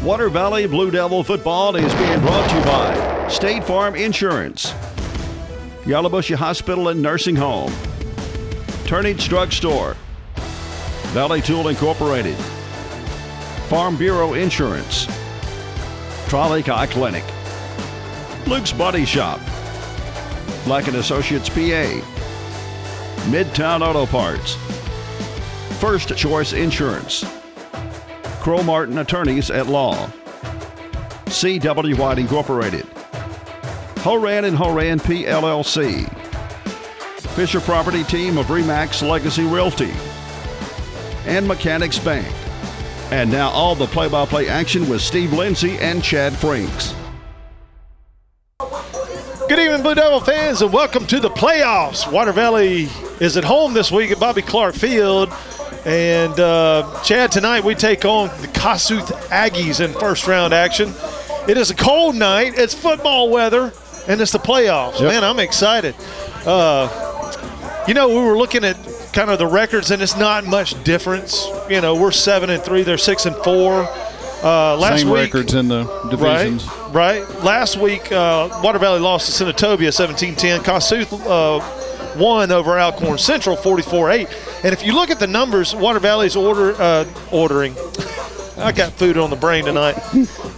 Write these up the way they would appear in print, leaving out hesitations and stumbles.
Water Valley Blue Devil football is being brought to you by State Farm Insurance, Yallowbush Hospital and Nursing Home, Turnage Drug Store, Valley Tool Incorporated, Farm Bureau Insurance, Trolley Eye Clinic, Luke's Body Shop, Black & Associates PA, Midtown Auto Parts, First Choice Insurance, Crow Martin Attorneys at Law, C.W. White Incorporated, Horan & Horan PLLC, Fisher Property Team of Remax Legacy Realty, and Mechanics Bank. And now all the play-by-play action with Steve Lindsay and Chad Franks. Good evening, Blue Devil fans, and welcome to the playoffs. Water Valley is at home this week at Bobby Clark Field. And, Chad, tonight we take on the Kossuth Aggies in first-round action. It is a cold night. It's football weather, and it's the playoffs. Yep. Man, I'm excited. We were looking at kind of the records, and it's not much difference. You know, we're 7-3. They're 6-4. Same records in the divisions. Right. Last week, Water Valley lost to Senatobia 17-10. Kossuth won over Alcorn Central 44-8. And if you look at the numbers, Water Valley's ordering. I got food on the brain tonight.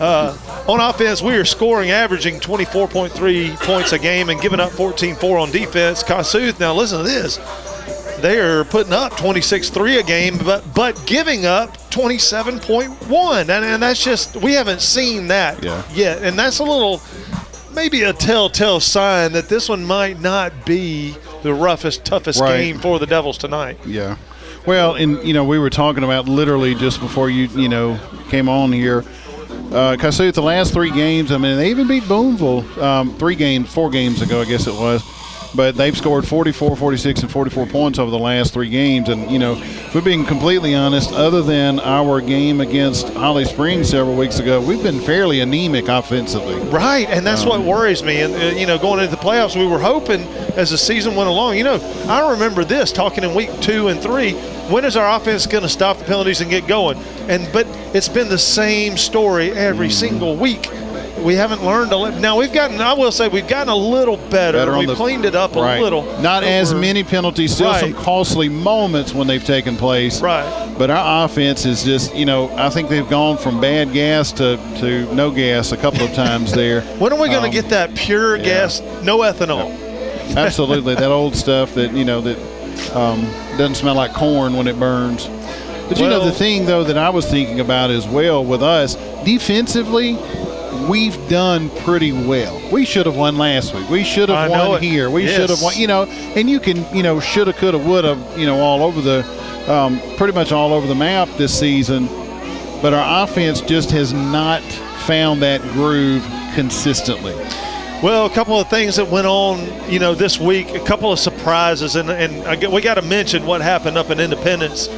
On offense, we are scoring, averaging 24.3 points a game and giving up 14-4 on defense. Kossuth, now listen to this. They are putting up 26-3 a game, but giving up 27.1. And that's just, we haven't seen that yet. And that's a little, maybe a telltale sign that this one might not be the roughest, toughest game for the Devils tonight. Yeah. Well, and, we were talking about literally just before you came on here. Kossuth, the last 3 games, I mean, they even beat Boonville 4 games ago, I guess it was. But they've scored 44, 46, and 44 points over the last 3 games. And, if we're being completely honest, other than our game against Holly Springs several weeks ago, we've been fairly anemic offensively. Right, and that's what worries me. And, going into the playoffs, we were hoping as the season went along. I remember this, talking in week 2 and 3, when is our offense going to stop the penalties and get going? But it's been the same story every single week. We haven't learned a little. Now we've gotten a little better. We've cleaned it up a little. Not as many penalties, still some costly moments when they've taken place. Right. But our offense is just, I think they've gone from bad gas to no gas a couple of times there. When are we going to get that pure gas, no ethanol? Yeah. Absolutely, that old stuff that doesn't smell like corn when it burns. But the thing though that I was thinking about as well with us defensively. We've done pretty well. We should have won last week. We should have won here. We should have won, and you can, shoulda, coulda, woulda, all over the, pretty much all over the map this season. But our offense just has not found that groove consistently. Well, a couple of things that went on, this week, a couple of surprises, and we got to mention what happened up in Independence.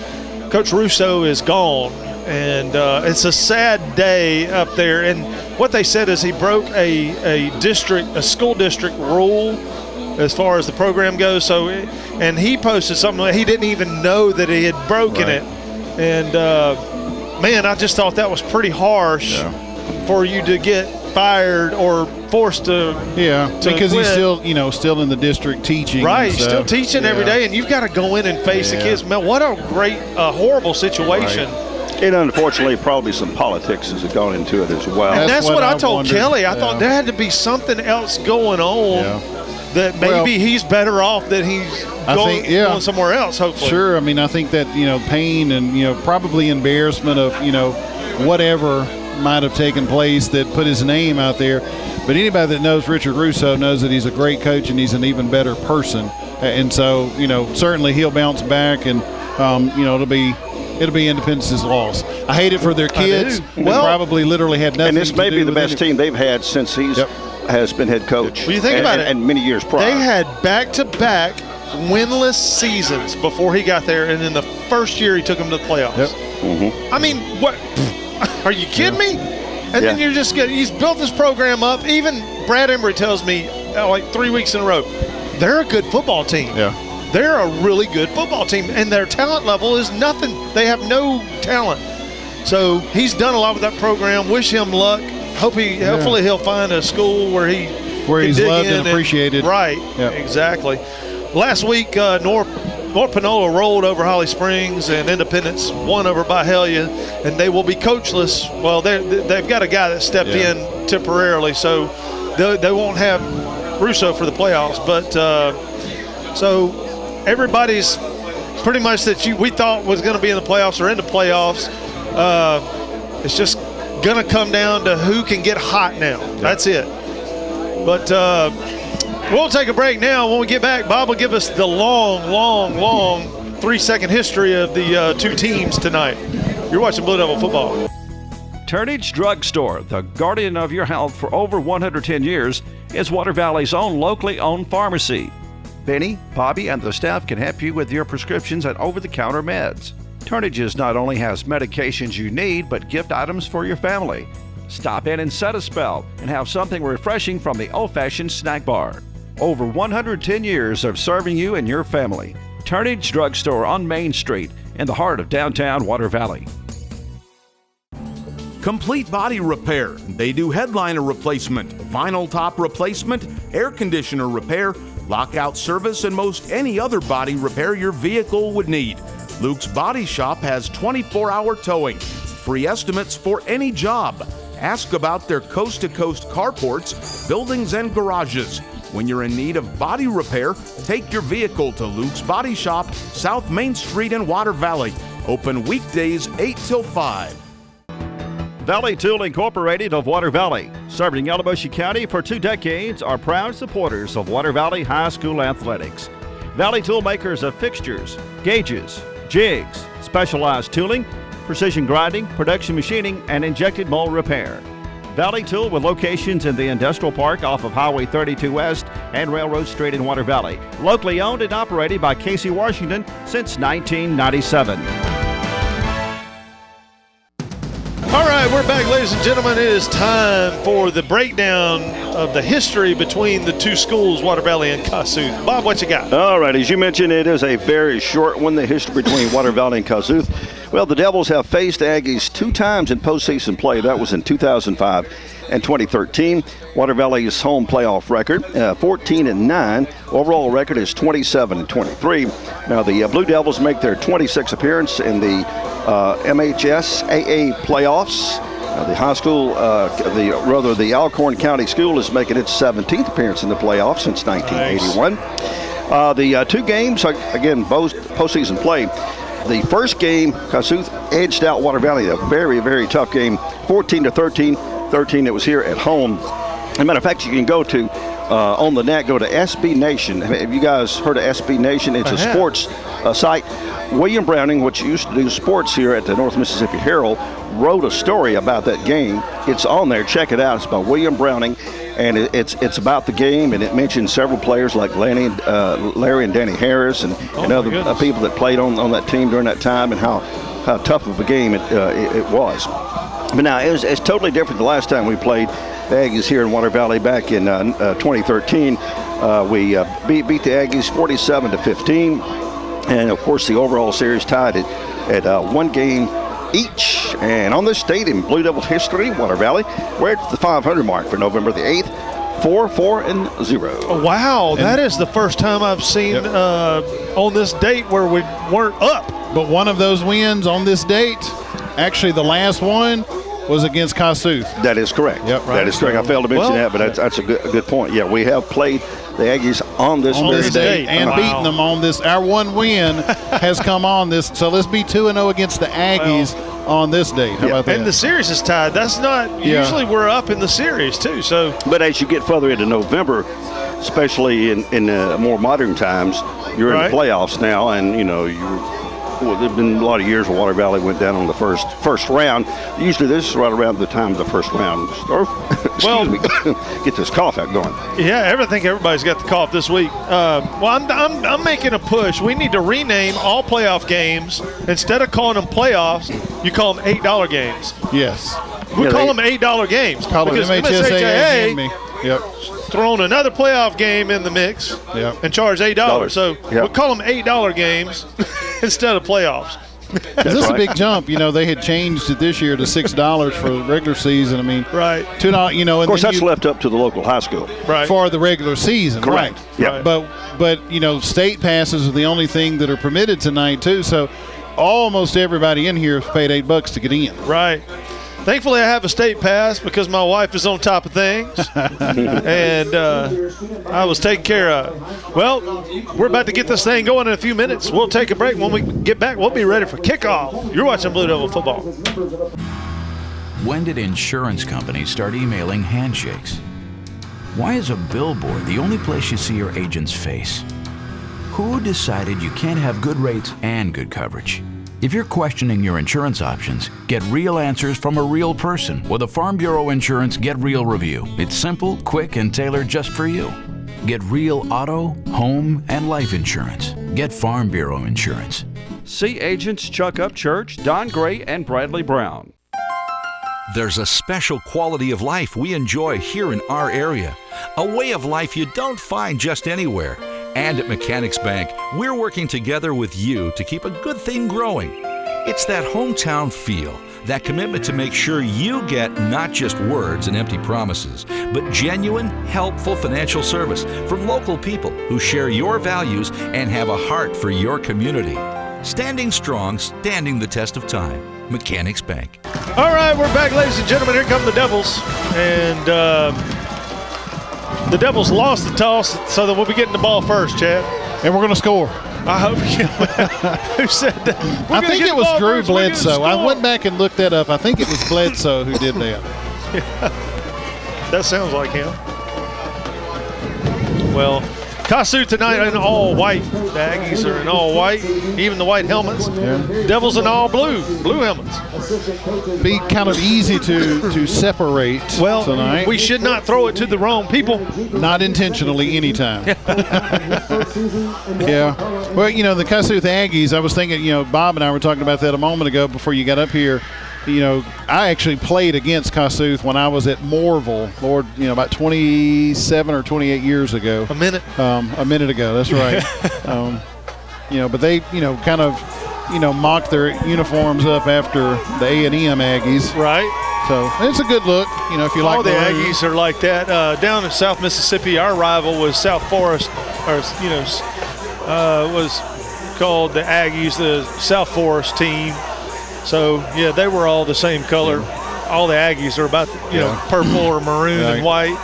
Coach Russo is gone. And it's a sad day up there. And what they said is he broke a school district rule as far as the program goes. So, and he posted something that he didn't even know that he had broken it. And, man, I just thought that was pretty harsh for you to get fired or forced to because quit. He's still in the district teaching. Right, he's still teaching every day. And you've got to go in and face the kids. Man, what a horrible situation. Right. And unfortunately, probably some politics has gone into it as well. And that's what I told Kelly. I thought there had to be something else going on that maybe he's better off that he's going somewhere else, hopefully. Sure. I mean, I think that, pain and, probably embarrassment of, whatever might have taken place that put his name out there. But anybody that knows Richard Russo knows that he's a great coach and he's an even better person. And so, certainly he'll bounce back and, it'll be Independence's loss. I hate it for their kids. Well, probably literally had nothing to do with it. And this may be the best team they've had since he's has been head coach. Well, you think about it. And many years prior. They had back-to-back winless seasons before he got there, and in the first year he took them to the playoffs. Yep. Mm-hmm. I mean, what? Are you kidding me? And then you're just getting – he's built this program up. Even Brad Embry tells me, like 3 weeks in a row, they're a good football team. Yeah. They're a really good football team, and their talent level is nothing. They have no talent. So he's done a lot with that program. Wish him luck. Hopefully he'll find a school where he's loved and appreciated. Right, yep. Exactly. Last week, North Panola rolled over Holly Springs, and Independence won over Byhalia, and they will be coachless. Well, they've got a guy that stepped in temporarily, so they won't have Russo for the playoffs. But so everybody's pretty much that we thought was going to be in the playoffs or in the playoffs. It's just going to come down to who can get hot now. That's it. But we'll take a break now. When we get back, Bob will give us the long 3-second history of the two teams tonight. You're watching Blue Devil football. Turnage Drug Store, the guardian of your health for over 110 years, is Water Valley's own locally owned pharmacy. Benny, Bobby, and the staff can help you with your prescriptions and over-the-counter meds. Turnages not only has medications you need, but gift items for your family. Stop in and set a spell and have something refreshing from the old-fashioned snack bar. Over 110 years of serving you and your family. Turnage Drug Store on Main Street in the heart of downtown Water Valley. Complete Body Repair. They do headliner replacement, vinyl top replacement, air conditioner repair, lockout service, and most any other body repair your vehicle would need. Luke's Body Shop has 24-hour towing, free estimates for any job. Ask about their coast-to-coast carports, buildings, and garages. When you're in need of body repair, take your vehicle to Luke's Body Shop, South Main Street in Water Valley. Open weekdays 8 till 5. Valley Tool Incorporated of Water Valley, serving Yalobusha County for 2 decades, are proud supporters of Water Valley High School athletics. Valley Tool makers of fixtures, gauges, jigs, specialized tooling, precision grinding, production machining, and injected mold repair. Valley Tool with locations in the Industrial Park off of Highway 32 West and Railroad Street in Water Valley. Locally owned and operated by Casey Washington since 1997. All right, we're back, ladies and gentlemen. It is time for the breakdown of the history between the two schools, Water Valley and Kossuth. Bob, what you got? All right, as you mentioned, it is a very short one, the history between Water Valley and Kossuth. Well, the Devils have faced Aggies 2 times in postseason play. That was in 2005 and 2013. Water Valley's home playoff record, 14-9. Overall record is 27-23. Now, the Blue Devils make their 26th appearance in the MHSAA playoffs. The high school, the Alcorn County School is making its 17th appearance in the playoffs since 1981. Nice. The 2 games, again, both postseason play. The first game, Kossuth edged out Water Valley, a very, very tough game, 14-13. 13, it was here at home. As a matter of fact, you can go to, on the net, go to SB Nation. Have you guys heard of SB Nation? It's a sports site. William Browning, which used to do sports here at the North Mississippi Herald, wrote a story about that game. It's on there. Check it out. It's by William Browning, and it's about the game, and it mentions several players like Larry and Danny Harris and other people that played on that team during that time, and how tough of a game it was. But now, it's totally different the last time we played the Aggies here in Water Valley back in 2013. We beat the Aggies 47-15. And, of course, the overall series tied at 1 game each. And on this date in Blue Devil history, Water Valley, we're at the 500 mark for November the 8th, 4-4-0. Oh, wow, that is the first time I've seen on this date where we weren't up. But one of those wins on this date, actually the last one, was against Kossuth. That is correct. Yep, right. That is correct. I failed to mention that, but that's a good point. Yeah, we have played the Aggies on this date and beaten them on this. Our one win has come on this. So let's be 2-0 against the Aggies on this date. How about that? And the series is tied. That's not usually we're up in the series too. So, but as you get further into November, especially in more modern times, you're in the playoffs now, and there've been a lot of years where Water Valley went down on the first round. Usually this is right around the time of the first round. Excuse me, get this cough out going. Yeah, I think everybody's got the cough this week. I'm making a push. We need to rename all playoff games. Instead of calling them playoffs, you call them $8 games. Yes. We call them $8 games. Call because them MHSAA. Yep. Throwing another playoff game in the mix and charge $8. So we'll call them $8 games instead of playoffs. This is a big jump. You know, they had changed it this year to $6 for the regular season. I mean, right. $2. You know, and of course, that's left up to the local high school. Right. For the regular season. Correct. Right. Yeah. But you know, state passes are the only thing that are permitted tonight too. So almost everybody in here has paid $8 to get in. Right. Thankfully, I have a state pass because my wife is on top of things, and I was taken care of. Well, we're about to get this thing going in a few minutes. We'll take a break. When we get back, we'll be ready for kickoff. You're watching Blue Devil football. When did insurance companies start emailing handshakes? Why is a billboard the only place you see your agent's face? Who decided you can't have good rates and good coverage? If you're questioning your insurance options, get real answers from a real person with a Farm Bureau Insurance Get Real review. It's simple, quick, and tailored just for you. Get real auto, home, and life insurance. Get Farm Bureau Insurance. See agents Chuck Upchurch, Don Gray, and Bradley Brown. There's a special quality of life we enjoy here in our area. A way of life you don't find just anywhere. And at Mechanics Bank, we're working together with you to keep a good thing growing. It's that hometown feel, that commitment to make sure you get not just words and empty promises, but genuine, helpful financial service from local people who share your values and have a heart for your community. Standing strong, standing the test of time. Mechanics Bank. All right, we're back, ladies and gentlemen. Here come the Devils. And the Devils lost the toss, so then we'll be getting the ball first, Chad. And we're going to score. I hope you. Who said that? I think it was Drew Bledsoe. I went back and looked that up. I think it was Bledsoe who did that. Yeah. That sounds like him. Well, Kossuth tonight in all white. The Aggies are in all white, even the white helmets. Yeah. Devils in all blue helmets. Be kind of easy to separate tonight. We should not throw it to the wrong people. Not intentionally anytime. Yeah. Well, you know, the Kossuth Aggies, I was thinking, you know, Bob and I were talking about that a moment ago before you got up here. You know, I actually played against Kossuth when I was at Moorville, about 27 or 28 years ago. A minute ago, that's right. You know, but they, you know, kind of, you know, mocked their uniforms up after the A&M Aggies. Right. So it's a good look, you know, if you like. All the Aggies are like that. Down in South Mississippi, our rival was South Forest, or, you know, was called the Aggies, the South Forest team. So, yeah, they were all the same color. Yeah. All the Aggies are about, you know, purple or maroon and white.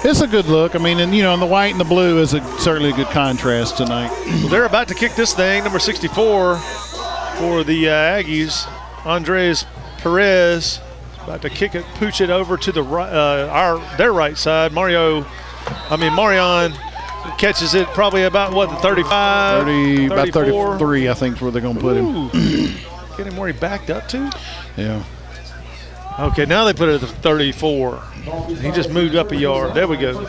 It's a good look. I mean, and, you know, and the white and the blue is certainly a good contrast tonight. Well, they're about to kick this thing, number 64 for the Aggies. Andres Perez about to kick it, pooch it over to the their right side. Marion catches it probably about, what, the 35? About 33, I think, is where they're going to put him. Get him where he backed up to? Yeah. Okay, now they put it at the 34. He just moved up a yard. There we go.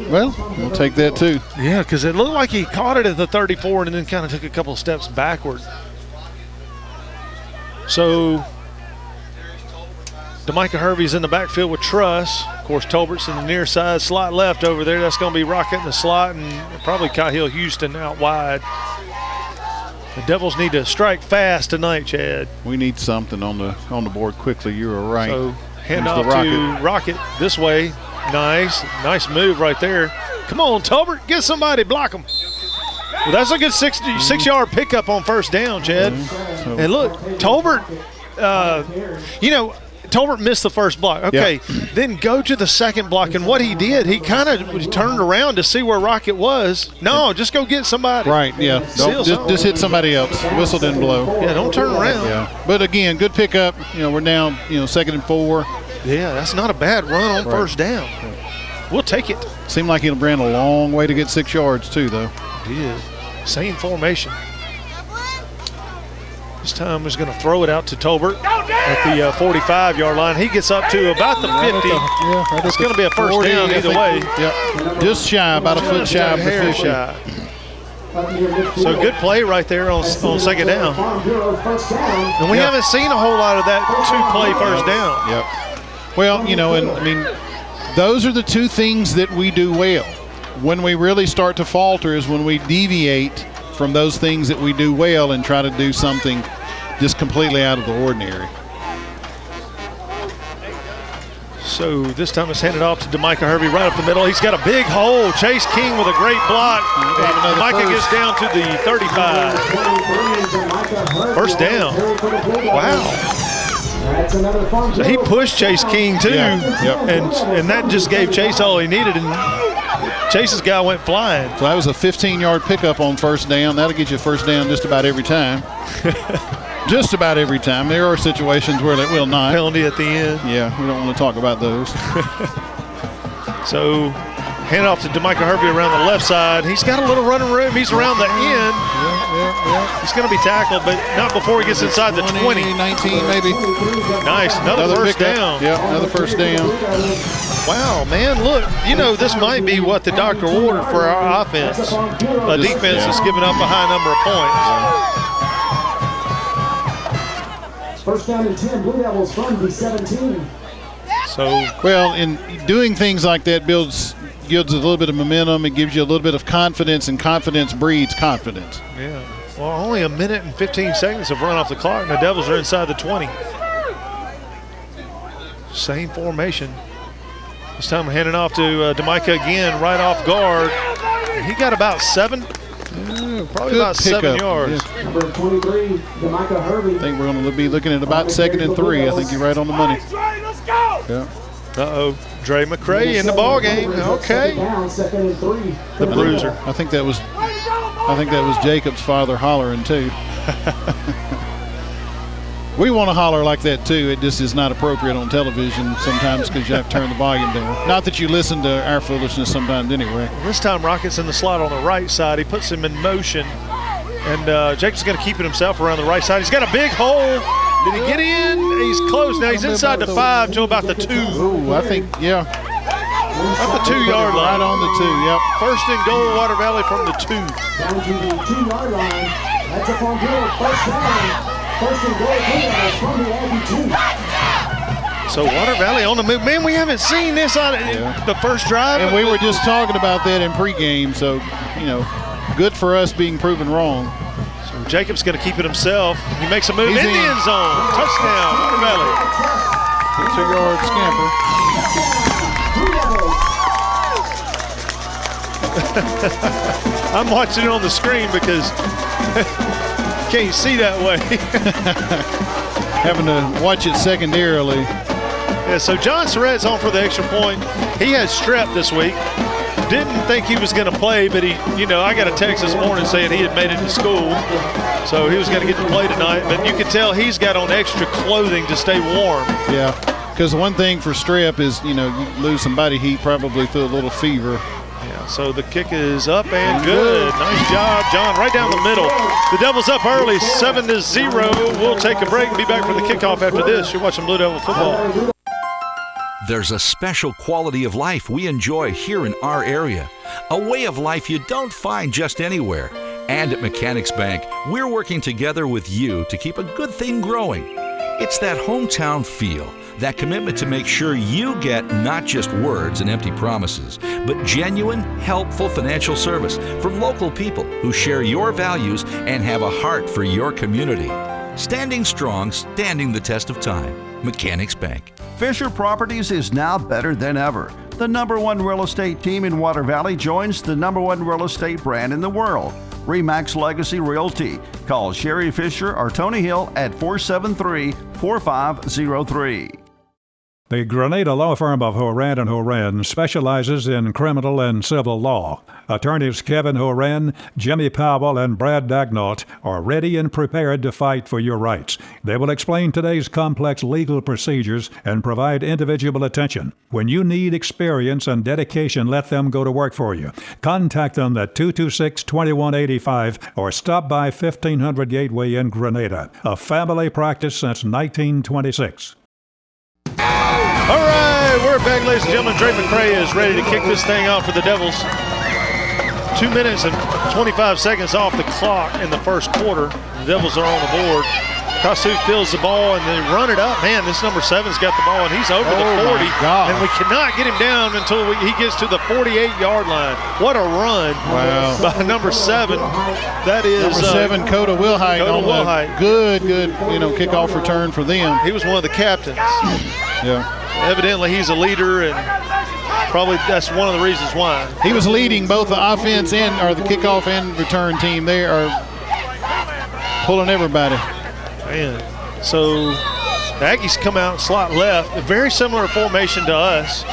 Well, we'll take that too. Yeah, because it looked like he caught it at the 34 and then kind of took a couple of steps backward. So, DeMicah Hervey's in the backfield with Truss. Of course, Tolbert's in the near side, slot left over there. That's going to be Rocket in the slot and probably Cahill Houston out wide. The Devils need to strike fast tonight, Chad. We need something on the board quickly. You were right. So hand off to Rocket this way. Nice move right there. Come on, Tolbert, get somebody, block him. Well, that's a good six-yard pickup on first down, Chad. So, and look, Tolbert, Tolbert missed the first block. Okay, then go to the second block. And what he did, he kind of turned around to see where Rocket was. No, just go get somebody. Right, yeah. Just hit somebody else. Whistle didn't blow. Yeah, don't turn around. Yeah. But, again, good pickup. You know, we're down, 2nd and 4. Yeah, that's not a bad run on first down. We'll take it. Seemed like he ran a long way to get 6 yards, too, though. He did. Same formation. This time he's going to throw it out to Tolbert at the 45-yard line. He gets up to about the 50. It's going to be a first 40, down either way. Yep. Just shy, about a foot shy of the 50. So good play right there on second down. And we haven't seen a whole lot of that two-play first down. Yep. Well, and I mean, those are the two things that we do well. When we really start to falter is when we deviate from those things that we do well and try to do something just completely out of the ordinary. So this time it's handed off to Demicah Hervey right up the middle. He's got a big hole. Chase King with a great block. And Micah gets down to the 35. First down. Wow. So he pushed Chase King too, and that just gave Chase all he needed, and Chase's guy went flying. So that was a 15-yard pickup on first down. That'll get you first down just about every time. Just about every time. There are situations where it will not. Penalty at the end. Yeah, we don't want to talk about those. So hand off to Demicah Hervey around the left side. He's got a little running room. He's around the end. He's going to be tackled, but not before he gets inside the 20. 19 maybe. Nice. Another first down. Yeah, another first down. Wow, man, look, this might be what the doctor ordered for our offense. A defense that's giving up a high number of points. First down and 10, Blue Devils from the 17. So, well, in doing things like that gives a little bit of momentum. It gives you a little bit of confidence, and confidence breeds confidence. Yeah. Well, only a minute and 15 seconds have run off the clock, and the Devils are inside the 20. Same formation. This time we're handing off to Demicah again, right off guard. He got about 7. Probably about 7 yards. Yeah. Number 23, Demicah Hervey. I think we're going to be looking at about 2nd and 3. I think you're right on the money. Let's go. Yeah. Uh-oh. Dre McCray in the ball game. Okay. The bruiser. I think that was Jacob's father hollering too. We want to holler like that too. It just is not appropriate on television sometimes because you have to turn the volume down. Not that you listen to our foolishness sometimes anyway. This time Rocket's in the slot on the right side. He puts him in motion. And Jacob's going to keep it himself around the right side. He's got a big hole. Did he get in? He's close. Now he's inside the 5 to about the 2. Ooh, I think, yeah. At the 2-yard line. Right on the 2, yep. First and goal, Water Valley from the 2. Down to the 2-yard line. That's up on field. First down. First and goal, Blue Devils from the Aggie 2. So Water Valley on the move. Man, we haven't seen this on the first drive. And we were just talking about that in pregame, so, good for us being proven wrong. So Jacob's going to keep it himself. He makes a move in the end zone. Touchdown, Water Valley. 2-yard scamper. I'm watching it on the screen because can't see that way. Having to watch it secondarily. Yeah, so John Surratt's on for the extra point. He had strep this week. Didn't think he was going to play, but I got a text this morning saying he had made it to school. So he was going to get to play tonight. But you can tell he's got on extra clothing to stay warm. Yeah, because one thing for strep is, you lose some body heat, probably through a little fever. Yeah, so the kick is up and good. Nice job, John, right down the middle. The Devils up early, 7-0. We'll take a break and be back for the kickoff after this. You're watching Blue Devil football. There's a special quality of life we enjoy here in our area, a way of life you don't find just anywhere. And at Mechanics Bank, we're working together with you to keep a good thing growing. It's that hometown feel, that commitment to make sure you get not just words and empty promises, but genuine, helpful financial service from local people who share your values and have a heart for your community. Standing strong, standing the test of time. Mechanics Bank. Fisher Properties is now better than ever. The #1 real estate team in Water Valley joins the #1 real estate brand in the world, RE/MAX Legacy Realty. Call Sherry Fisher or Tony Hill at 473-4503. The Grenada Law Firm of Horan & Horan specializes in criminal and civil law. Attorneys Kevin Horan, Jimmy Powell, and Brad Dagnall are ready and prepared to fight for your rights. They will explain today's complex legal procedures and provide individual attention. When you need experience and dedication, let them go to work for you. Contact them at 226-2185 or stop by 1500 Gateway in Grenada. A family practice since 1926. All right, we're back, ladies and gentlemen. Dre McCray is ready to kick this thing off for the Devils. 2 minutes and 25 seconds off the clock in the first quarter. The Devils are on the board. Kossuth fills the ball, and they run it up. Man, this number 7's got the ball, and he's over the 40. And we cannot get him down until he gets to the 48-yard line. What a run by number 7. That is number 7, Coda Wilhite. Good, kickoff return for them. He was one of the captains. Yeah. Evidently, he's a leader, and probably that's one of the reasons why. He was leading both the offense or the kickoff and return team. They are pulling everybody. Man, so the Aggies come out slot left, a very similar formation to us.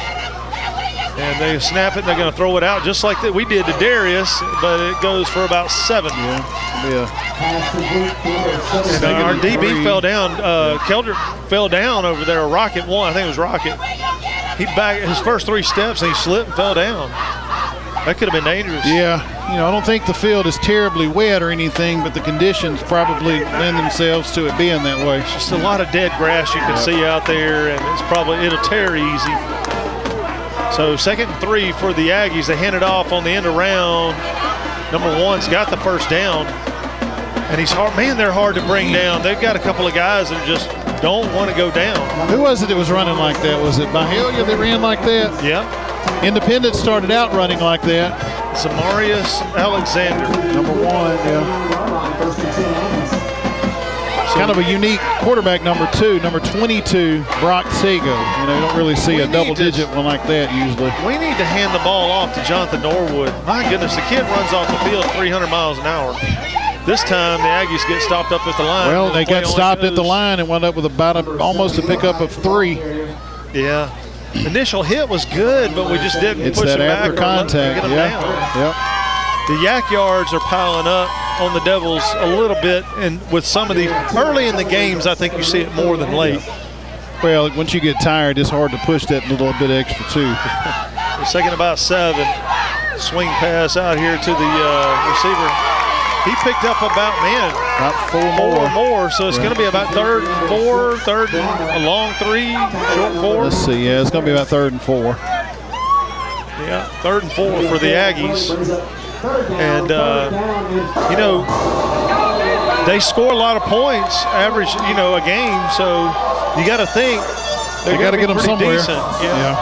And they snap it, and they're going to throw it out just like that we did to Darius, but it goes for about 7. Yeah. And our DB fell down. Kelder fell down over there. Rocket won. I think it was Rocket. He back his first 3 steps, and he slipped and fell down. That could have been dangerous. Yeah. I don't think the field is terribly wet or anything, but the conditions probably lend themselves to it being that way. It's just a lot of dead grass you can see out there, and it'll tear easy. So 2nd and 3 for the Aggies. They hand it off on the end around. Number 1's got the first down. And he's hard. Man, they're hard to bring down. They've got a couple of guys that just don't want to go down. Who was it that was running like that? Was it Mahalia that ran like that? Yeah. Independence started out running like that. Zamarius Alexander. Number 1, yeah. Kind of a unique quarterback, number 2, number 22, Brock Sago. You don't really see a double-digit one like that usually. We need to hand the ball off to Jonathan Norwood. My goodness, the kid runs off the field 300 miles an hour. This time, the Aggies get stopped up at the line. Well, they got stopped at the line and wound up with almost a pickup of 3. Yeah. Initial hit was good, but we just didn't push it back. It's that after contact. Yep. The yak yards are piling up on the Devils a little bit, and with some of these early in the games, I think you see it more than late. Well, once you get tired, it's hard to push that little bit extra too. We're second about 7. Swing pass out here to the receiver. He picked up about 4 more. So it's going to be about 3rd and 4, 3rd and a long 3, short 4. Let's see. Yeah, it's going to be about 3rd and 4. Yeah, 3rd and 4 for the Aggies. And, they score a lot of points, average, a game. So you got to think they got to get them somewhere. Decent. Yeah.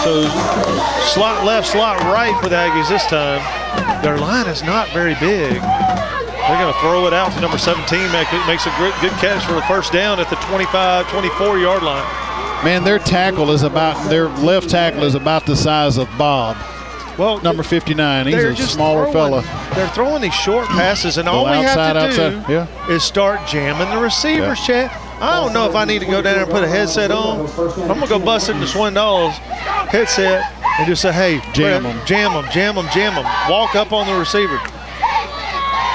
So slot left, slot right for the Aggies this time. Their line is not very big. They're going to throw it out to number 17. Makes a good catch for the first down at the 25, 24-yard line. Man, their left tackle is about the size of Bob. Well, number 59. He's a smaller fella. They're throwing these short passes, and all we have to do is start jamming the receivers, Chad. I don't know if I need to go down there and put a headset on. I'm going to go bust into Swindoll's headset and just say, hey, jam them. Walk up on the receiver.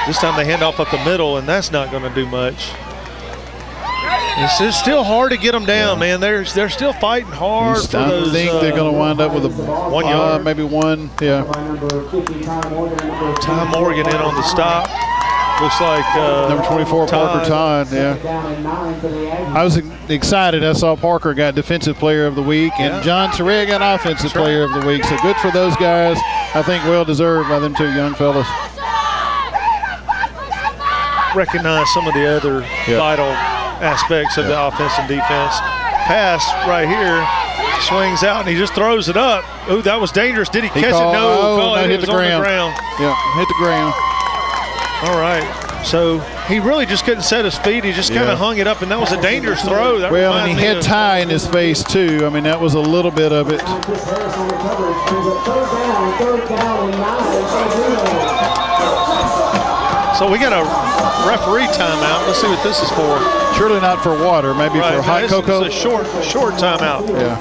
This time they hand off up the middle, and that's not going to do much. It's still hard to get them down, man. They're still fighting hard for those. I think they're going to wind up with a 1 yard. Maybe 1, yeah. Ty Morgan in on the stop. Looks like number 24, Parker Todd, yeah. I was excited. I saw Parker got Defensive Player of the Week, and John Terrell got Offensive Player of the Week. So good for those guys. I think well-deserved by them 2 young fellas. Recognize some of the other vital aspects of the offense and defense. Pass right here, swings out, and he just throws it up. Oh, that was dangerous. Did he catch it? No, it hit the ground. Yeah, hit the ground. All right. So he really just couldn't set his feet. He just kind of hung it up, and that was a dangerous throw. And he had Ty in his face, too. I mean, that was a little bit of it. So we got a referee timeout. Let's see what this is for. Surely not for water, maybe for hot cocoa. It's a short timeout. Yeah.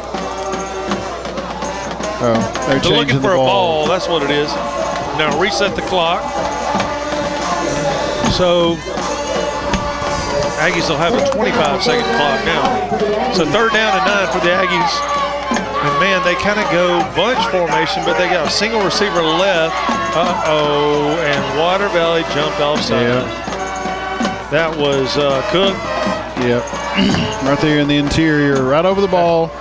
Oh, they're looking for a ball. That's what it is. Now reset the clock. So Aggies will have a 25-second clock now. So 3rd down and 9 for the Aggies. And, man, they kind of go bunch formation, but they got a single receiver left. And Water Valley jumped offside. Yeah. That was Cook. Yep. Right there in the interior, right over the ball.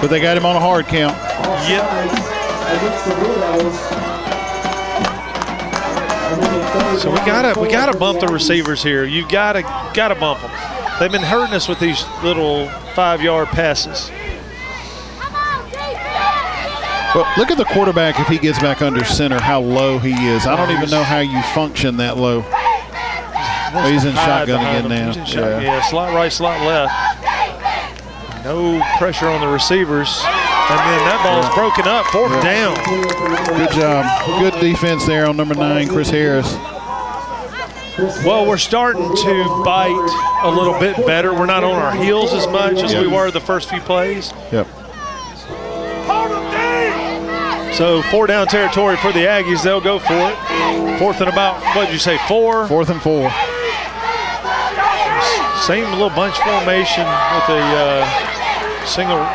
But they got him on a hard count. Yep. So we gotta bump the receivers here. You gotta bump them. They've been hurting us with these little 5-yard passes. Well, look at the quarterback if he gets back under center, how low he is. I don't even know how you function that low. Oh, he's in shotgun again now. Yeah, slot right, slot left. No pressure on the receivers. And then that ball is broken up, 4th down. Good job. Good defense there on number 9, Chris Harris. Well, we're starting to bite a little bit better. We're not on our heels as much as we were the first few plays. Yep. So 4 down territory for the Aggies. They'll go for it. 4th and about, what did you say, 4? 4th and 4. Same little bunch formation with a single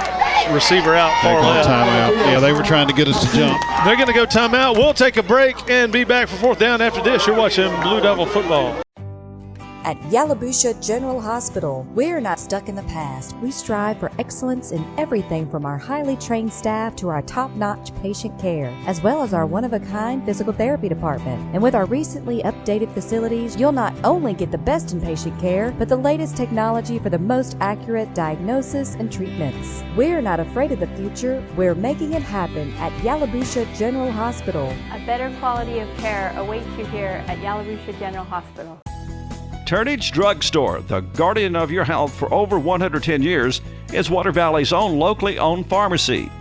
receiver out far left. Timeout. Yeah, they were trying to get us to jump. They're going to go timeout. We'll take a break and be back for 4th down after this. You're watching Blue Devil football. At Yalobusha General Hospital, we're not stuck in the past. We strive for excellence in everything from our highly trained staff to our top-notch patient care, as well as our one-of-a-kind physical therapy department. And with our recently updated facilities, you'll not only get the best in patient care, but the latest technology for the most accurate diagnosis and treatments. We're not afraid of the future. We're making it happen at Yalobusha General Hospital. A better quality of care awaits you here at Yalobusha General Hospital. Turnage Drug Store, the guardian of your health for over 110 years, is Water Valley's own locally owned pharmacy.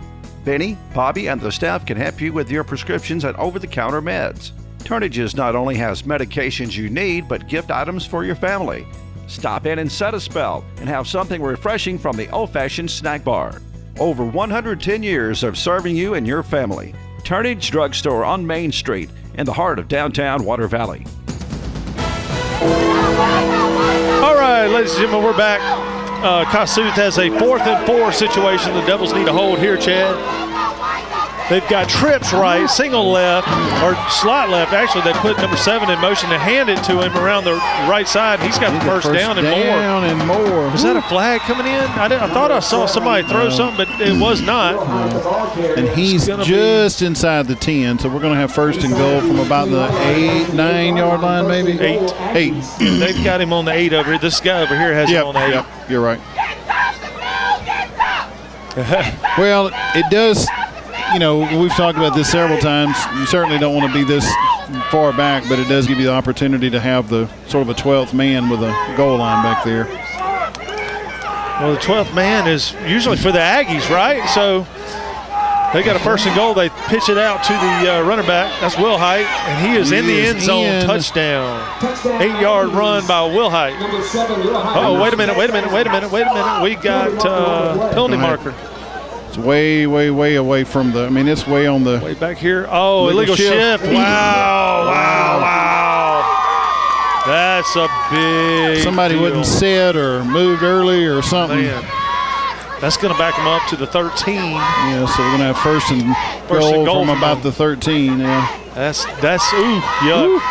Benny, Bobby, and the staff can help you with your prescriptions and over-the-counter meds. Turnage's not only has medications you need, but gift items for your family. Stop in and set a spell and have something refreshing from the old-fashioned snack bar. Over 110 years of serving you and your family. Turnage Drug Store on Main Street in the heart of downtown Water Valley. All right, ladies and gentlemen, we're back. Kossuth has a 4th and 4 situation. The Devils need a hold here, Chad. They've got trips right, single left, or slot left. Actually, they put number 7 in motion to hand it to him around the right side. He's got the first down and more. Is that a flag coming in? I thought I saw somebody throw something, but it was not. And he's just inside the 10, so we're going to have 1st and goal from about the 8-9 yard line, maybe? 8. They've got him on the 8 over here. This guy over here has him on the 8. Yep, you're right. Well, it does. You know, we've talked about this several times. You certainly don't want to be this far back, but it does give you the opportunity to have the sort of a 12th man with a goal line back there. Well, the 12th man is usually for the Aggies, right? So they got a 1st and goal. They pitch it out to the running back. That's Will Height, and he is in the end zone. Touchdown. 8-yard run by Will Height. Oh, wait a minute. We got penalty marker. It's way, way, way away from the. I mean, it's way on the. Way back here. Oh, illegal shift. Wow. That's a big. Somebody deal. wouldn't set or moved early or something. Man. That's going to back them up to the 13. Yeah, so we're going to have 1st and goal from about the 13. Yeah. That's yuck.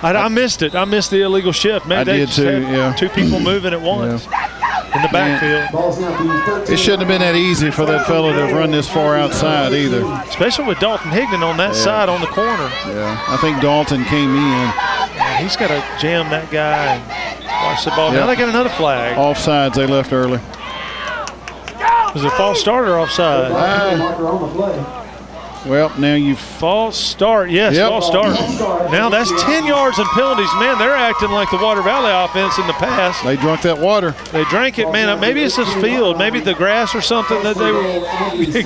I missed it. I missed the illegal shift. Man, I did too. Yeah. 2 people moving at once. Yeah. In the backfield. It shouldn't have been that easy for that fellow to run this far outside either. Especially with Dalton Higdon on that side on the corner. Yeah, I think Dalton came in. Yeah, he's got to jam that guy and watch the ball. Yep. Now they got another flag. Offsides, they left early. Was it false start or offside? Well, now you've false start. Yes, false start. Now that's 10 yards and penalties. Man, they're acting like the Water Valley offense in the past. They drank that water. They drank it, man. Maybe it's this field, maybe the grass or something that they were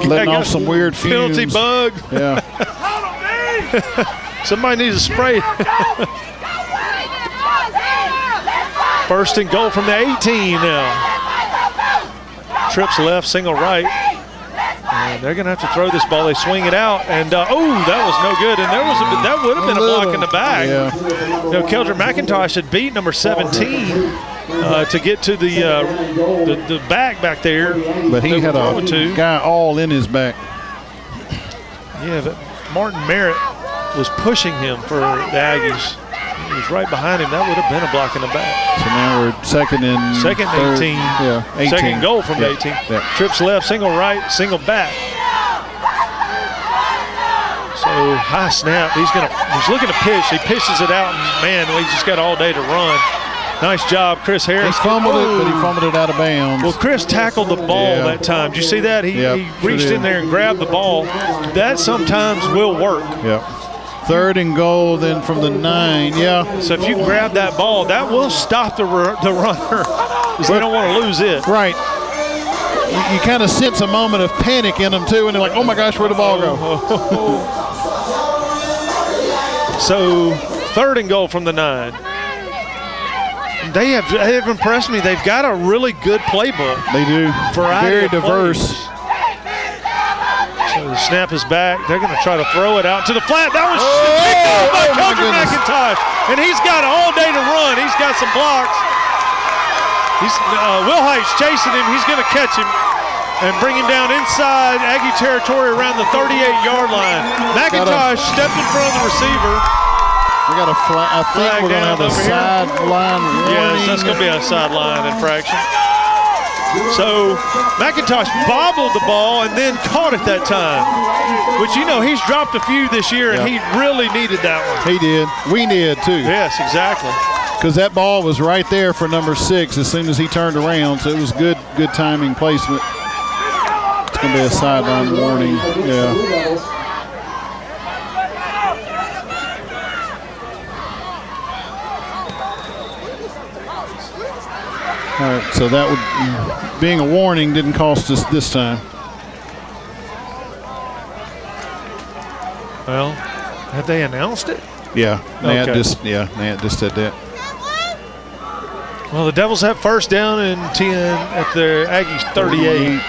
letting off some weird fumes. Penalty bug. Yeah. Somebody needs to spray. 1st and goal from the 18 now. Trips left, single right. And they're going to have to throw this ball. They swing it out, and that was no good. And that would have been a block in the back. Yeah. You know, Keldrick McIntosh had beat number 17 to get to the back there. But he had a guy all in his back. Yeah, but Martin Merritt was pushing him for the Aggies. He was right behind him. That would have been a block in the back. So now we're second and 18. Yeah, 18. Second goal from 18. Yeah. Trips left, single right, single back. So So high snap. He's looking to pitch. He pitches it out, and man, we just got all day to run. Nice job, Chris Harris. He fumbled it, but he fumbled it out of bounds. Well, Chris tackled the ball that time. Did you see that? He reached in there and grabbed the ball. That sometimes will work. Yep. 3rd and goal then from the 9, So if you grab that ball, that will stop the runner because they don't want to lose it. Right. You kind of sense a moment of panic in them too, and they're like, oh my gosh, where'd the ball go? So 3rd and goal from the 9. They have impressed me. They've got a really good playbook. They do. Variety Very diverse. Plays. So the snap is back. They're going to try to throw it out to the flat. That was picked up by Coach McIntosh. And he's got all day to run. He's got some blocks. Will Height's chasing him. He's going to catch him and bring him down inside Aggie territory around the 38-yard line. McIntosh stepped in front of the receiver. We got a flag. I think we're going to have a sideline warning. Yes, that's going to be a sideline infraction. So McIntosh bobbled the ball and then caught it that time. Which, you know, he's dropped a few this year, and he really needed that one. He did. We did, too. Yes, exactly. Because that ball was right there for number 6 as soon as he turned around, so it was good timing placement. It's going to be a sideline warning. Yeah. All right, so that would, being a warning, didn't cost us this time. Well, have they announced it? Yeah, Nat Okay. just said that. Well, the Devils have 1st down and 10 at their Aggies 38.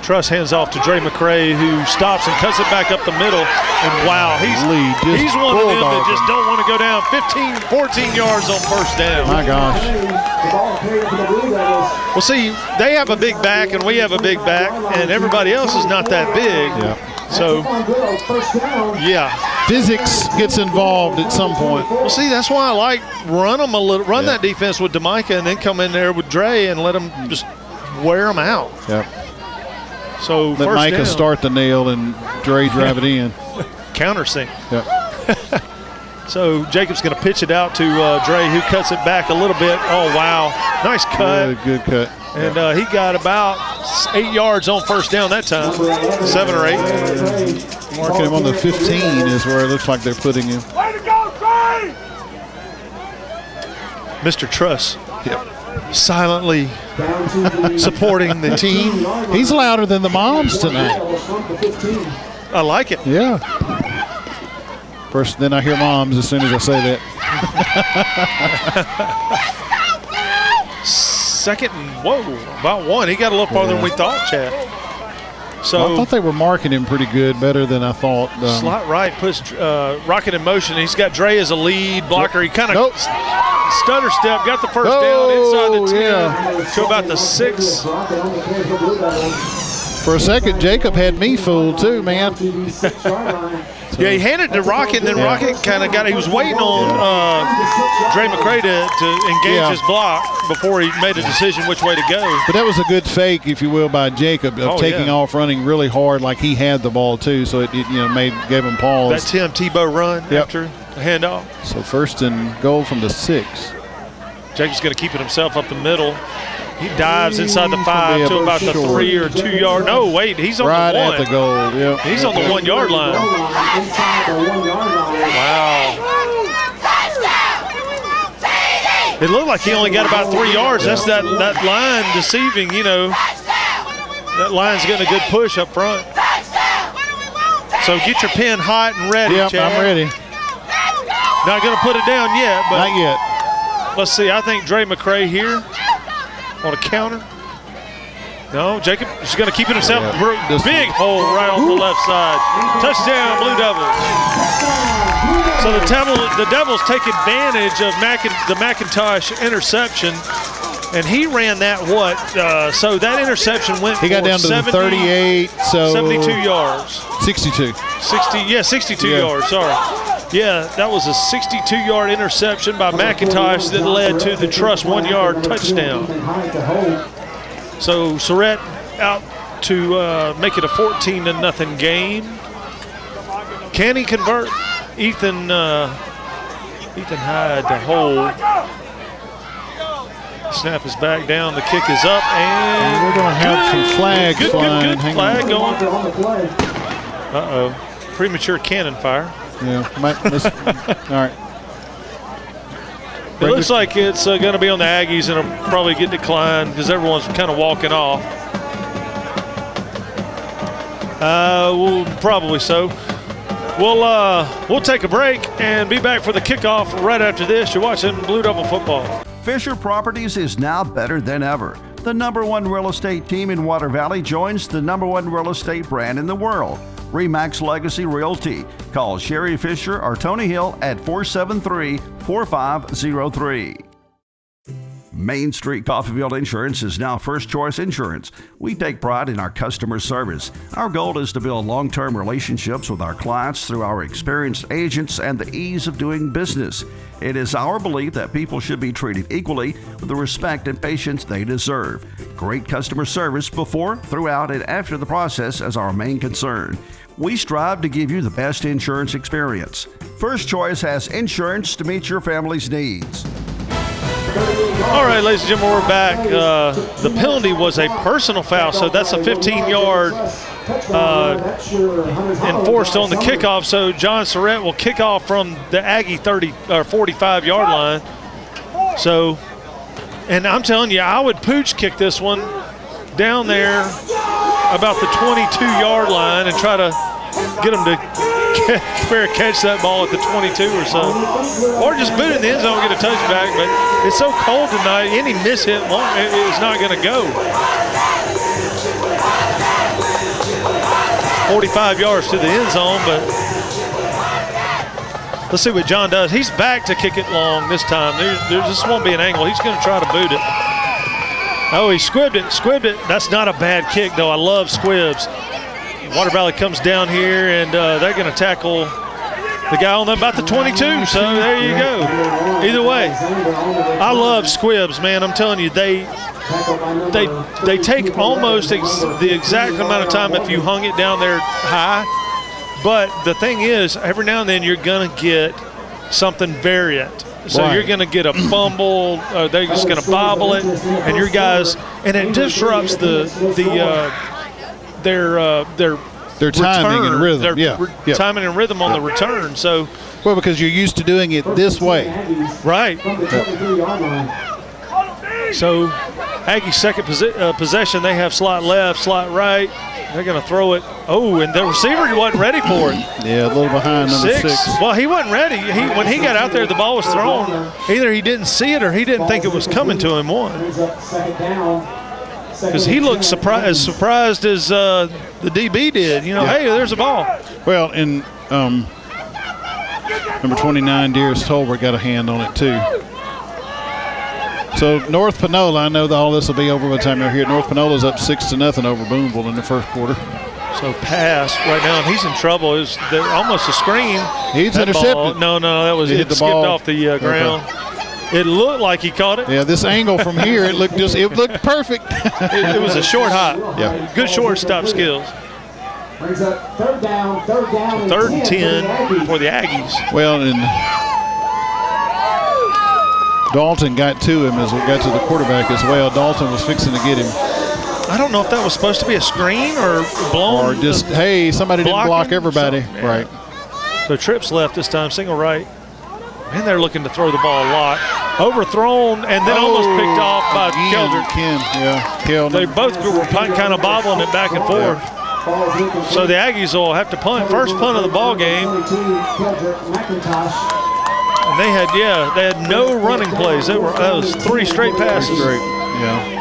Truss hands off to Dre McCray, who stops and cuts it back up the middle. And wow, he's one of them that just don't want to go down 15, 14 yards on 1st down. My gosh. Well, see, they have a big back and we have a big back, and everybody else is not that big. Yeah. So, yeah. Physics gets involved at some point. Well, see, that's why I like run that defense with DeMicah and then come in there with Dre and let them just wear them out. Yep. So let Micah start the nail and Dre drive it in. Countersink. Yep. So Jacob's going to pitch it out to Dre, who cuts it back a little bit. Oh, wow. Nice cut. Good cut. And he got about 8 yards on 1st down that time, 7 or 8. Marking him on the 15 is where it looks like they're putting him. Way to go, Dre! Mr. Truss. Yep. Silently supporting the team. He's louder than the moms tonight. I like it. Yeah. First, then I hear moms as soon as I say that. 2nd and, about 1. He got a little farther than we thought, Chad. So I thought they were marking him pretty good, better than I thought. Slot right puts Rocket in motion. He's got Dre as a lead blocker. He kind of stutter step, got the 1st down inside the 10 to about the 6. For a second, Jacob had me fooled too, man. Yeah, he handed it to Rocket, and then Rocket kind of he was waiting on Dre McCray to engage his block before he made a decision which way to go. But that was a good fake, if you will, by Jacob of taking off, running really hard like he had the ball too, so it gave him pause. That Tim Tebow run after the handoff. So 1st and goal from the 6. Jacob's going to keep it himself up the middle. He dives inside the 5 to about the 3 or 2 yard. No, wait, he's on the 1. Right at the goal, yeah. He's on the 1 yard line. Wow. It looked like he only got about 3 yards. That's that line deceiving, That line's getting a good push up front. So get your pen hot and ready, Chad. I'm ready. Not going to put it down yet, but not yet. Let's see. I think Dre McCray here on a counter. No, Jacob is going to keep it himself. Big hole right on the left side. Touchdown, Blue Devils. So the Devils take advantage of the McIntosh interception, and he ran that so that interception went. He got down to the 38, so 72 yards. 62. 62 yards. Sorry. Yeah, that was a 62-yard interception by McIntosh that led to the Truss 1-yard touchdown. So Surratt out to make it a 14-0 game. Can he convert? Ethan Hyde to hold. Snap is back down. The kick is up, and we're going to have some flags flying. Good flag going. Uh-oh. Premature cannon fire. Yeah. All right. It looks like it's going to be on the Aggies, and it'll probably get declined because everyone's kind of walking off. Well, probably so. We'll take a break and be back for the kickoff right after this. You're watching Blue Devil football. Fisher Properties is now better than ever. The #1 real estate team in Water Valley joins the #1 real estate brand in the world, RE/MAX Legacy Realty. Call Sherry Fisher or Tony Hill at 473-4503. Main Street Coffeyville Insurance is now First Choice Insurance. We take pride in our customer service. Our goal is to build long-term relationships with our clients through our experienced agents and the ease of doing business. It is our belief that people should be treated equally with the respect and patience they deserve. Great customer service before, throughout, and after the process is our main concern. We strive to give you the best insurance experience. First Choice has insurance to meet your family's needs. All right, ladies and gentlemen, we're back. The penalty was a personal foul, so that's a 15-yard enforced on the kickoff. So John Surratt will kick off from the Aggie 30 or 45-yard line. So, and I'm telling you, I would pooch kick this one down there about the 22-yard line and try to get them to fair catch that ball at the 22 or so, or just boot it in the end zone and get a touchback. But it's so cold tonight, any miss hit is not going to go. 45 yards to the end zone, but let's see what John does. He's back to kick it long this time. There just won't be an angle. He's going to try to boot it. Oh, he squibbed it. That's not a bad kick, though. I love squibs. Water Valley comes down here, and they're going to tackle the guy on about the 22. So there you go. Either way, I love squibs, man. I'm telling you, they take almost the exact amount of time if you hung it down there high. But the thing is, every now and then you're going to get something variant. So you're going to get a fumble. They're just going to bobble it, and your guys, and it disrupts their timing and rhythm. Their timing and rhythm on the return. So, well, because you're used to doing it this way, right? So, Aggie's second possession, they have slot left, slot right. They're going to throw it. Oh, and the receiver wasn't ready for it. Yeah, a little behind number six. Well, he wasn't ready. When he got out there, the ball was thrown. Either he didn't see it or he didn't think it was coming to him. Because he looked as surprised as the DB did. You know, hey, there's a ball. Well, and number 29, Darius Tolbert, got a hand on it too. So North Panola, I know that all this will be over by the time you're here. North Panola's up 6-0 over Boonville in the first quarter. So pass right now, and he's in trouble. It was almost a screen. He's intercepted. No, that was it. Skipped off the ground. Okay. It looked like he caught it. Yeah, this angle from here, it looked perfect. it was a short hop. Yeah, good shortstop skills. Brings up third down. Third and 10 for the Aggies. Well, and Dalton got to him as we got to the quarterback as well. Dalton was fixing to get him. I don't know if that was supposed to be a screen or blown. Or just, hey, somebody didn't block everybody. So, right. So trips left this time, single right. Man, they're looking to throw the ball a lot. Overthrown and then almost picked off by Keldrick. They both were kind of bobbling it back and forth. So the Aggies will have to punt. First punt of the ball game. And they had no running plays. That was 3 straight passes. Yeah.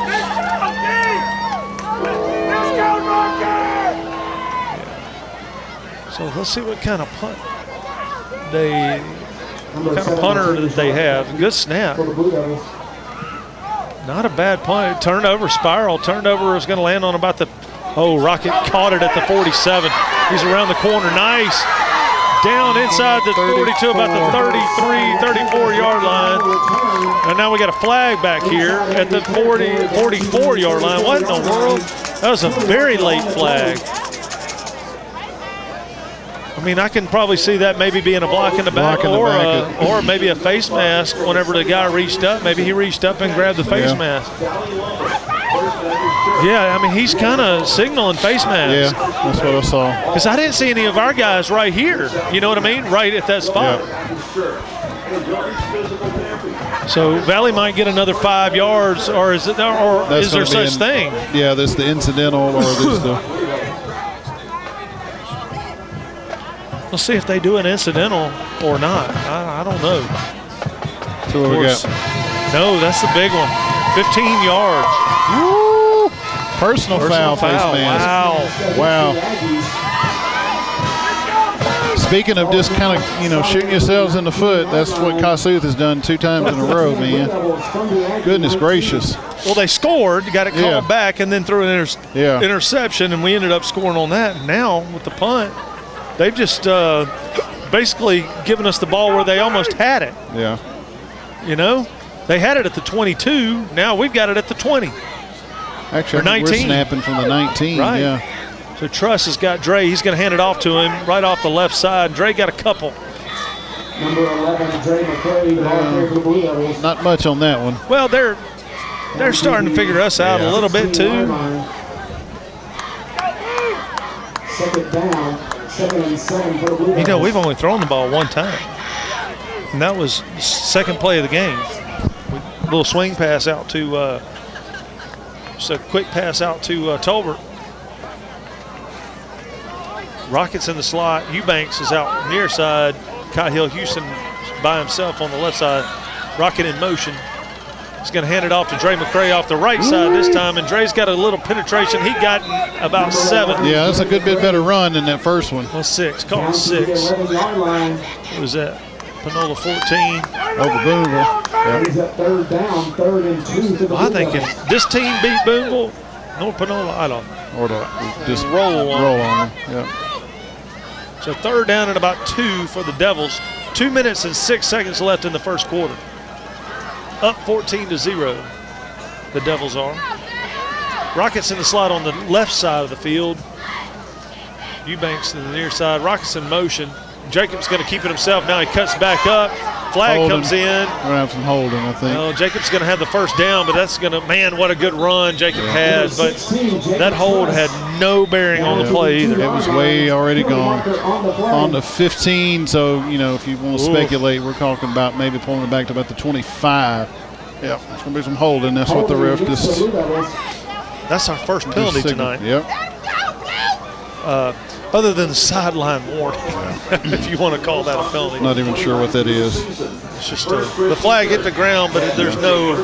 So let's see what kind of punt punter that they have. Good snap. Not a bad punt. Turnover, spiral. Turnover is going to land on about the, Rocket caught it at the 47. He's around the corner. Nice. Down inside the 42, about the 34-yard line. And now we got a flag back here at the 44-yard line. What in the world? That was a very late flag. I mean, I can probably see that maybe being a block in the back, or maybe a face mask whenever the guy reached up. Maybe he reached up and grabbed the face mask. Yeah, I mean, he's kind of signaling face mask. Yeah, that's what I saw. Because I didn't see any of our guys right here. You know what I mean? Right at that spot. Yeah. So Valley might get another 5 yards, or is it? Or is there such thing? Yeah, there's the incidental, or there's the. Let's see if they do an incidental or not. I don't know. So what we got? No, that's the big one. 15 yards. Woo! Personal foul, face mask. Wow. Speaking of just kind of, shooting yourselves in the foot, that's what Kossuth has done 2 times in a row, man. Goodness gracious. Well, they scored, got it called back, and then threw an interception, and we ended up scoring on that. And now, with the punt, they've just basically given us the ball where they almost had it. Yeah. They had it at the 22. Now we've got it at the 20. Actually, or 19. We're snapping from the 19. Right. Yeah. So Truss has got Dre. He's going to hand it off to him right off the left side. Dre got a couple. Number 11, Dre McCray. Not much on that one. Well, they're starting to figure us out a little bit too. Second down, 2nd and 7 for the Blue Devils. We've only thrown the ball one time, and that was the second play of the game. A little swing pass out to, just a quick pass out to Tolbert. Rockets in the slot. Eubanks is out near side. Kyle Houston by himself on the left side. Rocket in motion. He's going to hand it off to Dre McCray off the right side this time, and Dre's got a little penetration. He got about 7. Yeah, that's a good bit better run than that first one. Well, 6. Call it 6. What was that? Panola 14. Over Boonville. He's at 3rd down, 3rd and 2 to the I think if this team beat Boonville, North Panola, I don't know. Or just roll on them. Yeah. So 3rd down and about 2 for the Devils. 2 minutes and 6 seconds left in the first quarter. Up 14-0, the Devils are. Rockets in the slot on the left side of the field. Eubanks to the near side. Rockets in motion. Jacobs going to keep it himself. Now he cuts back up. Flag comes in. We're going to have some holding, I think. Well, Jacobs going to have the first down, but that's going to, man, what a good run Jacob had. But that hold had no bearing on the play either. It was way already gone. On the 15, so, if you want to speculate, we're talking about maybe pulling it back to about the 25. Yeah, it's going to be some holding. That's what the ref just. That's our first penalty tonight. Yep. Other than the sideline warning, if you want to call that a penalty. Not even sure what that is. It's just the flag hit the ground, but there's no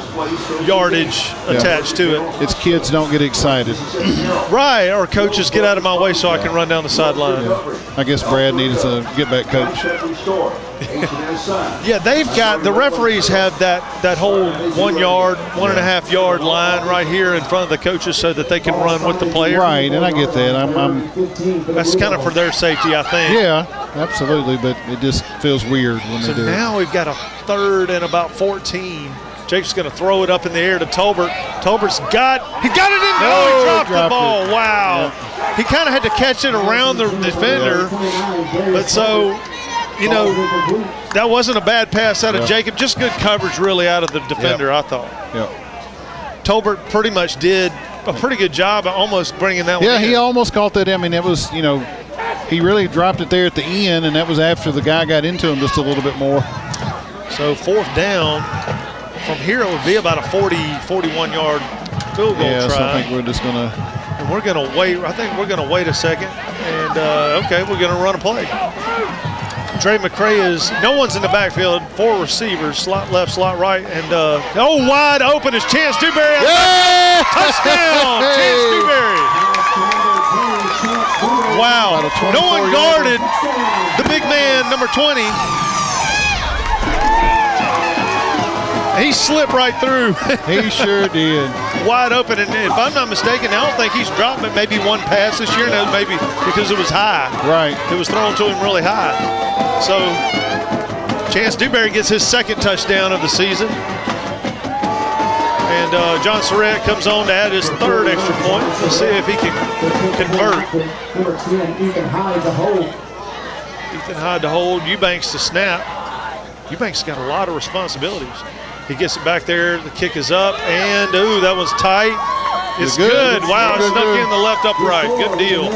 yardage attached to it. It's kids don't get excited. Right, or coaches get out of my way so I can run down the sideline. Yeah. I guess Brad needs a get-back coach. Yeah, they've got, the referees have that whole 1 yard, 1.5 yard line right here in front of the coaches so that they can run with the player. Right, and I get that. That's kind of for their safety, I think. Yeah, absolutely, but it just feels weird when they do it. So now we've got a 3rd and about 14. Jake's going to throw it up in the air to Tolbert. Tolbert's he got it in. No, he dropped the ball. It. Wow. Yeah. He kind of had to catch it around the defender. But so, that wasn't a bad pass out of Jacob. Just good coverage really out of the defender, I thought. Yeah. Tolbert pretty much did a pretty good job of almost bringing that one in. Yeah, he almost caught that. I mean, it was, he really dropped it there at the end, and that was after the guy got into him just a little bit more. So 4th down. From here, it would be about a 41 yard field goal try. So I think we're just going to. And we're going to wait. I think we're going to wait a second. And, okay, we're going to run a play. Dre McCray no one's in the backfield. 4 receivers, slot left, slot right. And, wide open is Chance Dewberry. Yeah! Touchdown, Chance Dewberry. Wow. No one guarded the big man, number 20. He slipped right through. He sure did. Wide open, and if I'm not mistaken, I don't think he's dropped maybe one pass this year. No, maybe because it was high. Right. It was thrown to him really high. So Chance Dewberry gets his 2nd touchdown of the season. And John Surratt comes on to add his 3rd extra point. Let's see if he can convert. Number 10, Ethan Hyde, the hold. Ethan Hyde to hold. Eubanks to snap. Eubanks got a lot of responsibilities. He gets it back there. The kick is up, and that was tight. It's good. Wow, it snuck in the left upright. Good deal.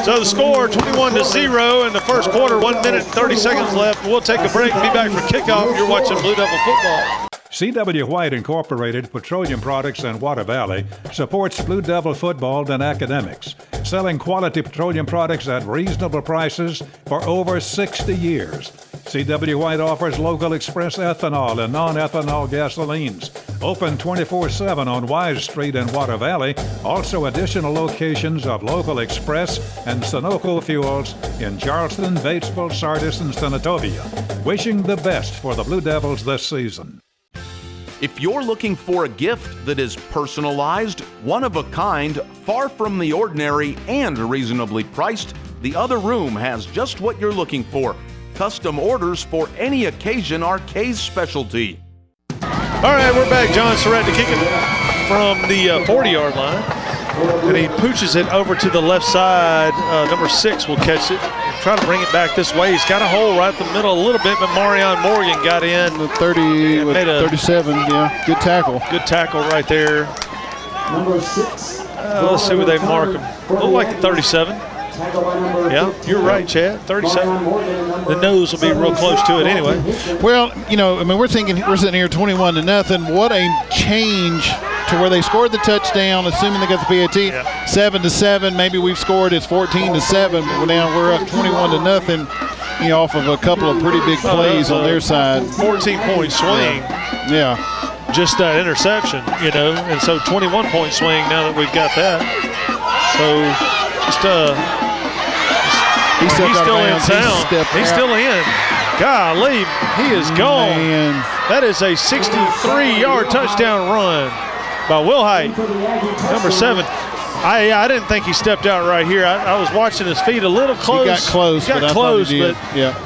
So the score 21-0 in the first quarter. 1 minute and 30 seconds left. We'll take a break. Be back for kickoff. You're watching Blue Devil football. C.W. White Incorporated Petroleum Products in Water Valley supports Blue Devil football and academics, selling quality petroleum products at reasonable prices for over 60 years. C.W. White offers local express ethanol and non-ethanol gasolines. Open 24/7 on Wise Street in Water Valley. Also additional locations of local express and Sunoco fuels in Charleston, Batesville, Sardis, and Senatobia. Wishing the best for the Blue Devils this season. If you're looking for a gift that is personalized, one of a kind, far from the ordinary, and reasonably priced, the Other Room has just what you're looking for. Custom orders for any occasion are Kay's specialty. All right, we're back. John Surratt kicking from the 40-yard line. And he pooches it over to the left side. Number 6 will catch it. Try to bring it back this way. He's got a hole right in the middle a little bit, but Marion Morgan got in. 37, yeah. Good tackle. Good tackle right there. Number 6. Let's see where they mark him. Look like the 37. Yeah, you're right, Chad. 37. The nose will be real close to it anyway. Well, we're sitting here 21-0. What a change to where they scored the touchdown, assuming they got the PAT. Yeah. 7-7. Maybe we've scored. It's 14-7. But now we're up 21-0. Off of a couple of pretty big plays on their side. 14-point swing. Yeah. Just that interception, and so 21-point swing now that we've got that. So just he's still in town. He's still in. Golly, he is gone. Man. That is a 63-yard touchdown run by Will Height, number 7. I didn't think he stepped out right here. I was watching his feet a little close. He got close, but yeah.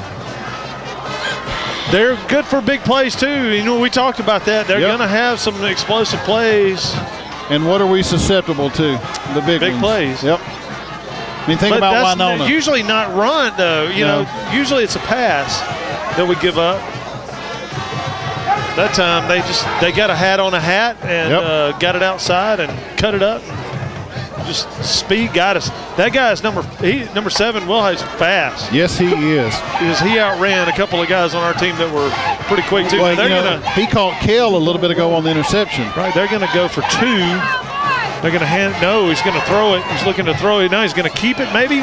They're good for big plays too. We talked about that. They're going to have some explosive plays. And what are we susceptible to? The big ones. plays. Yep. Think about Winona. Usually not run though. Usually it's a pass that we give up. That time they got a hat on a hat and got it outside and cut it up. Just speed got us. That guy's number 7, Will Height's fast. Yes, he is. Because he outran a couple of guys on our team that were pretty quick too. Well, he caught Kell a little bit ago on the interception. Right, they're going to go for 2. They're going to he's going to throw it. He's looking to throw it. Now he's going to keep it maybe.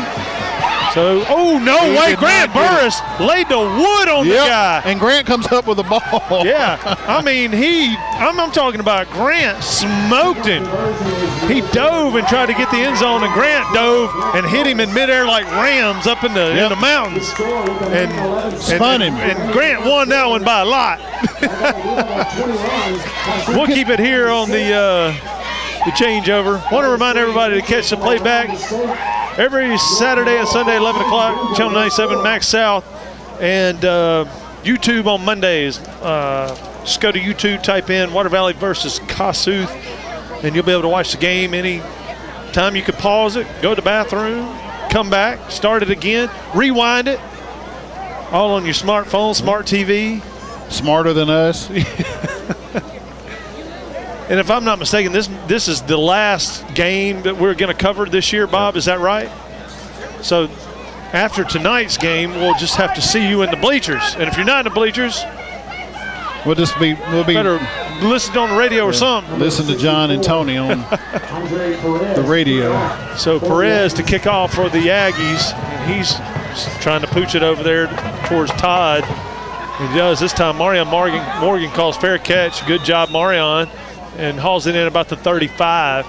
So, Grant Burris laid the wood on the guy. And Grant comes up with the ball. Yeah, I'm talking about Grant smoked him. He dove and tried to get the end zone, and Grant dove and hit him in midair like rams up in the mountains. And spun him. And Grant won that one by a lot. We'll keep it here on the changeover. Want to remind everybody to catch the playback every Saturday and Sunday, 11 o'clock, Channel 97 Max South, and YouTube on Mondays. Just go to YouTube, type in Water Valley versus Kossuth, and you'll be able to watch the game any time. You can pause it, go to the bathroom, come back, start it again, rewind it, all on your smartphone, smart TV. Smarter than us. And if I'm not mistaken, this is the last game that we're going to cover this year, Bob. Is that right? So after tonight's game, we'll just have to see you in the bleachers. And if you're not in the bleachers, we'll be better listen on the radio or something. Listen to John and Tony on the radio. So Perez to kick off for the Aggies, and he's trying to pooch it over there towards Todd. He does this time. Marion Morgan calls fair catch. Good job, Marion. And hauls it in about the 35.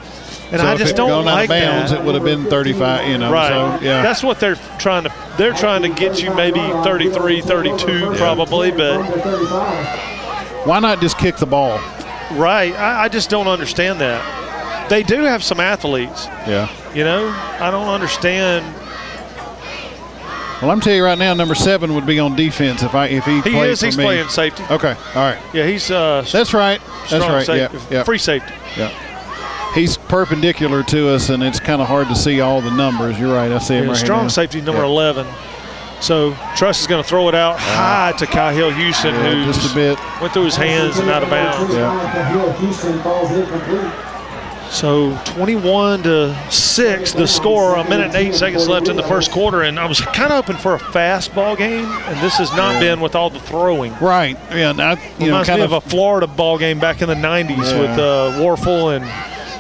And so I just don't like bounds, that. It would have been 35, Right. So, yeah. That's what they're trying to get you maybe 33, 32 probably, but why not just kick the ball? Right. I just don't understand that. They do have some athletes. Yeah. I don't understand. Well, I'm telling you right now, number 7 would be on defense if he played for me. He's playing safety. Okay, all right. Yeah, he's that's right. That's right. Safety. Yeah. Free safety. Yeah. He's perpendicular to us, and it's kind of hard to see all the numbers. You're right. I see him right here. Strong safety number 11. So Truss is going to throw it out high to Kyle Houston, who just a bit went through his hands and out of bounds. So 21-6, the score. A minute and 8 seconds left in the first quarter, and I was kind of hoping for a fast ball game, and this has not been with all the throwing. Right. Yeah. Reminds me of a Florida ball game back in the 90s with Warfel and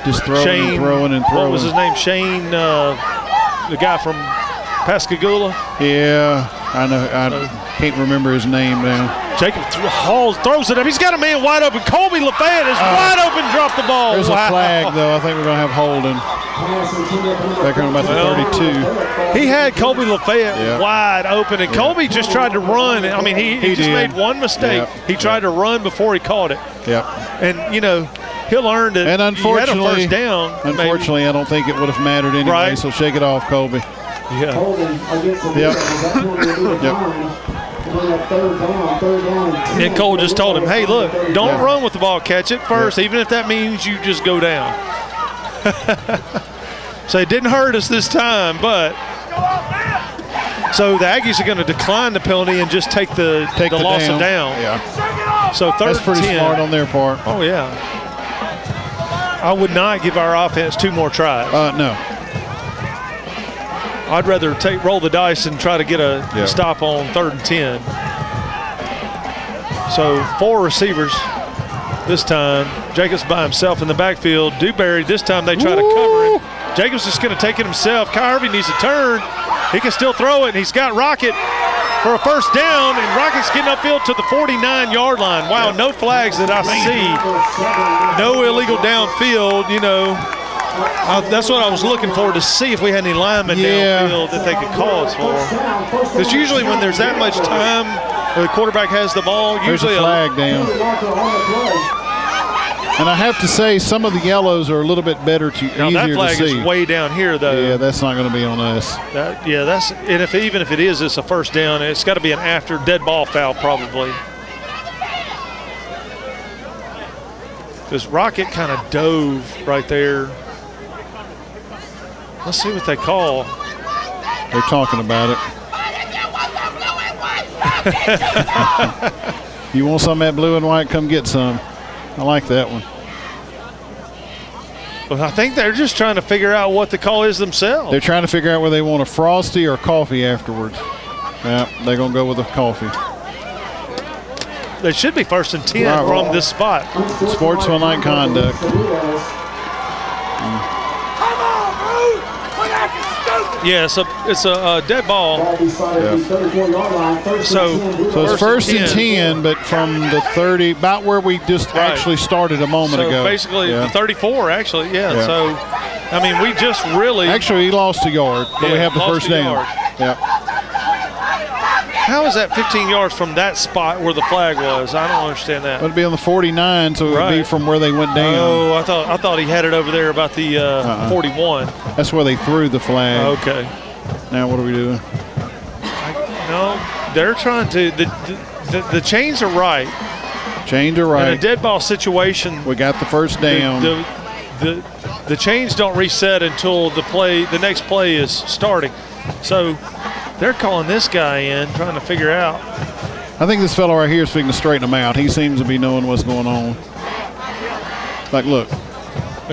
just throwing Shane. and throwing and throwing. What was his name? Shane, the guy from Pascagoula. Yeah, I know. I can't remember his name now. Jacob throws it up. He's got a man wide open. Colby Lafayette is wide open, dropped the ball. There's a flag, though. I think we're going to have holding. Back on about the 32. He had Colby Lafayette wide open, and Colby just tried to run. I mean, he just made one mistake. He tried to run before he caught it. Yep. And, you know, he'll earn it. And unfortunately, he had a first down. Unfortunately, I don't think it would have mattered anyway, Right. so shake it off, Colby. Yeah. Yep. And Cole just told him, hey, look, don't run with the ball. Catch it first, even if that means you just go down. So it didn't hurt us this time, but so the Aggies are going to decline the penalty and just take the loss of down. Yeah. So third That's pretty 10. smart on their part. Oh, yeah. I would not give our offense 2 more tries. No. I'd rather roll the dice and try to get a stop on 3rd and 10. So 4 receivers this time. Jacobs by himself in the backfield. Dewberry, this time they try to cover him. Jacobs just going to take it himself. Kyle Harvey needs a turn. He can still throw it, and he's got Rocket for a first down, and Rocket's getting upfield to the 49-yard line. Wow, no flags that I see. No illegal downfield, you know. That's what I was looking for, to see if we had any linemen downfield that they could call us for. Because usually when there's that much time where the quarterback has the ball, usually there's a flag down. And I have to say, some of the yellows are a little bit better easier to see. That flag is way down here, though. Yeah, that's not going to be on us. And even if it is, it's a first down. It's got to be an after dead ball foul, probably. Because Rocket kind of dove right there. Let's see what they call. They're talking about it. You want some of that blue and white? Come get some. I like that one. Well, I think they're just trying to figure out what the call is themselves. They're trying to figure out whether they want a Frosty or coffee afterwards. Yeah, they're going to go with a coffee. They should be 1st and 10 from this spot. Sportsmanlike conduct. Yeah, it's a dead ball. Yeah. So it's 1st and 10, but from the 30, about where we just actually started a moment ago. So basically the 34, actually, So, I mean, we just really. Actually, he lost a yard, but we have the first down. Yeah. How is that 15 yards from that spot where the flag was? I don't understand that. It would be on the 49, so it would be from where they went down. Oh, I thought he had it over there about the 41. That's where they threw the flag. Okay. Now what are we doing? No, they're trying to. The chains are right. Chains are right. In a dead ball situation, we got the first down. The chains don't reset until the next play is starting. So they're calling this guy in, trying to figure out. I think this fellow right here is fixing to straighten him out. He seems to be knowing what's going on. Like, look.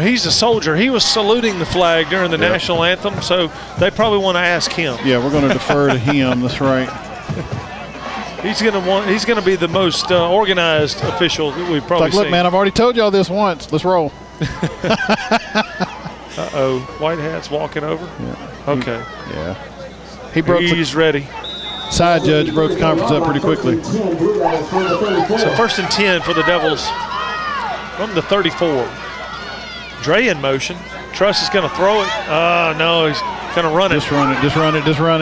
He's a soldier. He was saluting the flag during the national anthem, so they probably want to ask him. Yeah, we're going to defer to him. That's right. He's going to be the most organized official that we've probably seen. Look, man, I've already told y'all this once. Let's roll. Uh-oh. White hat's walking over? Yeah. Okay. He's ready. Side judge broke the conference up pretty quickly. So 1st and 10 for the Devils from the 34. Dre in motion. Truss is going to throw it. No, he's going to run it. Just run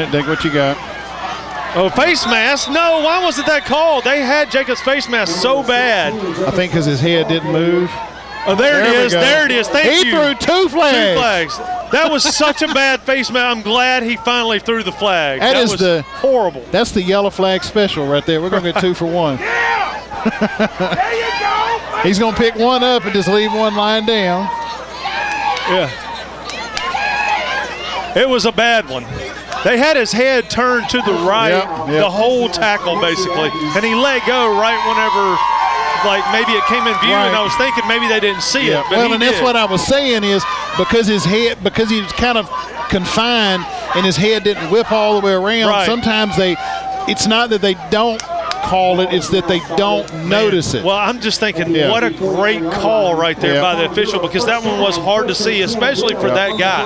it. Take what you got. Oh, face mask. No, why wasn't that called? They had Jacob's face mask so bad. I think because his head didn't move. Oh, there it is. Thank you. He threw 2 flags. That was such a bad face mask. I'm glad he finally threw the flag. That was horrible. That's the yellow flag special right there. We're going to get 2 for 1. There you go. He's going to pick one up and just leave one lying down. Yeah. It was a bad one. They had his head turned to the right, the whole tackle basically, and he let go right whenever, like maybe it came in view, and I was thinking maybe they didn't see it. But well, that's what I was saying is because he was kind of confined and his head didn't whip all the way around. Right. Sometimes it's not that they don't call it, it's that they don't notice it. Well, I'm just thinking, what a great call right there by the official, because that one was hard to see, especially for that guy.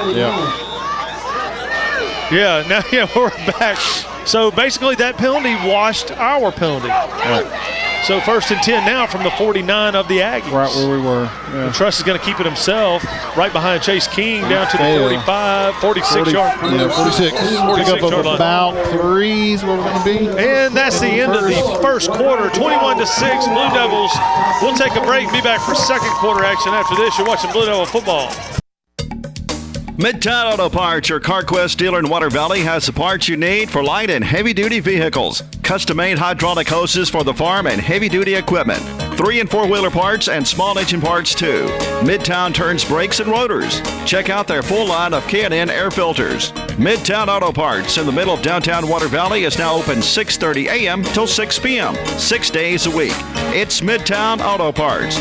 Yeah, now we're back. So basically that penalty washed our penalty. So 1st and 10 now from the 49 of the Aggies. Right where we were. And Truss is going to keep it himself right behind Chase King down to the 46 yard. Yeah, 46. Pick up about 3 is where we're going to be. And that's the end of the first quarter. 21-6, Blue Devils. We'll take a break and be back for second quarter action after this. You're watching Blue Devil football. Midtown Auto Parts, your CarQuest dealer in Water Valley, has the parts you need for light and heavy-duty vehicles. Custom-made hydraulic hoses for the farm and heavy-duty equipment. 3- and 4-wheeler parts and small engine parts, too. Midtown turns brakes and rotors. Check out their full line of K&N air filters. Midtown Auto Parts in the middle of downtown Water Valley is now open 6:30 a.m. till 6 p.m., 6 days a week. It's Midtown Auto Parts,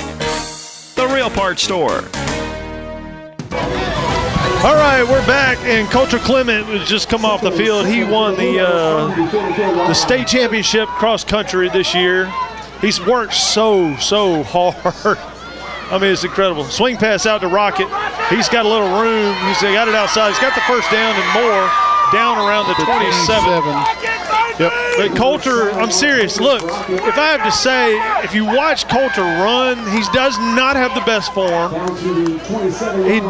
the real parts store. All right, we're back, and Coulter Clement has just come off the field. He won the state championship cross country this year. He's worked so hard. I mean, it's incredible. Swing pass out to Rocket. He's got a little room. He's got it outside. He's got the first down and more down around the 27. Yep. But Coulter, I'm serious. Look, if I have to say, if you watch Coulter run, he does not have the best form. He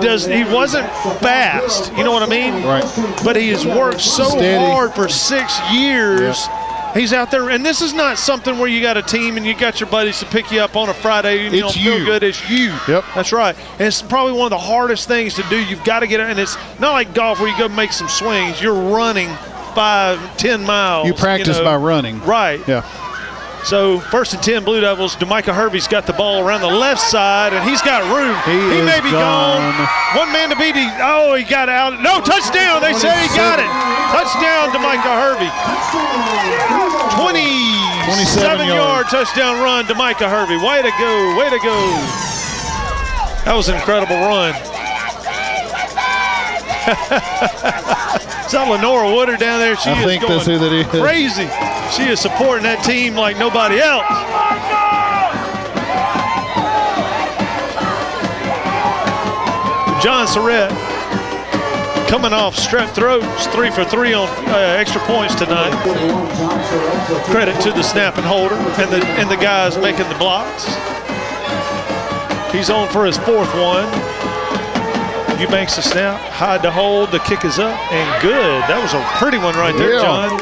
wasn't fast. You know what I mean? Right. But he has worked so hard for 6 years. Yep. He's out there, and this is not something where you got a team and you got your buddies to pick you up on a Friday and you don't feel good. It's you. Yep. That's right. And it's probably one of the hardest things to do. You've got to get it, and it's not like golf where you go make some swings. You're running 5-10 miles. You practice by running. Right. Yeah. So 1st and 10 Blue Devils. DeMicah Hervey's got the ball around the left side, and he's got room. He may be gone. One man to beat. He got out. No, touchdown. They say he got it. Touchdown, DeMicah Hervey. 27-yard touchdown run, DeMicah Hervey. Way to go. Way to go. That was an incredible run. Is that Lenora Woodard down there? I think that's who that is. Crazy. She is supporting that team like nobody else. John Surratt coming off strep throats, 3 for 3 on extra points tonight. Credit to the snapping holder and the guys making the blocks. He's on for his 4th one. Eubanks the snap, Hyde to hold, the kick is up, and good. That was a pretty one right there, John.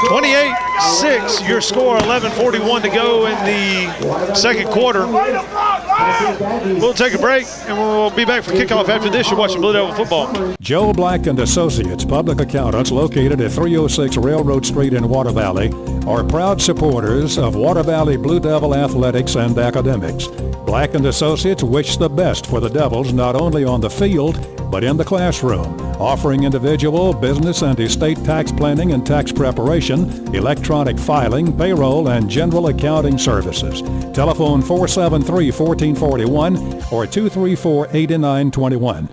28-6, your score, 11:41 to go in the second quarter. We'll take a break, and we'll be back for kickoff after this. You're watching Blue Devil football. Joe Black and Associates, public accountants located at 306 Railroad Street in Water Valley, are proud supporters of Water Valley Blue Devil athletics and academics. Black and Associates wish the best for the Devils not only on the field, but in the classroom, offering individual, business, and estate tax planning and tax preparation, electronic filing, payroll, and general accounting services. Telephone 473-1441 or 234-8921.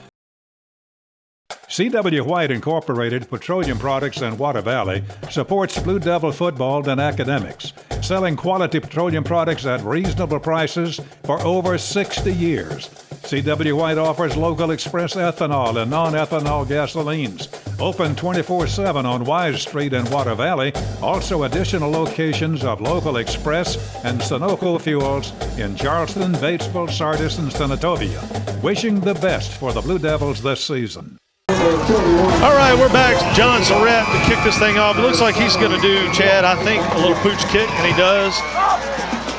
C.W. White Incorporated Petroleum Products in Water Valley supports Blue Devil football and academics, selling quality petroleum products at reasonable prices for over 60 years. C.W. White offers local express ethanol and non-ethanol gasolines. Open 24/7 on Wise Street in Water Valley. Also additional locations of local express and Sunoco fuels in Charleston, Batesville, Sardis, and Senatobia. Wishing the best for the Blue Devils this season. All right, we're back. John Surratt to kick this thing off. It looks like he's going to do, Chad, I think, a little pooch kick, and he does.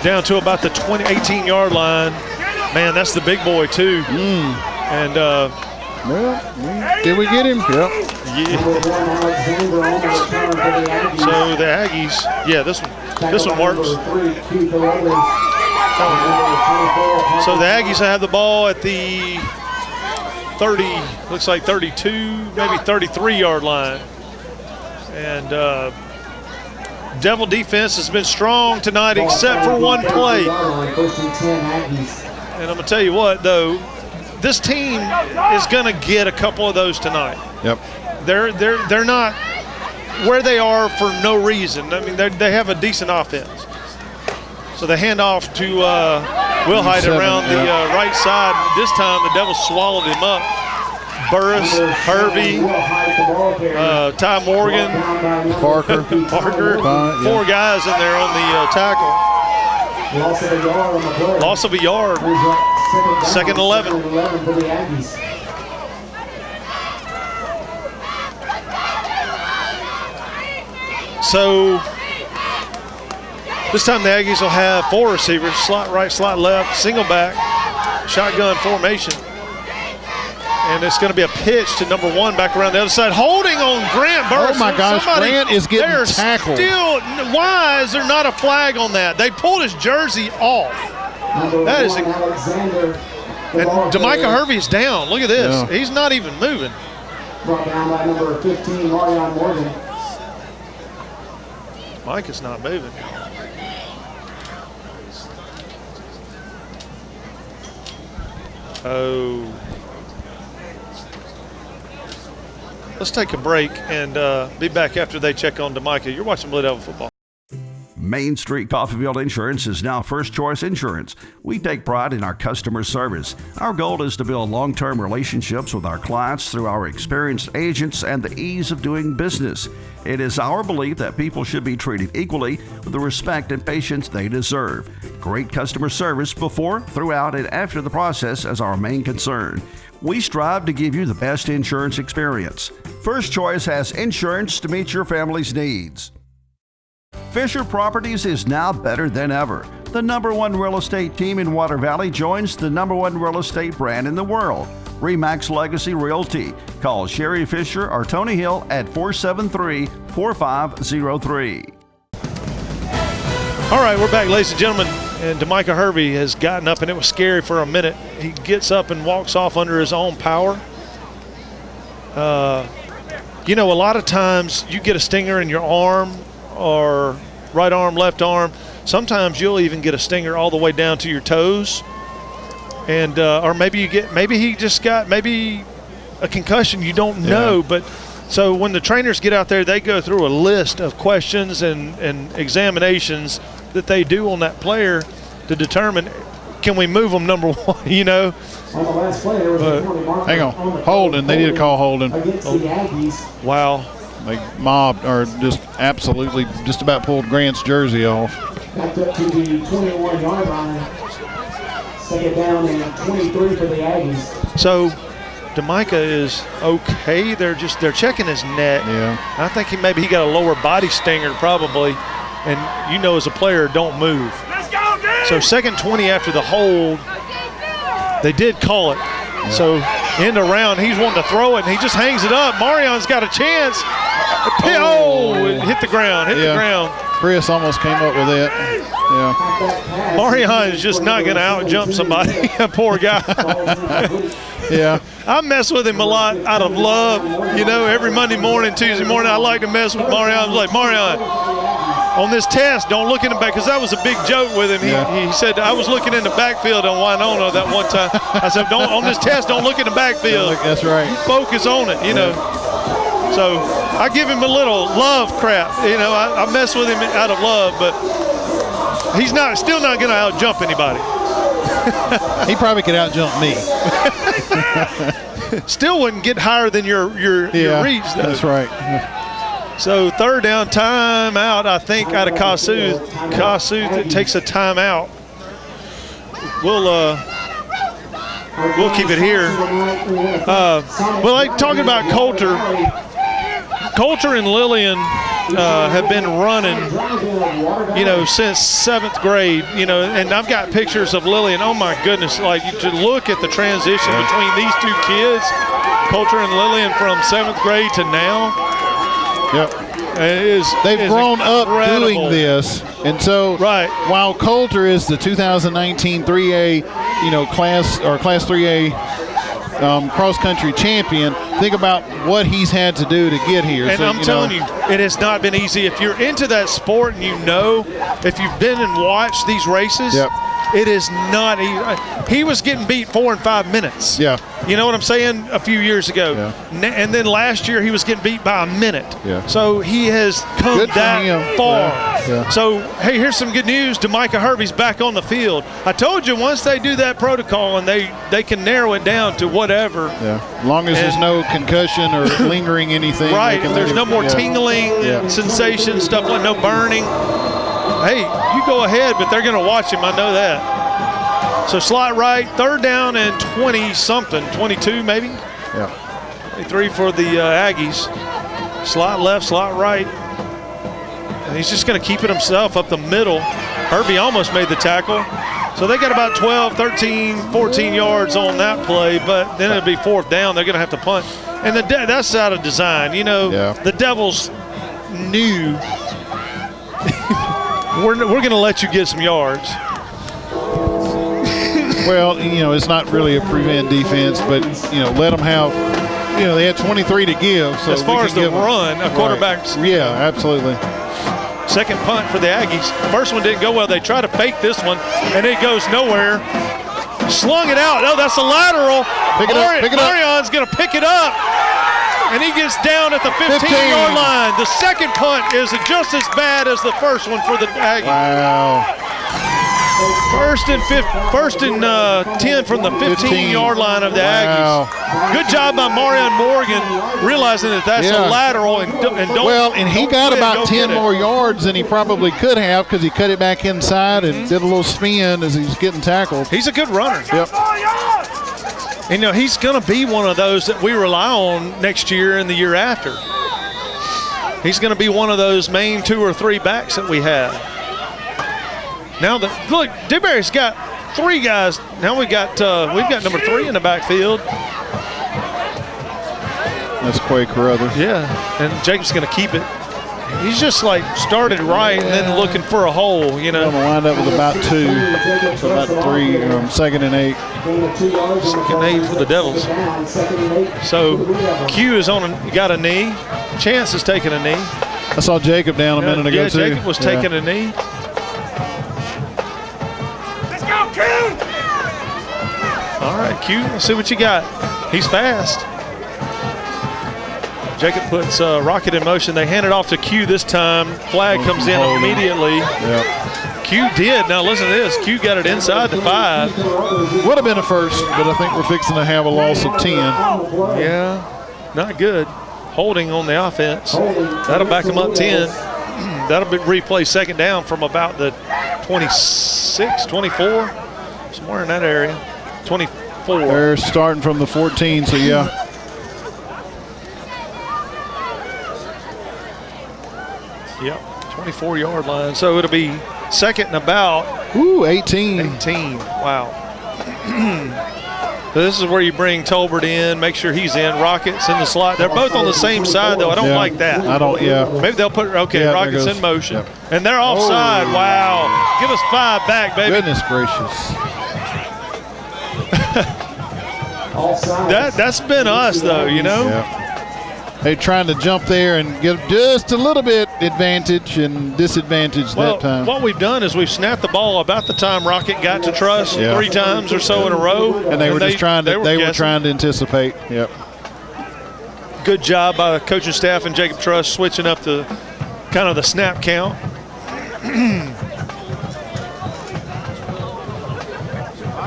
Down to about the 18-yard line. Man, that's the big boy, too. And, did we get him? Yep. Yeah. So the Aggies, this one works. So the Aggies have the ball at the 30, looks like 32, maybe 33-yard line. And Devil defense has been strong tonight except for one play. And I'm going to tell you what, though, this team is going to get a couple of those tonight. Yep. They're not where they are for no reason. I mean, they have a decent offense. So they hand off to Wilhite around the right side. This time the Devils swallowed him up. Burris, Hervey, Ty Morgan, Parker, 4 guys in there on the tackle. Loss of a yard. Second 11. So this time the Aggies will have 4 receivers, slot right, slot left, single back, shotgun formation. And it's going to be a pitch to number 1 back around the other side. Holding on Grant Burris. Oh, my gosh. Grant is getting tackled. Why is there not a flag on that? They pulled his jersey off. That is. And D'Amica Hervey is down. Look at this. Yeah. He's not even moving. Brought down by number 15, Marion Morgan. Mike is not moving. Oh. Let's take a break and be back after they check on D'Amica. You're watching Blue Devil Football. Main Street Coffeyville Insurance is now First Choice Insurance. We take pride in our customer service. Our goal is to build long-term relationships with our clients through our experienced agents and the ease of doing business. It is our belief that people should be treated equally with the respect and patience they deserve. Great customer service before, throughout, and after the process is our main concern. We strive to give you the best insurance experience. First Choice has insurance to meet your family's needs. Fisher Properties is now better than ever. The #1 real estate team in Water Valley joins the #1 real estate brand in the world, RE/MAX Legacy Realty. Call Sherry Fisher or Tony Hill at 473-4503. All right, we're back, ladies and gentlemen. And D'Amica Hervey has gotten up, and it was scary for a minute. He gets up and walks off under his own power. You know, a lot of times you get a stinger in your arm or right arm, left arm. Sometimes you'll even get a stinger all the way down to your toes. And or maybe he just got maybe a concussion. You don't know, but so when the trainers get out there, they go through a list of questions and examinations that they do on that player to determine, can we move them, number 1, you know. On the last play, there was a penalty mark hang on, holding. They did a call holding. Against the Aggies. Wow. They mobbed, or just absolutely just about pulled Grant's jersey off. Backed up to the 21-yard line. Second down and 23 for the Aggies. So D'Amica is okay. They're checking his neck. Yeah. I think maybe he got a lower body stinger probably. And you know, as a player, don't move. Let's go, dude! So second 20 after the hold, they did call it. Yeah. So end around, he's wanting to throw it, and he just hangs it up. Marion's got a chance. It hit the ground, the ground. Chris almost came up with it. Yeah. Marion is just not going to out-jump somebody. Poor guy. Yeah. I mess with him a lot out of love. You know, every Monday morning, Tuesday morning, I like to mess with Marion. I was like, Marion, on this test, don't look in the back, because that was a big joke with him. He said, I was looking in the backfield on Winona that one time. I said, on this test, don't look in the backfield. That's right. Focus on it, you know. So I give him a little love crap. You know, I mess with him out of love, but he's still not going to out-jump anybody. He probably could out-jump me. Still wouldn't get higher than your reach, though. That's right. So third down, timeout, I think, out of Kossuth. Kossuth takes a timeout. We'll keep it here. Talking about Coulter. Coulter and Lillian have been running, you know, since 7th grade, you know, and I've got pictures of Lillian. Oh my goodness, like to look at the transition between these two kids, Coulter and Lillian, from 7th grade to now. Yep. They've grown up doing this. And so while Coulter is the 2019 3A, you know, class 3A cross-country champion. Think about what he's had to do to get here. And so, I'm telling you, it has not been easy. If you're into that sport and if you've been and watched these races, it is not easy. He was getting beat 4 and 5 minutes. Yeah. You know what I'm saying? A few years ago. Yeah. And then last year he was getting beat by a minute. Yeah. So he has come that far. Yeah. So, hey, here's some good news. DeMicah Hervey's back on the field. I told you, once they do that protocol and they can narrow it down to whatever. Yeah. As long as there's no concussion or lingering anything. Right. There's no more tingling sensation, stuff like no burning. Hey, you go ahead, but they're going to watch him. I know that. So slot right, 3rd down and 20-something, 22 maybe? Yeah. 23 for the Aggies. Slot left, slot right. And he's just going to keep it himself up the middle. Hervey almost made the tackle. So they got about 12, 13, 14 yards on that play, but then it'll be 4th down. They're going to have to punt. And that's out of design. You know, the Devils knew we're going to let you get some yards. Well, it's not really a prevent defense, but, let them have, they had 23 to give. So as far as the run, a quarterback's. Right. Yeah, absolutely. Second punt for the Aggies. First one didn't go well. They tried to fake this one, and it goes nowhere. Slung it out. No, that's a lateral. Pick it up. Marion's going to pick it up, and he gets down at the 15-yard line. The second punt is just as bad as the first one for the Aggies. Wow. First and 10 from the 15-yard line of the Aggies. Good job by Marion Morgan realizing that's a lateral and don't. Well, and he got about 10 more yards than he probably could have because he cut it back inside and did a little spin as he's getting tackled. He's a good runner. Yep. And he's going to be one of those that we rely on next year and the year after. He's going to be one of those main 2 or 3 backs that we have. Now look, Dewberry's got 3 guys. Now we've got number 3 in the backfield. That's Quay Carruthers. Yeah, and Jacob's going to keep it. He's just like started right and then looking for a hole, I'm going to wind up with about 2, so about 3, 2nd and 8. 2nd and 8 for the Devils. So Q is got a knee. Chance is taking a knee. I saw Jacob down a minute ago too. Yeah, Jacob was taking a knee. All right, Q, let's see what you got. He's fast. Jacob puts Rocket in motion. They hand it off to Q this time. Flag comes in immediately. Yep. Q did. Now listen to this. Q got it inside the 5. Would have been a first, but I think we're fixing to have a loss of 10. Yeah, not good. Holding on the offense. That'll back them up 10. That'll be replay 2nd down from about the 26, 24, somewhere in that area. 24. They're starting from the 14, so yeah. Yep, 24-yard line. So it'll be 2nd and about. Ooh, 18. 18, wow. So this is where you bring Tolbert in, make sure he's in. Rockets in the slot. They're both on the same side, though. I don't like that. I don't, Maybe they'll put, Rockets in motion. Yep. And they're offside. Oh. Wow. Give us 5 back, baby. Goodness gracious. That's been us, though, Yeah. They're trying to jump there and get just a little bit advantage and disadvantage that time. What we've done is we've snapped the ball about the time Rocket got to Truss 3 times or so in a row. And they were trying to anticipate. Yep. Good job by the coaching staff and Jacob Truss switching up the kind of the snap count.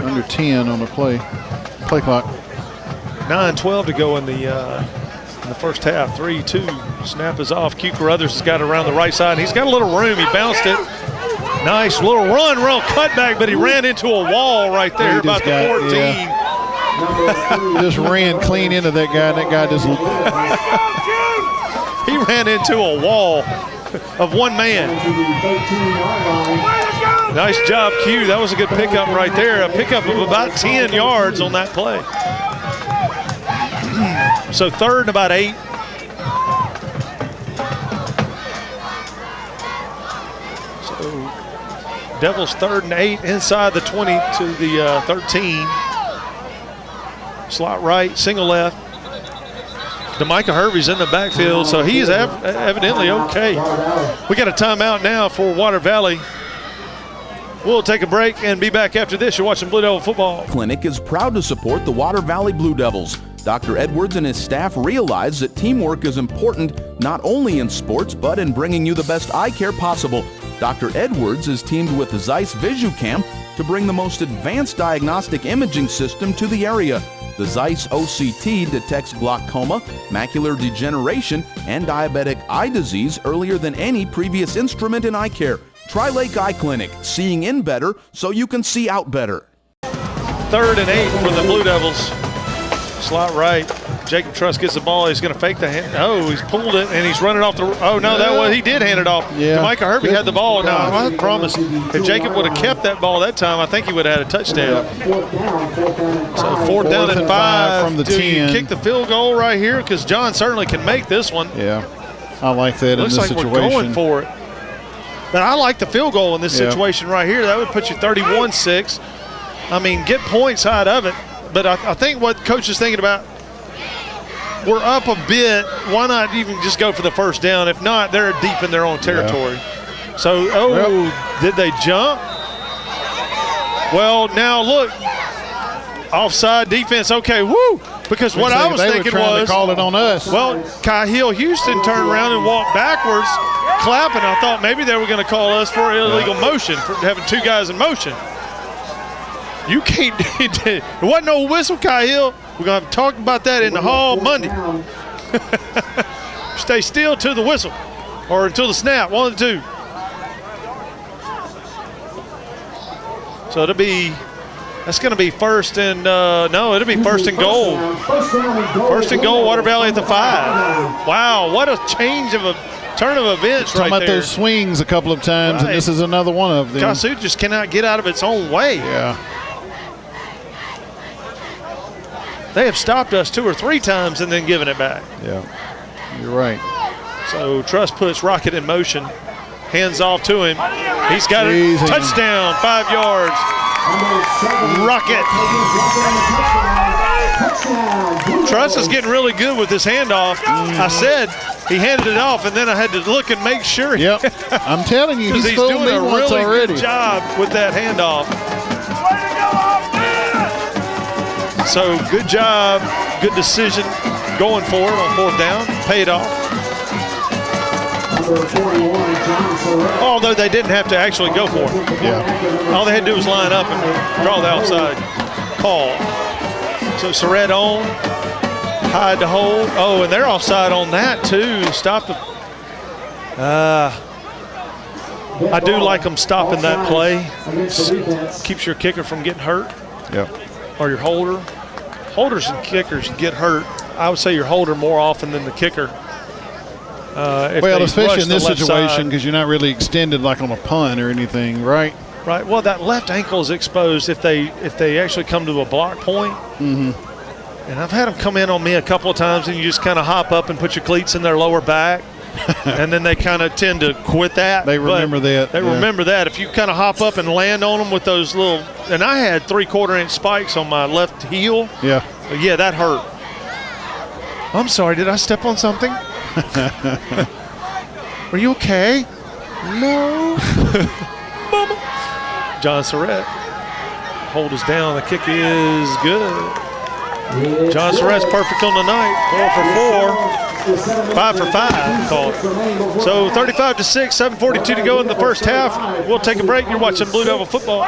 Under 10 on the play clock. 9:12 to go in the first half. 3-2. Snap is off. Q Carruthers has got it around the right side. He's got a little room. He bounced it. Nice little run, real cutback, but he ran into a wall right there about the 14. Yeah. Just ran clean into that guy, and that guy just he ran into a wall of one man. Nice job, Q. That was a good pickup right there. A pickup of about 10 yards on that play. So 3rd and about 8. So Devils 3rd and 8 inside the 20 to the 13. Slot right, single left. DeMicah Hervey's in the backfield, so he is evidently okay. We got a timeout now for Water Valley. We'll take a break and be back after this. You're watching Blue Devil Football. Clinic is proud to support the Water Valley Blue Devils. Dr. Edwards and his staff realize that teamwork is important not only in sports but in bringing you the best eye care possible. Dr. Edwards is teamed with the Zeiss VisuCam to bring the most advanced diagnostic imaging system to the area. The Zeiss OCT detects glaucoma, macular degeneration, and diabetic eye disease earlier than any previous instrument in eye care. Tri-Lake Eye Clinic, seeing in better so you can see out better. 3rd and 8 for the Blue Devils. Slot right. Jacob Truss gets the ball. He's going to fake the hand. Oh, he's pulled it, and he's running off the – oh, no, that was – he did hand it off. Yeah. DeMicah Hervey had the ball. Now, I promise, if Jacob would have kept that ball that time, I think he would have had a touchdown. So 4th down and 5 from the 10. You kick the field goal right here? Because John certainly can make this one. Yeah, I like that in this situation. Looks like we're going for it. But I like the field goal in this situation right here. That would put you 31-6. I mean, get points out of it. But I think what Coach is thinking about, we're up a bit. Why not even just go for the first down? If not, they're deep in their own territory. Yeah. So, did they jump? Well, now look. Offside defense. Okay, woo. Because what I was thinking was, to call it on us. Well, Kyle Houston turned around and walked backwards, clapping. I thought maybe they were going to call us for illegal motion, for having 2 guys in motion. You can't. There wasn't no whistle, Kyle. We're going to talk about that in the hall Monday. Stay still to the whistle or until the snap, 1 of the 2. So that's going to be first and, no, it'll be first and goal. First and goal, Water Valley at the 5. Wow, what a change of a turn of events right there. Talking about those swings a couple of times, and this is another one of them. Kossuth just cannot get out of its own way. Yeah. They have stopped us 2 or 3 times and then given it back. Yeah, you're right. So Truss puts Rocket in motion. Hands off to him. He's got it. Touchdown, 5 yards. Rocket. Truss is getting really good with this handoff. I said he handed it off, and then I had to look and make sure. Yep, I'm telling you, he's doing a really already. Good job with that handoff. So good job, good decision going for it on 4th down. Paid off. Although they didn't have to actually go for it. Yeah. All they had to do was line up and draw the outside call. So Surratt on, Hyde to hold. Oh, and they're offside on that too. Stop the. I do like them stopping that play. Keeps your kicker from getting hurt. Yep. Or your holder. Holders and kickers get hurt. I would say your holder more often than the kicker. Well, especially in this situation because you're not really extended like on a punt or anything, right? Right. Well, that left ankle is exposed if they actually come to a block point. Mm-hmm. And I've had them come in on me a couple of times, and you just kind of hop up and put your cleats in their lower back, and then they kind of tend to quit that. They remember that. They remember that. If you kind of hop up and land on them with those little – and I had 3/4-inch spikes on my left heel. Yeah. Yeah, that hurt. I'm sorry. Did I step on something? Are you okay? No. Mama. John Surratt. Hold us down. The kick is good. John Surratt's perfect on the night. 4 for 4. 5 for 5 called. So 35-6, 7:42 to go in the first half. We'll take a break. You're watching Blue Devil Football.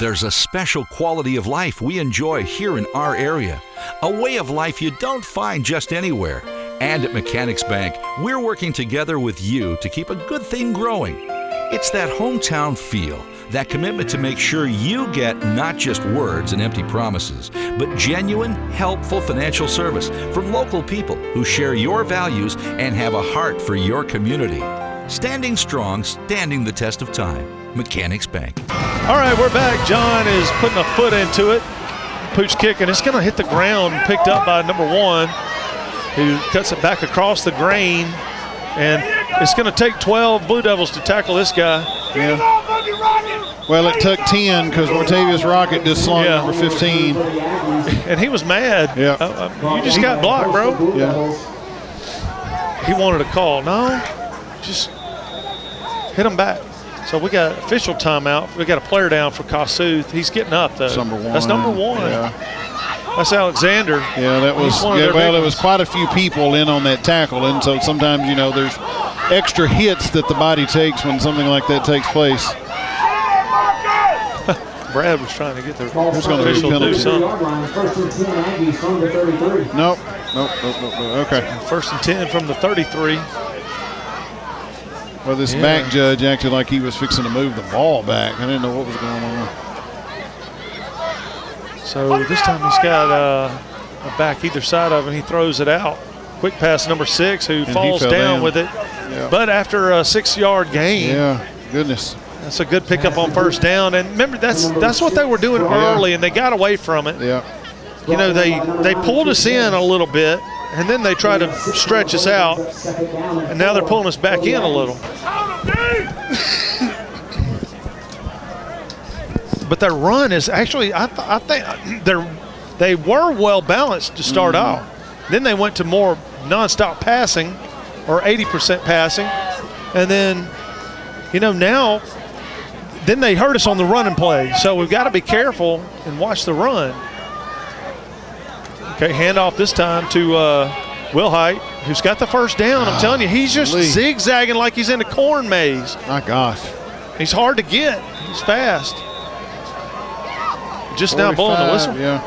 There's a special quality of life we enjoy here in our area. A way of life you don't find just anywhere. And at Mechanics Bank, we're working together with you to keep a good thing growing. It's that hometown feel, that commitment to make sure you get not just words and empty promises, but genuine, helpful financial service from local people who share your values and have a heart for your community. Standing strong, standing the test of time. Mechanics Bank. All right, we're back. John is putting a foot into it. Pooch kick, and it's going to hit the ground, picked up by number 1, who cuts it back across the grain. And it's going to take 12 Blue Devils to tackle this guy. Yeah. Well, it took 10 because Martavius Rocket just slung number 15. And he was mad. Yeah. You just got blocked, bro. Yeah. He wanted a call. No, just hit him back. So we got official timeout. We got a player down for Kossuth. He's getting up, though. That's number 1. That's number 1. Yeah. That's Alexander. Yeah, that was. Yeah, well, there was quite a few people in on that tackle, and so sometimes there's extra hits that the body takes when something like that takes place. Brad was trying to get the Who's going to do something. Nope. Okay. 1st and 10 from the 33. Well, this back judge acted like he was fixing to move the ball back. I didn't know what was going on. So this time he's got a back either side of him. He throws it out. Quick pass number 6, who falls down with it. Yeah. But after a 6-yard gain. Yeah, goodness. That's a good pickup on 1st down. And remember, that's what they were doing early, and they got away from it. Yeah. They pulled us in a little bit, and then they tried to stretch us out, and now they're pulling us back in a little. But their run is actually, I think they were well balanced to start out. Then they went to more nonstop passing, or 80% passing, and then now. Then they hurt us on the running play, so we've got to be careful and watch the run. Okay, handoff this time to Wilhite, who's got the 1st down. I'm telling you, he's just zigzagging like he's in a corn maze. My gosh. He's hard to get. He's fast. Just now blowing the whistle. Yeah.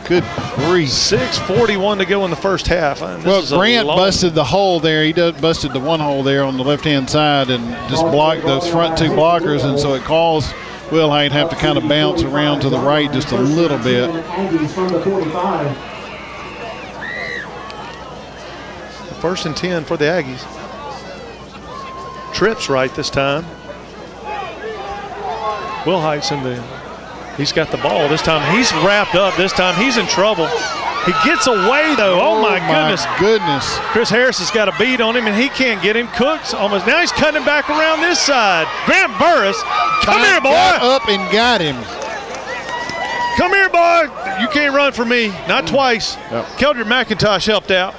Good grief. 6:41 to go in the 1st half. Well, Grant busted the hole there. He busted the one hole there on the left-hand side and just blocked those front 2 blockers, and so it caused Wilhite have to kind of bounce around to the right just a little bit. 1st and 10 for the Aggies. Trips right this time. Wilhite's in the. He's got the ball this time. He's wrapped up this time. He's in trouble. He gets away, though. Oh, my goodness. Chris Harris has got a beat on him, and he can't get him. Cooks almost. Now he's cutting him back around this side. Grant Burris, come here, boy. Got up and got him. Come here, boy. You can't run for me. Not twice. Yep. Keldrick McIntosh helped out.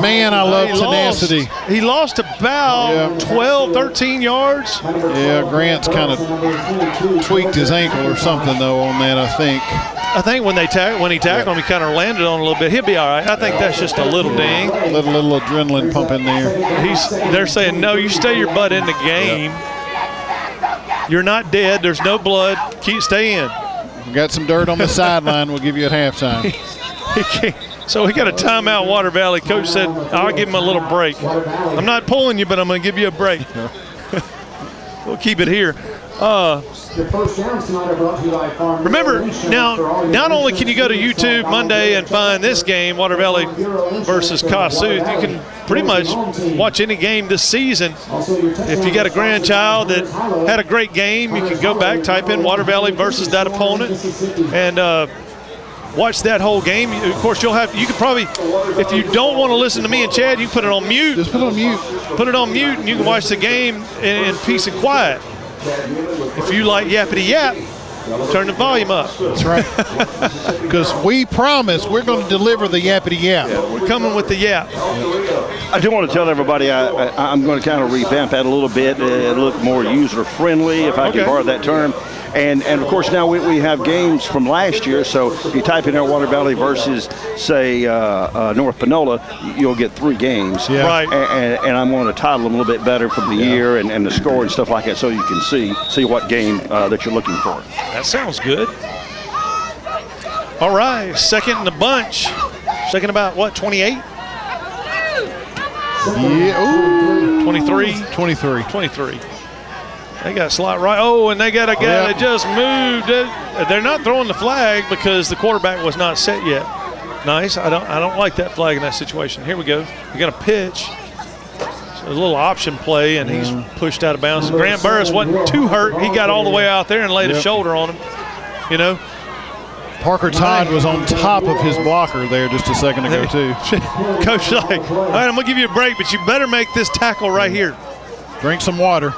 Man, I love tenacity. He lost about 12, 13 yards. Yeah, Grant's kind of tweaked his ankle or something, though, on that, I think. I think when he tackled him, he kind of landed on a little bit. He'll be all right. I think that's just a little ding. A little adrenaline pump in there. They're saying, no, you stay your butt in the game. Yep. You're not dead. There's no blood. Stay in. We got some dirt on the sideline. We'll give you at halftime. He can't. So we got a timeout, Water Valley. Coach said, I'll give him a little break. I'm not pulling you, but I'm going to give you a break. We'll keep it here. Remember, now, not only can you go to YouTube Monday and find this game, Water Valley versus Kossuth, you can pretty much watch any game this season. If you got a grandchild that had a great game, you can go back, type in Water Valley versus that opponent, and watch that whole game. Of course, you could probably, if you don't want to listen to me and Chad, you can put it on mute. Just put it on mute. Put it on mute, and you can watch the game in peace and quiet. If you like yappity yap, turn the volume up. That's right. Because we promise we're going to deliver the yappity yap. Yeah, we're coming with the yap. I do want to tell everybody I'm going to kind of revamp that a little bit, look more user-friendly, if I can borrow that term. And of course, now we have games from last year, so if you type in there Water Valley versus, say, North Panola, you'll get 3 games. Yeah. Right. And I'm going to title them a little bit better from the year and the score and stuff like that, so you can see what game that you're looking for. That sounds good. All right, second in the bunch. Second about, what, 28? Yeah, ooh. 23? 23. 23. They got a slot right. Oh, and they got a guy that just moved. They're not throwing the flag because the quarterback was not set yet. Nice. I don't like that flag in that situation. Here we go. We got a pitch. So a little option play, and he's pushed out of bounds. Grant Burris wasn't too hurt. He got all the way out there and laid a shoulder on him. You know. Parker Todd was on top of his blocker there just a second ago, too. Coach like, all right, I'm going to give you a break, but you better make this tackle right here. Drink some water.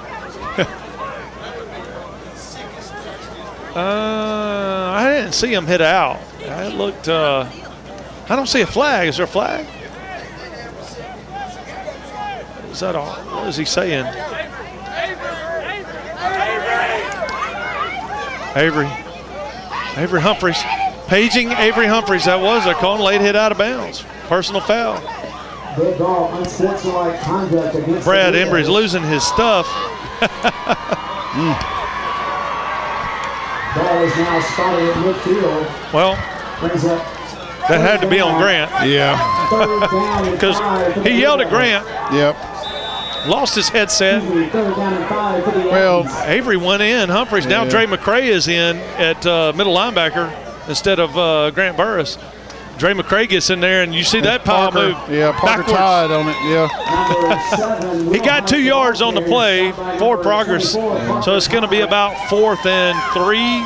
I didn't see him hit out. It looked, I don't see a flag. Is there a flag? Is that all? What is he saying? Avery Humphreys. Paging Avery Humphreys. That was a call. Late hit out of bounds. Personal foul. Brad Embry's losing his stuff. Ball is now spotted at midfield. Well, that had to be on Grant. Yeah. Because he yelled at Grant. Yep. Lost his headset. Well, Avery went in. Humphreys. Now Dre McCray is in at middle linebacker instead of Grant Burris. Dre McCray gets in there, and you see that pile move. Yeah, Parker backwards. Todd on it. Yeah. He got 2 yards on the play, forward progress. So it's going to be about 4th and 3.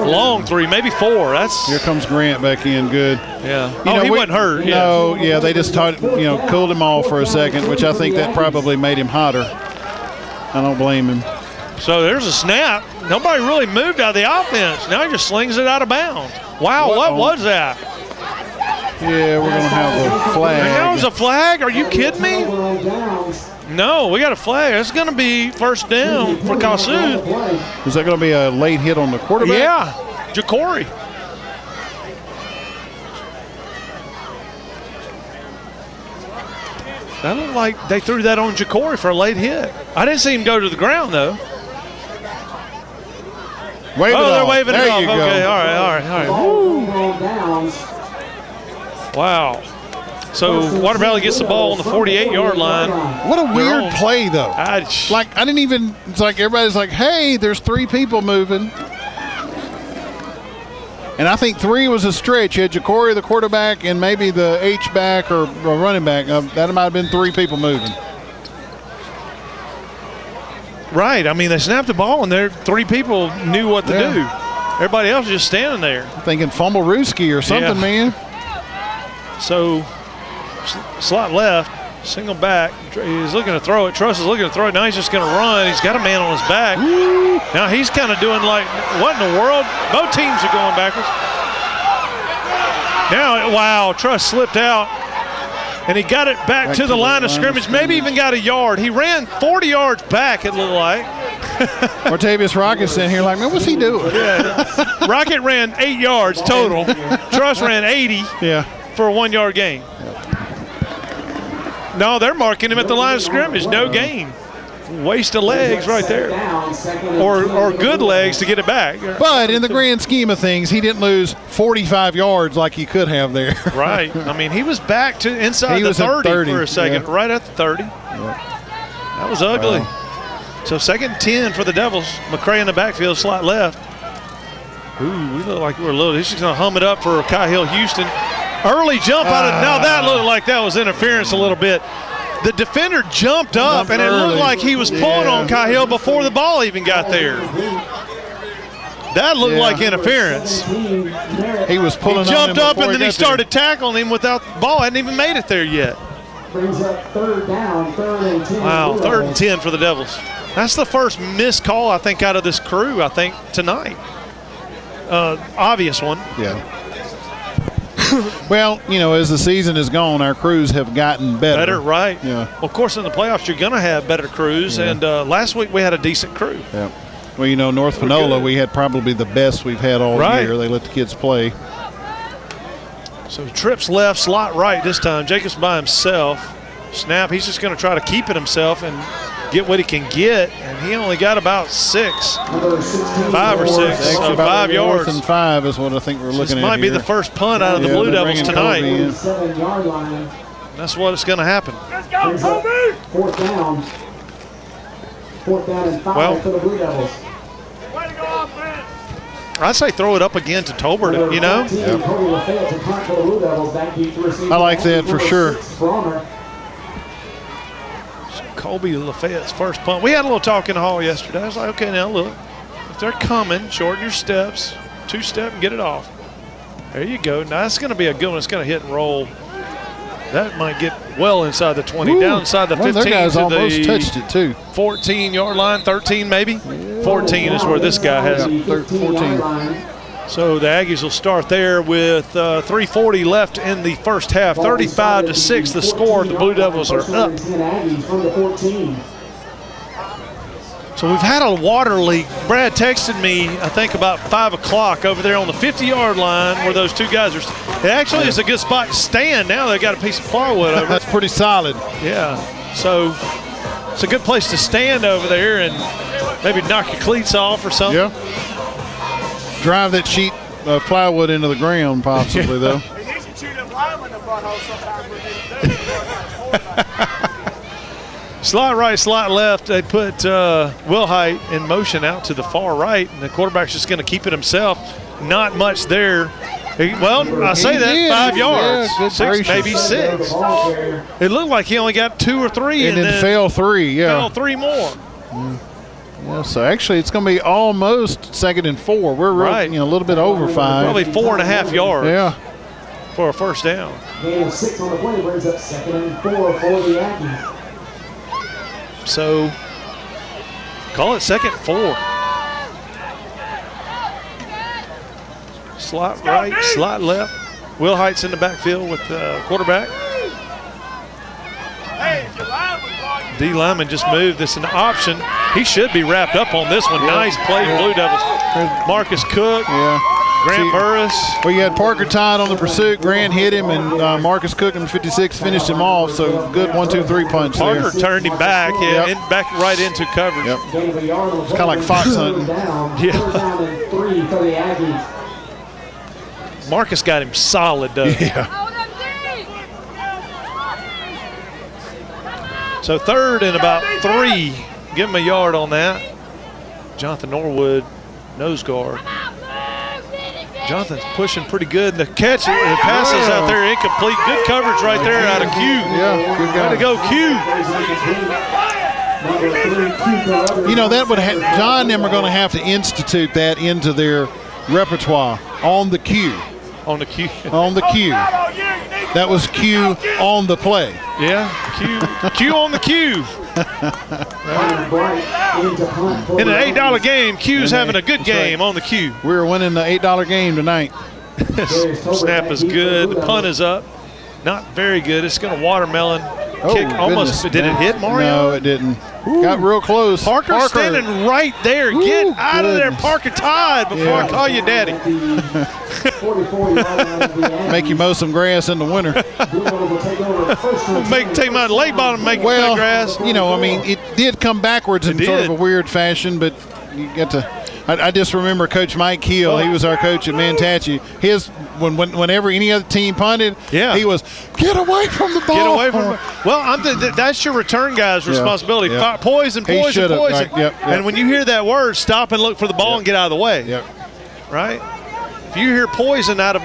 Long 3, maybe 4. That's Here comes Grant back in. Good. Yeah. He wasn't hurt. No, yeah, they just cooled him off for a second, which I think that probably made him hotter. I don't blame him. So there's a snap. Nobody really moved out of the offense. Now he just slings it out of bounds. Wow, what was that? Yeah, we're going to have a flag. That was a flag? Are you kidding me? No, we got a flag. It's going to be first down for Kossuth. Is that going to be a late hit on the quarterback? Yeah, Ja'Cory. That looked like they threw that on Ja'Cory for a late hit. I didn't see him go to the ground, though. They're waving it off. Okay, all right. Woo. Wow. So Water Valley gets the ball on the 48-yard line. What a weird play, though. I didn't even, it's like everybody's like, hey, there's 3 people moving. And I think 3 was a stretch. You had Ja'Cory, the quarterback, and maybe the H-back or running back. That might have been 3 people moving. Right. I mean, they snapped the ball, and 3 people knew what to do. Everybody else was just standing there. Thinking fumble-rooski or something, man. So, slot left, single back. He's looking to throw it. Truss is looking to throw it. Now he's just going to run. He's got a man on his back. Woo. Now he's kind of doing like, what in the world? Both teams are going backwards. Now, wow, Truss slipped out. And he got it back to the line of scrimmage, maybe even got a yard. He ran 40 yards back, it looked like. Martavius Rocket's sitting here like, man, what's he doing? Yeah. Rocket ran 8 yards total. Truss ran 80 for a 1-yard gain. No, they're marking him at the line of scrimmage. No gain. Waste of legs right there. Or good legs to get it back. But in the grand scheme of things, he didn't lose 45 yards like he could have there. Right. I mean, he was back to inside the 30 for a second, right at the 30. That was ugly. So 2nd and 10 for the Devils. McCray in the backfield, slot left. Ooh, we look like we're a little. He's just going to hum it up for Kyle Houston. Early jump out of. Now that looked like that was interference a little bit. The defender jumped up, and it looked like he was pulling on Cahill before the ball even got there. That looked like interference. He was pulling. He jumped up, and then he started tackling him without the ball. Hadn't even made it there yet. Brings up 3rd down, 3rd and 10. Wow, 3rd and 10 for the Devils. That's the first missed call, I think, out of this crew, I think, tonight. Obvious one. Yeah. Well, as the season has gone, our crews have gotten better. Right. Yeah. Well, of course, in the playoffs, you're going to have better crews, and last week we had a decent crew. Yeah. Well, North Panola, we had probably the best we've had all year. They let the kids play. So trips left, slot right this time. Jacobs by himself. Snap, he's just going to try to keep it himself and get what he can get, and he only got about 6. 5 or 6, so 5 yards. 4th and 5 is what I think we're looking at. This might be the first punt out of the Blue Devils tonight. That's what it's going to happen. Let's go, Kobe! 4th down. 4th down and 5 for the Blue Devils. Way to go, offense! I'd say throw it up again to Tolbert, I like that for sure. Colby Lafayette's first punt. We had a little talk in the hall yesterday. I was like, okay, now look. If they're coming, shorten your steps. 2-step and get it off. There you go. Now that's going to be a good one. It's going to hit and roll. That might get well inside the 20, down inside the 15 their guys to almost the touched it too. 14-yard line, 13 maybe. 14 is where this guy has it. 14. So the Aggies will start there with 3:40 left in the first half. 35-6 the score. The Blue Devils are up. So we've had a water leak. Brad texted me, I think about 5 o'clock over there on the 50-yard line where those two guys are. It actually is a good spot to stand now. They've got a piece of plywood over. That's pretty solid. Yeah. So it's a good place to stand over there and maybe knock your cleats off or something. Yeah. Drive that sheet of plywood into the ground possibly, though. Slot right, slot left. They put Wilhite in motion out to the far right, and the quarterback's just going to keep it himself. Not much there. Well, I say that 5 yards, yeah, 6, maybe 6. It looked like he only got 2 or 3, and then fell 3. Yeah, fell 3 more. Yeah, so actually it's going to be almost 2nd and 4. We're right, a little bit over 5. Probably 4.5 yards. Yeah, for a first down. Gain of 6 on the play brings up 2nd and 4 for the Aggies. So call it 2nd 4. Slot right, slot left. Wilhite's in the backfield with the quarterback. D. Lyman just moved. This is an option. He should be wrapped up on this one. Yeah. Nice play, Blue Devils. Marcus Cook. Yeah. Grant Burris. Well, you had Parker tied on the pursuit. Grant hit him, and Marcus Cook in 56 finished him off. So good 1-2-3 punch Parker there. turned him back, back right into coverage. Yep. It's kind of like fox hunting. Yeah. Marcus got him solid, though. Yeah. So 3rd and about 3. Give him a yard on that. Jonathan Norwood, nose guard. Jonathan's pushing pretty good. The catch, the passes out there incomplete. Good coverage right there out of Q. Yeah, good guy. Way to go, Q. You know, that would John and them are going to have to institute that into their repertoire on the cue. On the cue. On the cue. That was Q on the play. Yeah, Q on the cue. In an $8 game, Q's having a good game on the cue. We're winning the $8 game tonight. Snap is good. The punt is up. Not very good. It's going to watermelon kick. Almost. Did it hit Mario? No, it didn't. Got real close. Parker standing right there. Get out of there, Parker Todd, before I call you daddy. Make you mow some grass in the winter. Take my late bottom, make well, grass. You know, I mean, it did come backwards in sort of a weird fashion, but you got to. I just remember Coach Mike Keel. He was our coach at Manatee. His whenever any other team punted, he was get away from the ball. Get away from. Well, that's your return guy's responsibility. Yep. Poison. Right. Yep. And when you hear that word, stop and look for the ball and get out of the way. Yep. Right. If you hear poison out of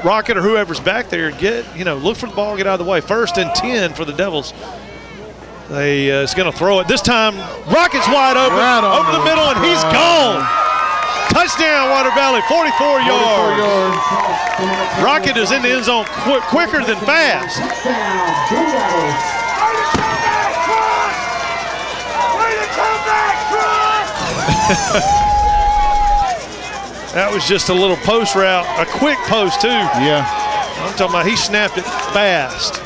Rocket or whoever's back there, look for the ball, get out of the way. 1st and 10 for the Devils. They is going to throw it. This time, Rocket's wide open, over the middle, and he's gone. Touchdown, Water Valley, 44 yards. Rocket is in the end zone quicker than fast. That was just a little post route, a quick post, too. Yeah. I'm talking about he snapped it fast.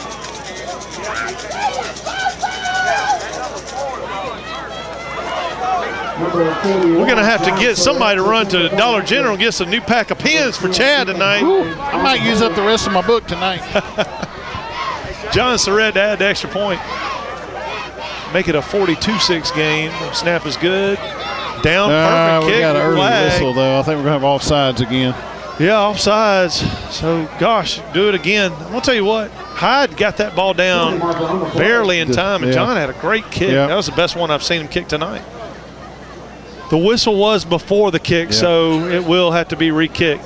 We're going to have to get somebody to run to Dollar General and get some new pack of pens for Chad tonight. Ooh, I might use up the rest of my book tonight. John Surratt to add the extra point. Make it a 42-6 game. Snap is good. Down, perfect kick. We got an early flag. whistle, though. I think we're going to have offsides again. Yeah, offsides. So, gosh, do it again. I'm going to tell you what. Hyde got that ball down barely in time, and John had a great kick. Yeah. That was the best one I've seen him kick tonight. The whistle was before the kick, so it will have to be re-kicked.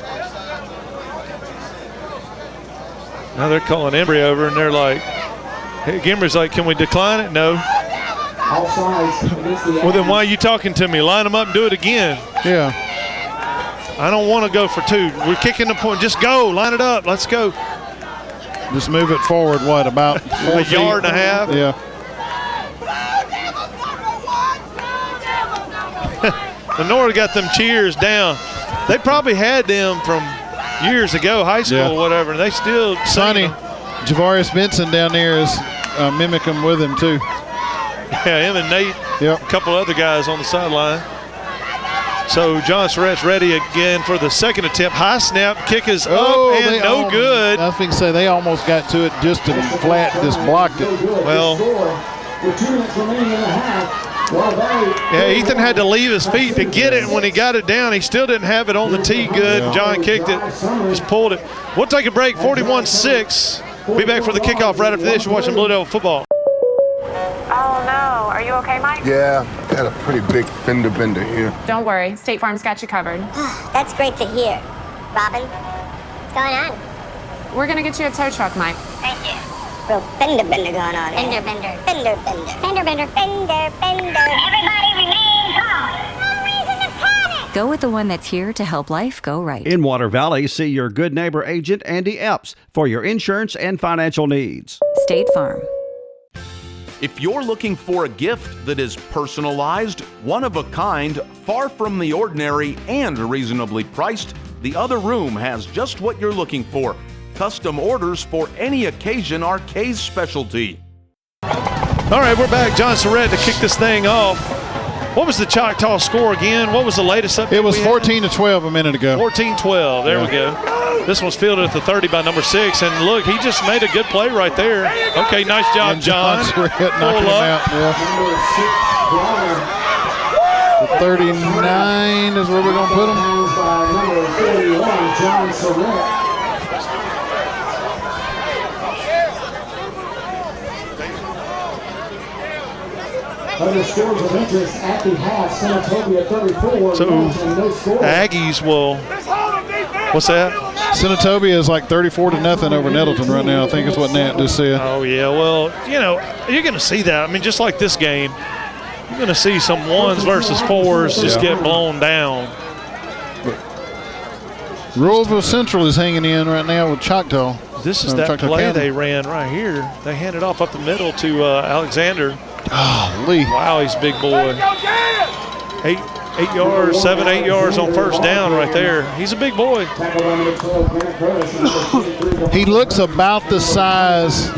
Now they're calling Embry over, and they're like, hey, Gimber's like, can we decline it? No. Well, then why are you talking to me? Line them up and do it again. Yeah. I don't want to go for 2. We're kicking the point. Just go. Line it up. Let's go. Just move it forward, what, about 4 a feet? yard and a half? Yeah. Lenora got them cheers down. They probably had them from years ago, high school or whatever, and they still Sonny, Javarius Benson down there is mimicking with him too. Yeah, him and Nate, a couple other guys on the sideline. So John Surratt's ready again for the second attempt. High snap, kick is up and no good. I think so. They almost got to it just to flat, just blocked it. Well, with 2 minutes remaining in the half. yeah, Ethan had to leave his feet to get it, and when he got it down, he still didn't have it on the tee good. John kicked it, just pulled it. We'll take a break, 41-6. Be back for the kickoff right after this. You're watching Blue Devil football. Oh no, are you okay, Mike? Yeah, got a pretty big fender bender here. Don't worry, State Farm's got you covered. That's great to hear. Robin, what's going on? We're gonna get you a tow truck, Mike. Thank you. Real fender bender going on. Fender bender. Fender bender. Fender bender. Fender bender. Everybody remain calm. No reason to panic. Go with the one that's here to help life go right. In Water Valley, see your good neighbor agent, Andy Epps, for your insurance and financial needs. State Farm. If you're looking for a gift that is personalized, one of a kind, far from the ordinary, and reasonably priced, the Other Room has just what you're looking for. Custom orders for any occasion are Kay's specialty. All right, we're back. John Surratt to kick this thing off. What was the Choctaw score again? What was the latest update? It was 14-12 a minute ago. 14-12. There we go. This one's fielded at the 30 by number 6. And look, he just made a good play right there. Okay, nice job, John. Surratt knocking him out. Yeah. The 39 is where we're going to put him. John Surratt. Other scores of interest at the half, Senatobia 34. So Aggies will, what's that? Senatobia is like 34-0 over Nettleton right now, I think is what Nat just said. Oh, yeah, well, you know, you're going to see that. I mean, just like this game, you're going to see some 1s versus 4s just get blown down. Ruleville Central is hanging in right now with Choctaw. This is that Choctaw play County. they ran right here. They handed off up the middle to Alexander. Oh, Lee. Wow, he's a big boy. 8 yards, 7, 8 yards on first down right there. He's a big boy. He looks about the size,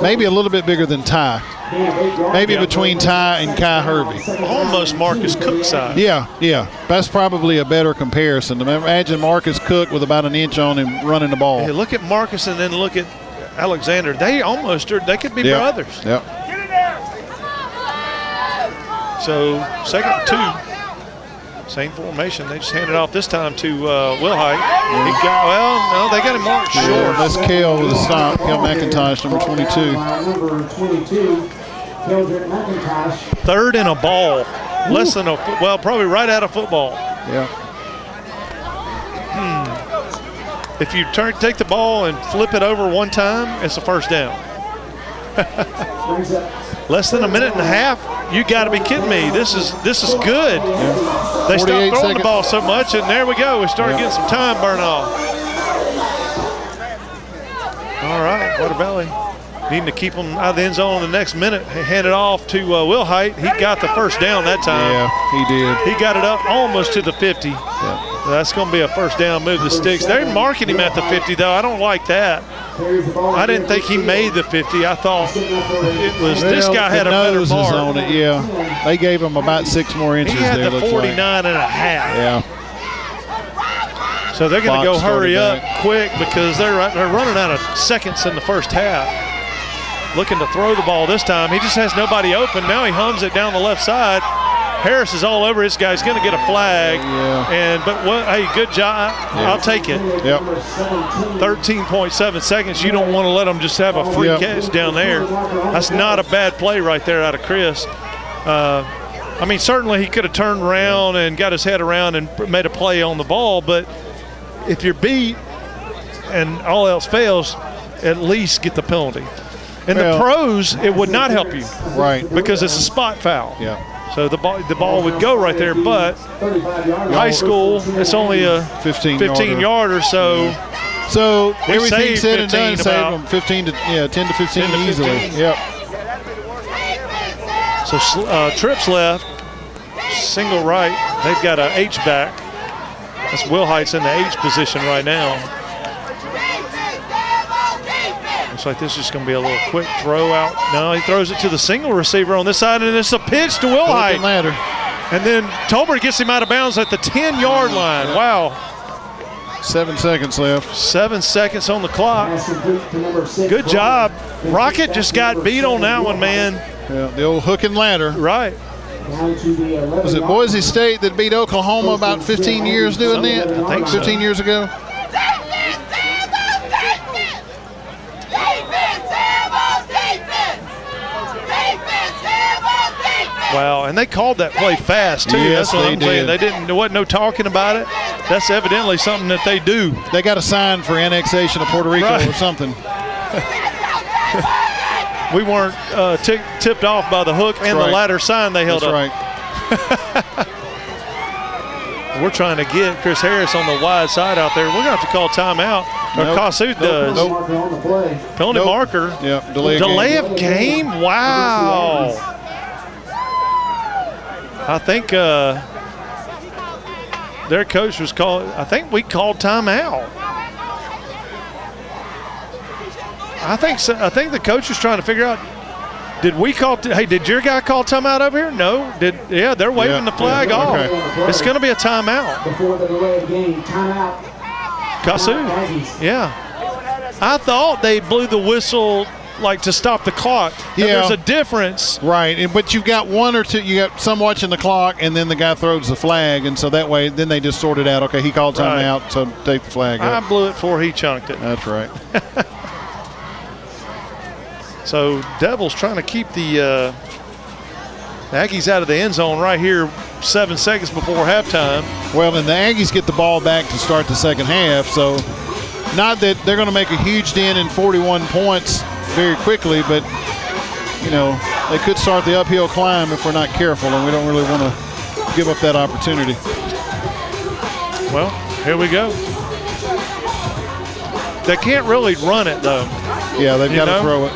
maybe a little bit bigger than Ty. Maybe between Ty and Kai Hervey. Almost Marcus Cook size. Yeah. That's probably a better comparison. Imagine Marcus Cook with about an inch on him running the ball. Hey, look at Marcus and then look at Alexander. They could be brothers. Yep. So second 2, same formation. They just handed off this time to Wilhite. They got him marked short. Yeah, that's Kale with a stop. Kale McIntosh, number 22. Number 22, Keldrick McIntosh. 3rd and a ball. Less than probably right out of football. Yeah. If you take the ball and flip it over one time, it's a first down. Less than a minute and a half. You got to be kidding me. This is good. Yeah. They stopped throwing the ball so much, and there we go. We started getting some time burn off. All right, Water Valley needing to keep them out of the end zone in the next minute. He handed off to Wilhite. He got the first down that time. Yeah, he did. He got it up almost to the 50. Yeah. That's going to be a first down, move the sticks. They're marking him at the 50, though. I don't like that. I didn't think he made the 50. I thought it was this guy had a better mark. On it, yeah. They gave him about 6 more inches. He had there, the 49 and a half. Yeah. So they're going to go hurry up quick because they're running out of seconds in the first half. Looking to throw the ball this time. He just has nobody open. Now he hums it down the left side. Harris is all over this guy. He's going to get a flag. Yeah. Hey, good job. Yeah. I'll take it. Yep. 13.7 seconds. You don't want to let them just have a free catch down there. That's not a bad play right there out of Chris. I mean, certainly he could have turned around and got his head around and made a play on the ball, but if you're beat and all else fails, at least get the penalty. In the pros, it would not help you. Right. Because it's a spot foul. Yeah. So the ball would go right there, but high school, it's only a 15 yarder, so So We everything saved said and 15 done, save about- them 10 to 15 easily. 15. Yep. So trips left, single right. They've got a H back. That's Wilhite's in the H position right now. Looks like this is going to be a little quick throw out. No, he throws it to the single receiver on this side, and it's a pitch to Wilhite. Ladder. And then Tolbert gets him out of bounds at the 10-yard line. Wow. 7 seconds left. 7 seconds on the clock. Good job. Rocket just got beat on that one, man. Yeah, the old hook and ladder. Right. Was it Boise State that beat Oklahoma about 15 years doing that? I think so. 15 years ago? Wow, and they called that play fast too. Yes, That's what I'm saying. did. There wasn't no talking about it. That's evidently something that they do. They got a sign for annexation of Puerto Rico Right. or something. We weren't tipped off by the hook and right. the ladder sign they held That's up. right. We're trying to get Chris Harris on the wide side out there. We're going to have to call timeout. Or Nope. Kossuth does. Penalty Nope. marker. Yeah, Delay of game? Wow. I think their coach was called. I think we called timeout. I think so. I think the coach was trying to figure out. Did we call? Hey, did your guy call timeout over here? No. Yeah, they're waving the flag off. okay. It's going to be a timeout. Before the delay of game, timeout. Kossuth. Yeah. I thought they blew the whistle like to stop the clock. Now, Yeah. there's a difference. Right, but you've got one or two. You got some watching the clock, and then the guy throws the flag, and so that way, then they just sort it out. Okay, he called timeout, so take the flag I up. blew it before he chunked it. That's right. So Devils trying to keep the Aggies out of the end zone right here 7 seconds before halftime. Well, and the Aggies get the ball back to start the second half, so not that they're going to make a huge dent in 41 points very quickly, but, you know, they could start the uphill climb if we're not careful, and we don't really want to give up that opportunity. Well, here we go. They can't really run it, though. Yeah, they've got to throw it.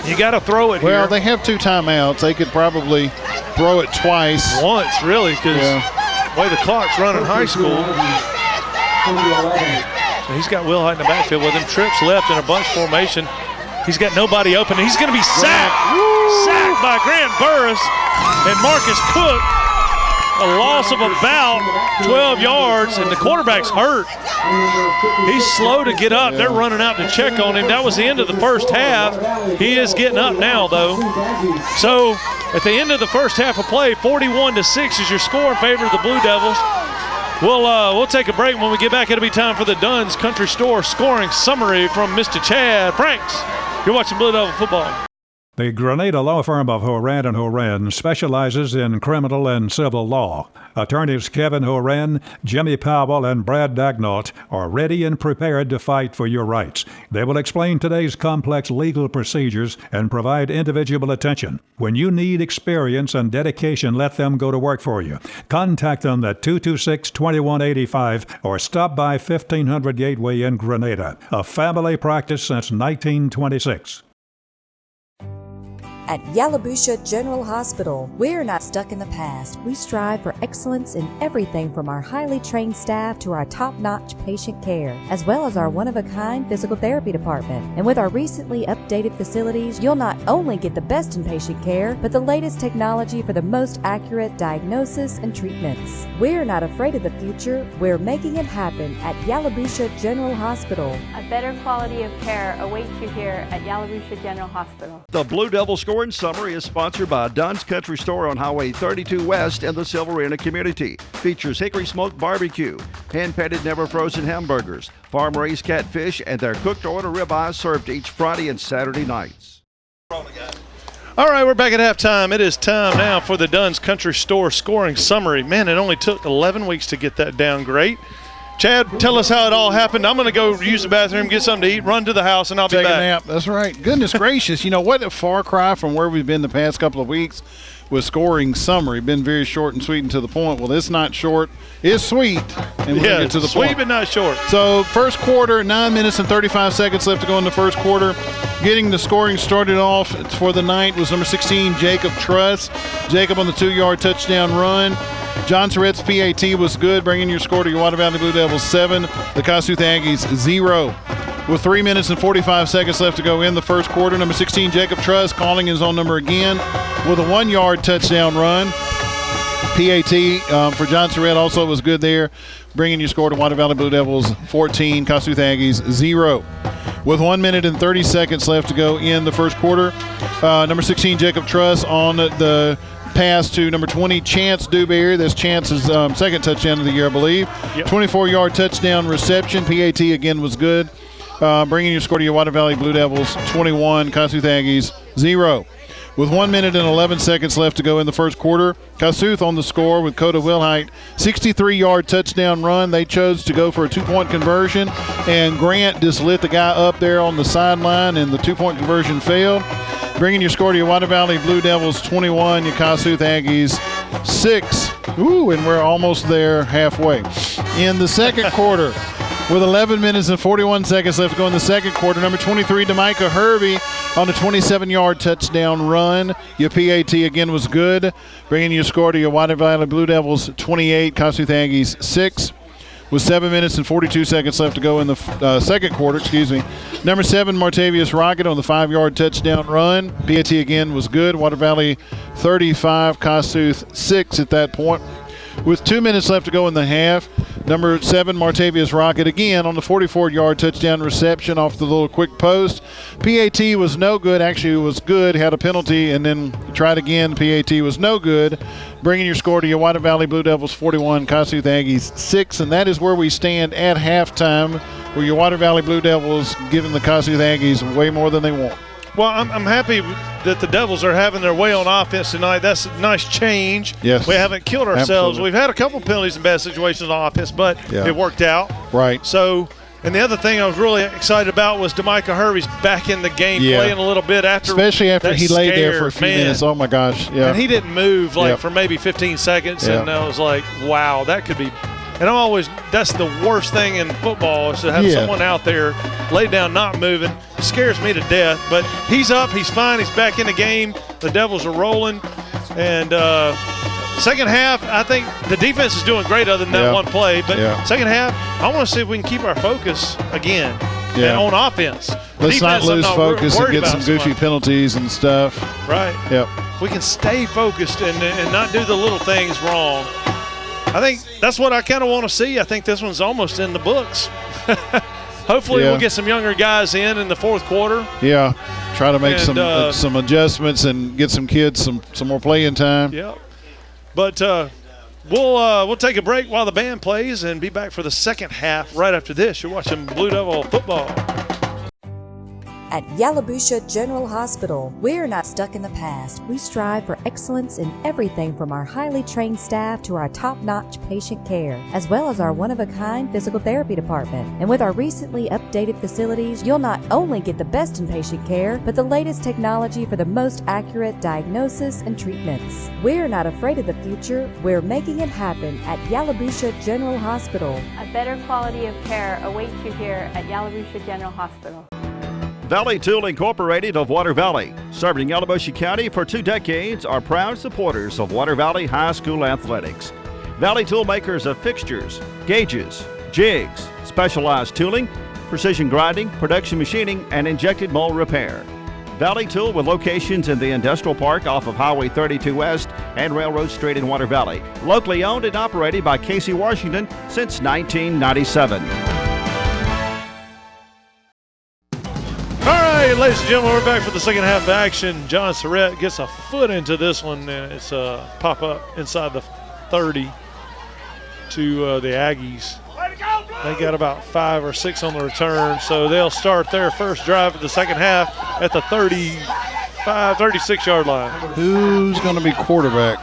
You got to throw it Well, here. they have 2 timeouts. They could probably throw it twice. Once, really, because the way the clock's running high school. He's got Wilhite in the backfield with him. Trips left in a bunch formation. He's got nobody open. He's going to be sacked. Sacked by Grant Burris and Marcus Cook. A loss of about 12 yards, and the quarterback's hurt. He's slow to get up. They're running out to check on him. That was the end of the first half. He is getting up now, though. So at the end of the first half of play, 41-6 is your score in favor of the Blue Devils. We'll take a break. When we get back, it'll be time for the Dunn's Country Store scoring summary from Mr. Chad Franks. You're watching Blue Devil football. The Grenada Law Firm of Horan & Horan specializes in criminal and civil law. Attorneys Kevin Horan, Jimmy Powell, and Brad Dagnott are ready and prepared to fight for your rights. They will explain today's complex legal procedures and provide individual attention. When you need experience and dedication, let them go to work for you. Contact them at 226-2185 or stop by 1500 Gateway in Grenada. A family practice since 1926. At Yalobusha General Hospital, we're not stuck in the past. We strive for excellence in everything from our highly trained staff to our top-notch patient care, as well as our one-of-a-kind physical therapy department. And with our recently updated facilities, you'll not only get the best in patient care, but the latest technology for the most accurate diagnosis and treatments. We're not afraid of the future. We're making it happen at Yalobusha General Hospital. A better quality of care awaits you here at Yalobusha General Hospital. The Blue Devil Scoring Summary is sponsored by Dunn's Country Store on Highway 32 West in the Silverina community. Features hickory smoked barbecue, hand-patted never frozen hamburgers, farm-raised catfish, and their cooked-to-order ribeyes served each Friday and Saturday nights. All right, we're back at halftime. It is time now for the Dunn's Country Store scoring summary. Man, it only took 11 weeks to get that down. Great. Chad, tell us how it all happened. I'm going to go use the bathroom, get something to eat, run to the house, and I'll be back. Take a back. nap. That's right. Goodness gracious. You know, what a far cry from where we've been the past couple of weeks with scoring summary. Been very short and sweet and to the point. Well, it's not short. It's sweet. And we're going to get to the point. Sweet but not short. So, first quarter, 9 minutes and 35 seconds left to go in the first quarter. Getting the scoring started off for the night was number 16, Jacob Truss. Jacob on the 2-yard touchdown run. John Surrett's PAT was good, bringing your score to your Water Valley Blue Devils 7, the Kossuth Aggies 0. With 3 minutes and 45 seconds left to go in the first quarter, number 16, Jacob Truss, calling his own number again with a 1-yard touchdown run. PAT for John Surrett also was good there, bringing your score to Water Valley Blue Devils 14, Kossuth Aggies 0. With 1 minute and 30 seconds left to go in the first quarter, number 16, Jacob Truss on the pass to number 20, Chance Dewberry. That's Chance's second touchdown of the year, I believe. Yep. 24-yard touchdown reception. PAT again was good, bringing your score to your Water Valley Blue Devils 21, Kossuth Aggies 0. With 1 minute and 11 seconds left to go in the first quarter, Kossuth on the score with Coda Wilhite, 63-yard touchdown run. They chose to go for a 2-point conversion, and Grant just lit the guy up there on the sideline, and the 2-point conversion failed. Bringing your score to your Water Valley Blue Devils 21, your Kossuth Aggies 6. Ooh, and we're almost there halfway. In the second quarter, with 11 minutes and 41 seconds left to go in the second quarter, number 23, Demika Hervey on a 27-yard touchdown run. Your PAT again was good, bringing your score to your Water Valley Blue Devils 28, Kossuth Aggies 6. With 7 minutes and 42 seconds left to go in the second quarter, Number 7, Martavius Rocket on the 5-yard touchdown run. PAT again was good. Water Valley 35, Kossuth 6 at that point. With 2 minutes left to go in the half, number 7, Martavius Rocket again on the 44-yard touchdown reception off the little quick post. PAT was no good. Actually, it was good. Had a penalty and then tried again. PAT was no good. Bringing your score to your Water Valley Blue Devils 41, Kossuth Aggies 6. And that is where we stand at halftime, where your Water Valley Blue Devils giving the Kossuth Aggies way more than they want. Well, I'm happy that the Devils are having their way on offense tonight. That's a nice change. Yes. We haven't killed ourselves. Absolutely. We've had a couple penalties and bad situations on offense, but it worked out. Right. So, and the other thing I was really excited about was Demika Hervey's back in the game, playing a little bit after. Especially after he laid there for a few minutes. Oh, my gosh. Yeah. And he didn't move for maybe 15 seconds, and I was like, wow, that could be. And that's the worst thing in football is to have someone out there lay down not moving. It scares me to death. But he's up, he's fine, he's back in the game. The Devils are rolling. And second half, I think the defense is doing great other than that one play. But second half, I want to see if we can keep our focus again on offense. Let's not lose focus and get some goofy penalties and stuff. Right. Yep. If we can stay focused and not do the little things wrong, I think that's what I kind of want to see. I think this one's almost in the books. Hopefully we'll get some younger guys in the fourth quarter. Yeah, try to make some adjustments and get some kids some more playing time. Yeah, but we'll take a break while the band plays and be back for the second half right after this. You're watching Blue Devil football. At Yalobusha General Hospital, we're not stuck in the past. We strive for excellence in everything from our highly trained staff to our top-notch patient care, as well as our one-of-a-kind physical therapy department. And with our recently updated facilities, you'll not only get the best in patient care, but the latest technology for the most accurate diagnosis and treatments. We're not afraid of the future. We're making it happen at Yalobusha General Hospital. A better quality of care awaits you here at Yalobusha General Hospital. Valley Tool Incorporated of Water Valley, serving Yalobusha County for 2 decades, are proud supporters of Water Valley High School athletics. Valley Tool makers of fixtures, gauges, jigs, specialized tooling, precision grinding, production machining, and injected mold repair. Valley Tool with locations in the Industrial Park off of Highway 32 West and Railroad Street in Water Valley. Locally owned and operated by Casey Washington since 1997. Ladies and gentlemen, we're back for the second half of action. John Surrett gets a foot into this one, and it's a pop-up inside the 30 to the Aggies. They got about 5 or 6 on the return, so they'll start their first drive of the second half at the 36-yard line. Who's going to be quarterback?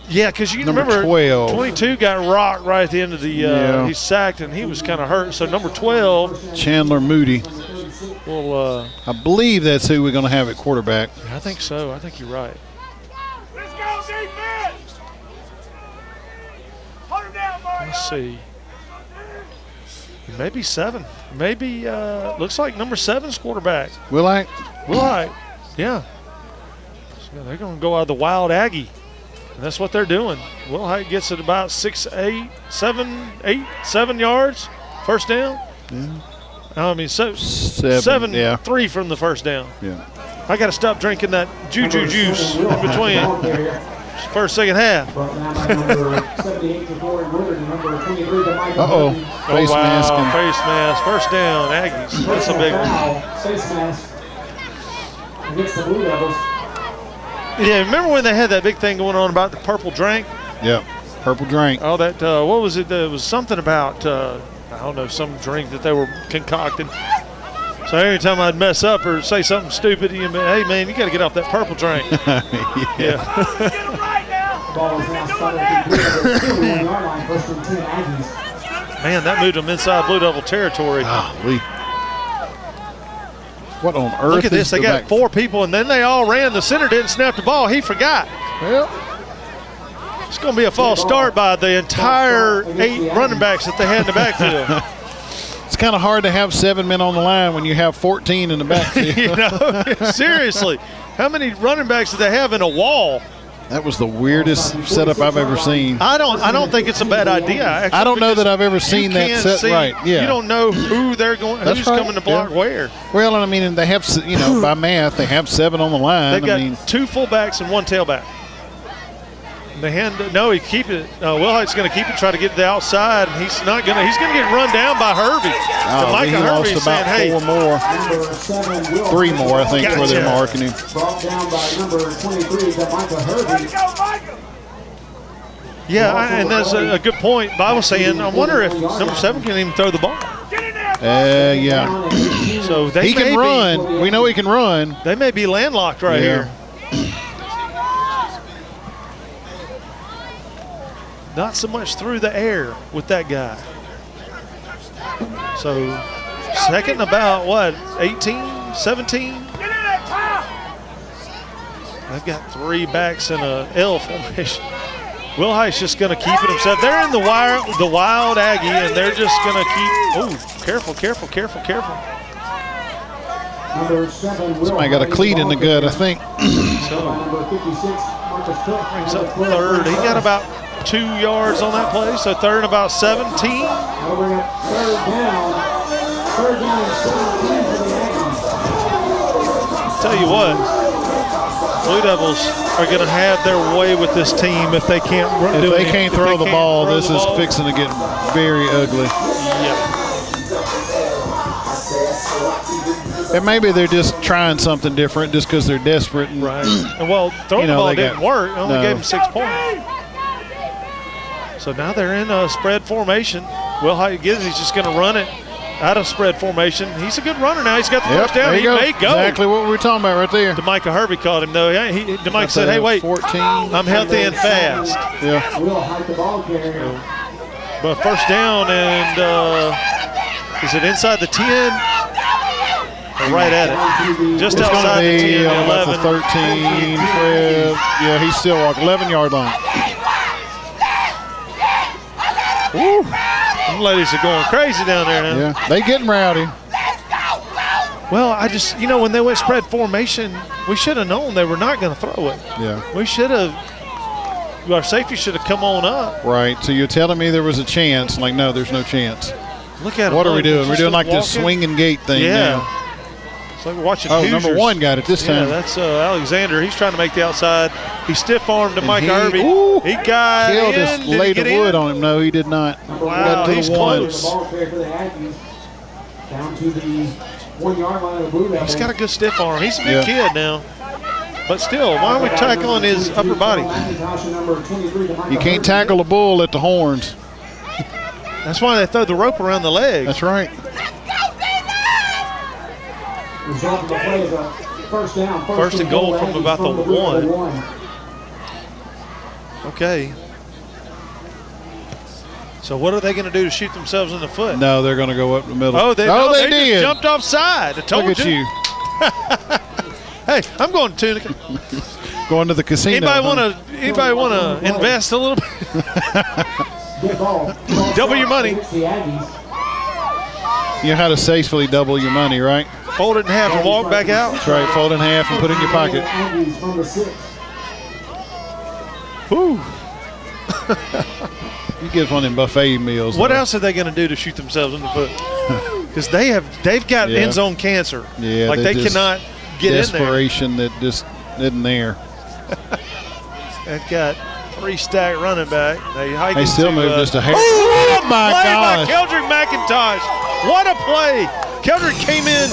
Yeah, because you Number remember 12. 22 got rocked right at the end of the he sacked, and he was kind of hurt. So number 12. Chandler Moody. Well, I believe that's who we're going to have at quarterback. I think so. I think you're right. Let's go, defense! Hold him down, Mario. Let's see. Maybe 7. Maybe, looks like number 7's quarterback. Will I? Yeah. So they're going to go out of the Wild Aggie. And that's what they're doing. Will Height gets it about 7 yards. First down. Yeah. I mean, Seven, yeah. 3 from the first down. Yeah. I got to stop drinking that juju juice in between first, second half. Uh-oh. Face mask. Face mask. First down, Aggies. That's a big one. Face mask against the Blue Devils. Yeah, remember when they had that big thing going on about the purple drink? Yep, purple drink. Oh, that, what was it? It was something about, I don't know, some drink that they were concocting. So every time I'd mess up or say something stupid, you'd be, hey, man, you got to get off that purple drink. Yeah. Ball is now spotted at the Blue Devils 2-1 yard line, first and 10 Aggies. Man, that moved them inside Blue Devil territory. What on earth? Look at this. They got 4 people, and then they all ran. The center didn't snap the ball. He forgot. Well, it's going to be a false start by the entire 8 running backs that they had in the backfield. it's kind of hard to have 7 men on the line when you have 14 in the backfield. You know, seriously. How many running backs did they have in a wall? That was the weirdest setup I've ever seen. I don't think it's a bad idea. Actually, I don't know that I've ever seen that set right. Yeah. You don't know who they're going, who's coming to block where. Well, and I mean, and they have, by math, they have 7 on the line. They've got 2 fullbacks and 1 tailback. He keep it. Will Height's going to keep it, try to get to the outside, and he's not going to. He's going to get run down by Herbie. He lost about 4 more. 3 more, I think, is where they're marking him. Brought down by number 23, Micah Herbie. Yeah, and that's a good point. Bob was saying, I wonder if number 7 can even throw the ball. Yeah. So he can run. We know he can run. They may be landlocked right here. Not so much through the air with that guy. So second about, 18, 17? They've got 3 backs in a L formation. Will Height's just going to keep it himself. They're in the Wild Aggie, and they're just going to keep, careful. Somebody got a cleat in the gut, I think. Brings up third. He got about 2 yards on that play, so third and about 17. Third down and 17 for the Aggies. Tell you what, Blue Devils are going to have their way with this team if they can't run. If they can't throw the ball, this is fixing to get very ugly. Yeah. And maybe they're just trying something different just because they're desperate. Right. And well, throwing the ball didn't work. Only gave them 6 points. So now they're in a spread formation. Will Height he's just going to run it out of spread formation. He's a good runner now. He's got the first down. He may go. Exactly what we were talking about right there. DeMicah Herbie caught him, though. DeMicah said, hey, wait. 14. I'm healthy and fast. Yeah. Will Height the ball carrier. But first down, and is it inside the 10? Or right at it. Just outside the 10, 11. The 13, 12. Yeah, he's still walking. 11-yard line. Woo. Them ladies are going crazy down there now. Yeah, they getting rowdy. Well, I just, when they went spread formation, we should have known they were not going to throw it. Yeah. We should have, our safety should have come on up. Right, so you're telling me there was a chance. Like, no, there's no chance. Look at what are we doing? We're doing like this swing and gate thing now. It's like we're watching Hoosiers. Number 1 got it this time. Yeah, that's Alexander. He's trying to make the outside. He stiff-armed to Mike Herbie. He got Hill in. just laid the wood on him. No, he did not. Wow, he's close. Ball carrier for the Aggies. Down to the 1-yard line of the Blue Devils. He's got a good stiff arm. He's a big kid now. But still, why are we tackling his upper body? You can't tackle a bull at the horns. That's why they throw the rope around the legs. That's right. Result of the play is a first down. First and goal from about the 1. Okay. So what are they going to do to shoot themselves in the foot? No, they're going to go up the middle. Oh, they did. Just jumped offside. I told Look at you. Hey, I'm going to Tunica. Going to the casino. Anybody want to invest a little bit? Double your money. You know how to safely double your money, right? Fold it in half and walk back out. That's right. Fold it in half and put it in your pocket. Woo. You get one of them buffet meals. What else are they going to do to shoot themselves in the foot? Because they've got end zone cancer. Yeah, like they cannot get in there. Desperation that just isn't there. They've got 3 stacked running back. They still move just a hair. Oh my gosh! By Keldrick McIntosh. What a play! Keldrick came in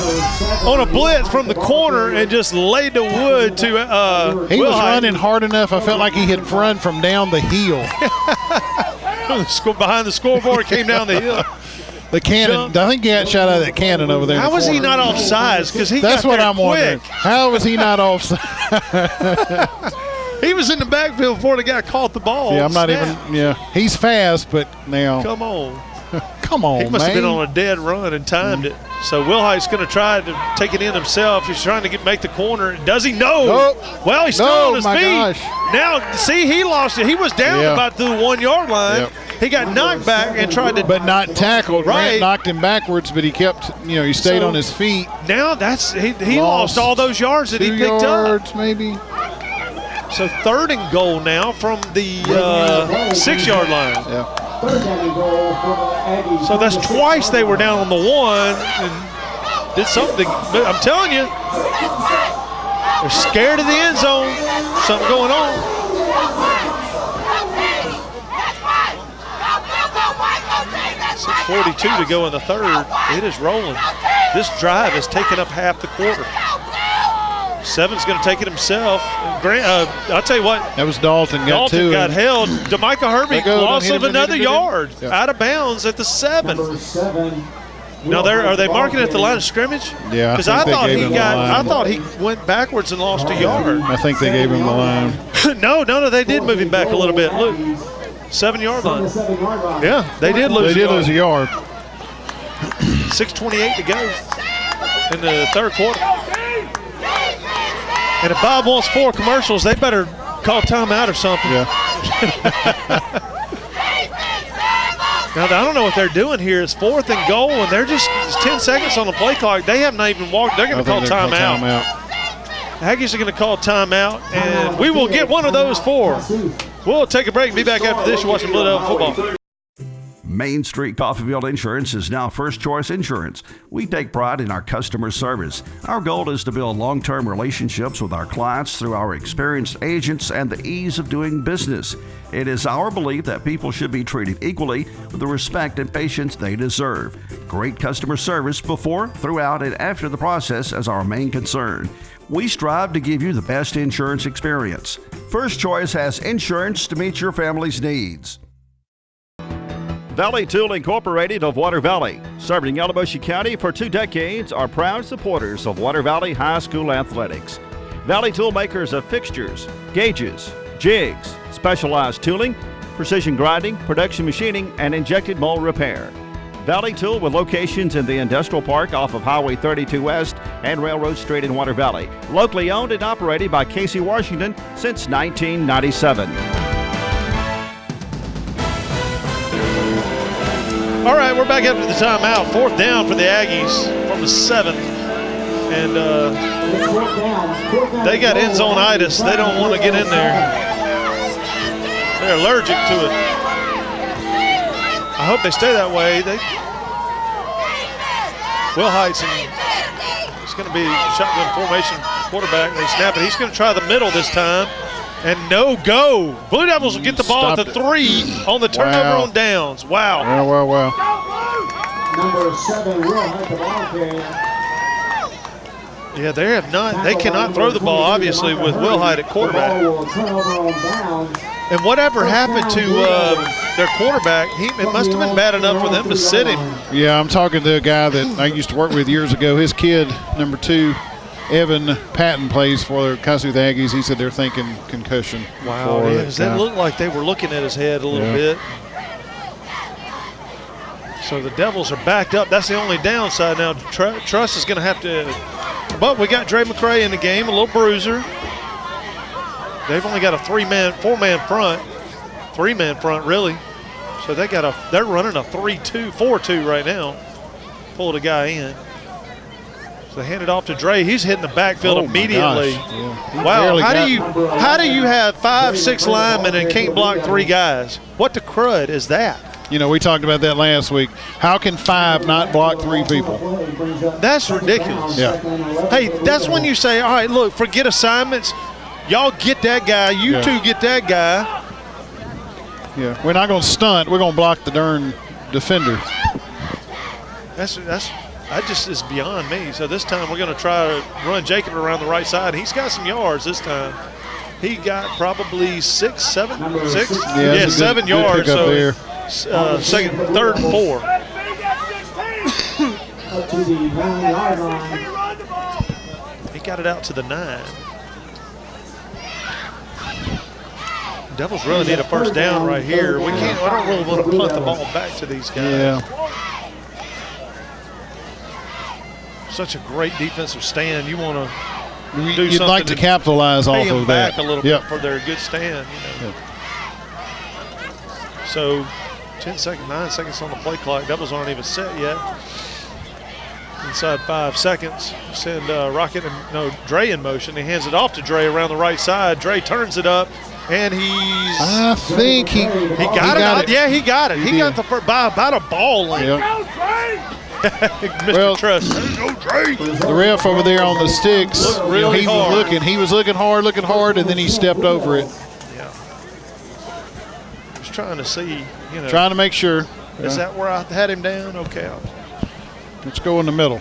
on a blitz from the corner and just laid the wood to He was running hard enough. I felt like he had run from down the hill. Behind the scoreboard, came down the hill. The cannon. I think he got shot out of that cannon over there. How was he not offsides? Because That's what I'm quick. wondering. How was he not offside? He was in the backfield before the guy caught the ball. Yeah, I'm not even. Yeah, he's fast, but now. Come on. Come on, He must have been on a dead run and timed it. So Wilhite's going to try to take it in himself. He's trying to make the corner. Does he? No. Nope. Well, he's still on his feet. Gosh. Now, see, he lost it. He was down about the 1 yard line. Yep. He got knocked back and tried to. But not tackled. Right. Grant knocked him backwards, but he kept, he stayed on his feet. Now he lost all those yards that he picked up. 2 yards, maybe. So 3rd and goal now from the 6 yard line. Yeah. So that's twice they were down on the 1 and did something. But I'm telling you, they're scared of the end zone. Something going on. .6:42 to go in the 3rd. It is rolling. This drive has taken up half the quarter. Seven's going to take it himself. Grant, I'll tell you what. That was Dalton. Dalton got held. DeMicah Herbie loss of another yard. Yep. Out of bounds at the 7. Now are they marking at the line of scrimmage? Yeah. Because I thought he went backwards and lost a yard. I think they gave him the line. No, they did move him back a little bit. Look, 7 yard line. Yeah, they did lose. They did lose a yard. 6:28 to go in the 3rd quarter. And if Bob wants 4 commercials, they better call timeout or something. Yeah. Now, I don't know what they're doing here. It's 4th and goal, and they're just 10 seconds on the play clock. They have not even walked. They're going to call timeout. Aggies are going to call timeout, and we will get one of those 4. We'll take a break and be back after this. You're watching Blue Devil Football. Main Street Coffeyville Insurance is now First Choice Insurance. We take pride in our customer service. Our goal is to build long-term relationships with our clients through our experienced agents and the ease of doing business. It is our belief that people should be treated equally with the respect and patience they deserve. Great customer service before, throughout, and after the process is our main concern. We strive to give you the best insurance experience. First Choice has insurance to meet your family's needs. Valley Tool Incorporated of Water Valley, serving Yalobusha County for 2 decades, are proud supporters of Water Valley High School athletics. Valley Tool makers of fixtures, gauges, jigs, specialized tooling, precision grinding, production machining, and injected mold repair. Valley Tool with locations in the Industrial Park off of Highway 32 West and Railroad Street in Water Valley. Locally owned and operated by Casey Washington since 1997. All right, we're back after the timeout. 4th down for the Aggies from the 7. And they got end zone-itis. They don't want to get in there. They're allergic to it. I hope they stay that way. Will Heights, it's going to be shotgun formation quarterback. They snap it. He's going to try the middle this time. And no go. Blue Devils will get the ball at the 3 on the turnover on downs. Wow. Wow. Number 7 will have the ball carrier. Yeah, they cannot throw the ball, obviously, with Will Hyde at quarterback. And whatever happened to their quarterback, it must have been bad enough for them to sit him. Yeah, I'm talking to a guy that I used to work with years ago. His kid, number 2, Evan Patton plays for the Kossuth Aggies. He said they're thinking concussion. Wow, yeah, that looked like they were looking at his head a little bit. So the Devils are backed up. That's the only downside now. Truss is going to have to, but we got Dre McCray in the game, a little bruiser. They've only got a four-man front really. So they're running a 3-2, 4-2 right now. Pulled a guy in. So they hand it off to Dre. He's hitting the backfield immediately. Yeah. Wow, how do you have 5-6 linemen and can't block 3 guys? What the crud is that? You know, we talked about that last week. How can 5 not block 3 people? That's ridiculous. Yeah. Hey, that's when you say, all right, look, forget assignments. Y'all get that guy. You two get that guy. Yeah, we're not going to stunt. We're going to block the darn defender. That just is beyond me. So this time we're going to try to run Jacob around the right side. He's got some yards this time. He got probably 7 yards. So there. Second, third, and 4. Up to the 9-yard line. He got it out to the 9. Devils really need a first down right here. I don't really want to punt the ball back to these guys. Yeah. Such a great defensive stand. You want to do something. You'd like to capitalize off of that. Pay them back a little bit for their good stand. So 9 seconds on the play clock. Devils aren't even set yet. Inside 5 seconds. Send Dre in motion. He hands it off to Dre around the right side. Dre turns it up, and I think he got it. Yeah, he got it. He got the first by about a ball length. Mr. Truss. The ref over there on the sticks, he was looking hard, and then he stepped over it. Yeah. Just trying to see, Trying to make sure. Is that where I had him down? Okay. Let's go in the middle.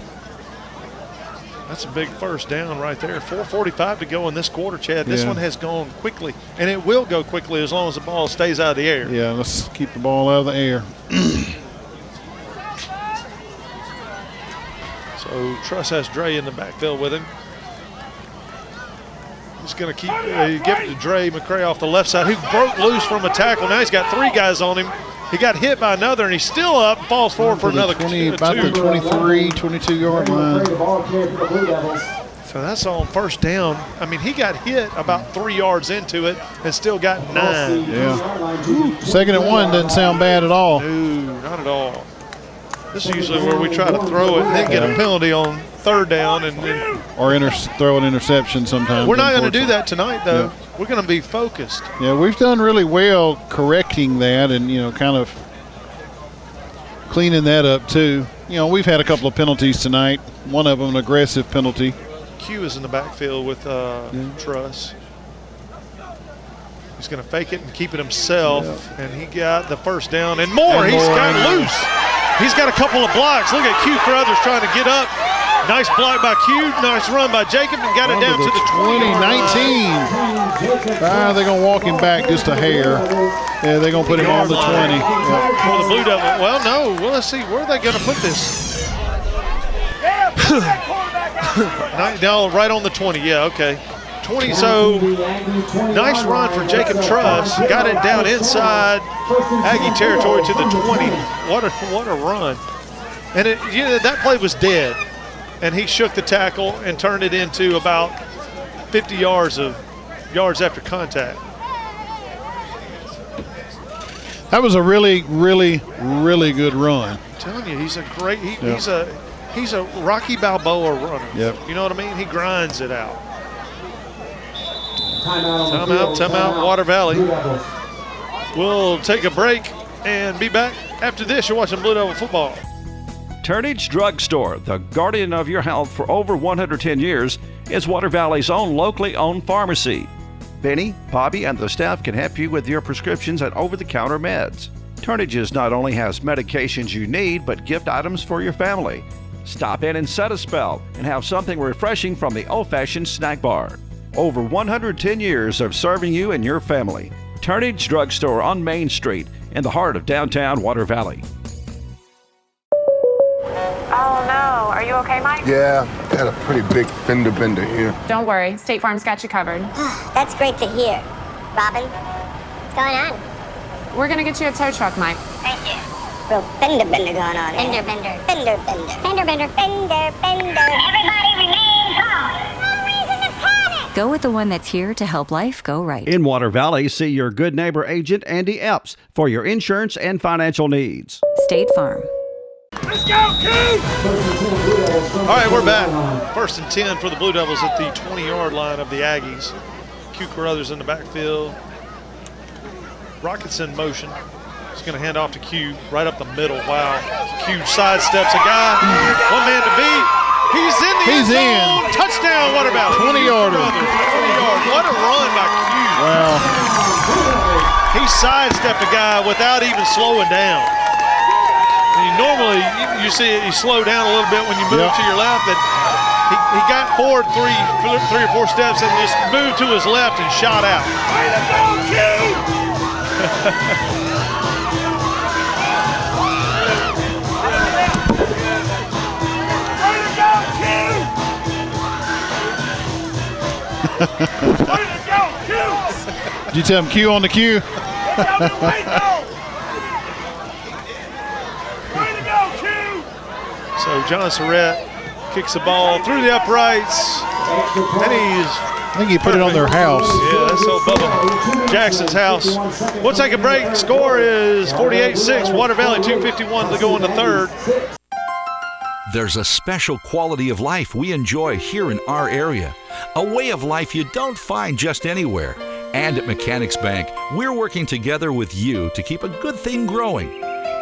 That's a big first down right there. 4:45 to go in this quarter, Chad. This one has gone quickly, and it will go quickly as long as the ball stays out of the air. Yeah, let's keep the ball out of the air. So Truss has Dre in the backfield with him. He's going to give it to Dre McCray off the left side, who broke loose from a tackle. Now he's got 3 guys on him. He got hit by another, and he's still up, falls forward for another 2. About the 23, 22-yard line. So that's on first down. I mean, he got hit about 3 yards into it and still got 9. Yeah. 2nd and 1 doesn't sound bad at all. No, not at all. This is usually where we try to throw it and then get a penalty on 3rd down. Or throw an interception sometimes. We're not going to do that tonight, though. Yeah. We're going to be focused. Yeah, we've done really well correcting that and, kind of cleaning that up, too. We've had a couple of penalties tonight. One of them an aggressive penalty. Q is in the backfield with Truss. He's going to fake it and keep it himself, and he got the first down and more. He's got loose. He's got a couple of blocks. Look at Q Carruthers trying to get up. Nice block by Q. Nice run by Jacob, and got it down to the 20. 19. They're going to walk him back just a hair. Yeah, they're going to put him on the 20. For the Blue Devil. Well, no. Well, let's see. Where are they going to put this? No, right on the 20. Yeah, okay. 20. So nice run for Jacob Truss. Got it down inside Aggie territory to the 20. What a run. And that play was dead. And he shook the tackle and turned it into about 50 yards after contact. That was a really, really, really good run. I'm telling you, he's a great. He's a Rocky Balboa runner. Yep. You know what I mean? He grinds it out. Timeout, Water Valley. We'll take a break and be back after this. You're watching Blue Devil football. Turnage Drug Store, the guardian of your health for over 110 years, is Water Valley's own locally owned pharmacy. Benny, Bobby, and the staff can help you with your prescriptions and over-the-counter meds. Turnage's not only has medications you need, but gift items for your family. Stop in and set a spell and have something refreshing from the old-fashioned snack bar. Over 110 years of serving you and your family. Turnage Drug Store on Main Street in the heart of downtown Water Valley. Oh no, are you okay, Mike? Yeah, got a pretty big fender bender here. Don't worry, State Farm's got you covered. That's great to hear. Robin, what's going on? We're gonna get you a tow truck, Mike. Thank you. Real fender bender going on. Fender bender. Fender bender. Fender bender. Fender bender. Everybody remain calm. No reason to panic. Go with the one that's here to help life go right. In Water Valley, see your good neighbor agent, Andy Epps, for your insurance and financial needs. State Farm. Let's go, Q! All right, we're back. 1st and 10 for the Blue Devils at the 20-yard line of the Aggies. Q Carruthers in the backfield. Rockets in motion. He's going to hand off to Q right up the middle. Wow. Q sidesteps a guy. One man to beat. He's in the end zone. Touchdown, Water Valley. 20-yarder. 20-yard. What a run by Q. Wow. He sidestepped a guy without even slowing down. Normally, you see it, you slow down a little bit when you move to your left. But he got forward three or four steps and just moved to his left and shot out. Way to go, Q! Way to go, Q! Did you tell him Q on the Q? So John Surratt kicks the ball through the uprights, and I think he put it on their house. Yeah, that's old Bubba Jackson's house. We'll take a break. Score is 48-6. Water Valley 2:51 to go in the third. There's a special quality of life we enjoy here in our area. A way of life you don't find just anywhere. And at Mechanics Bank, we're working together with you to keep a good thing growing.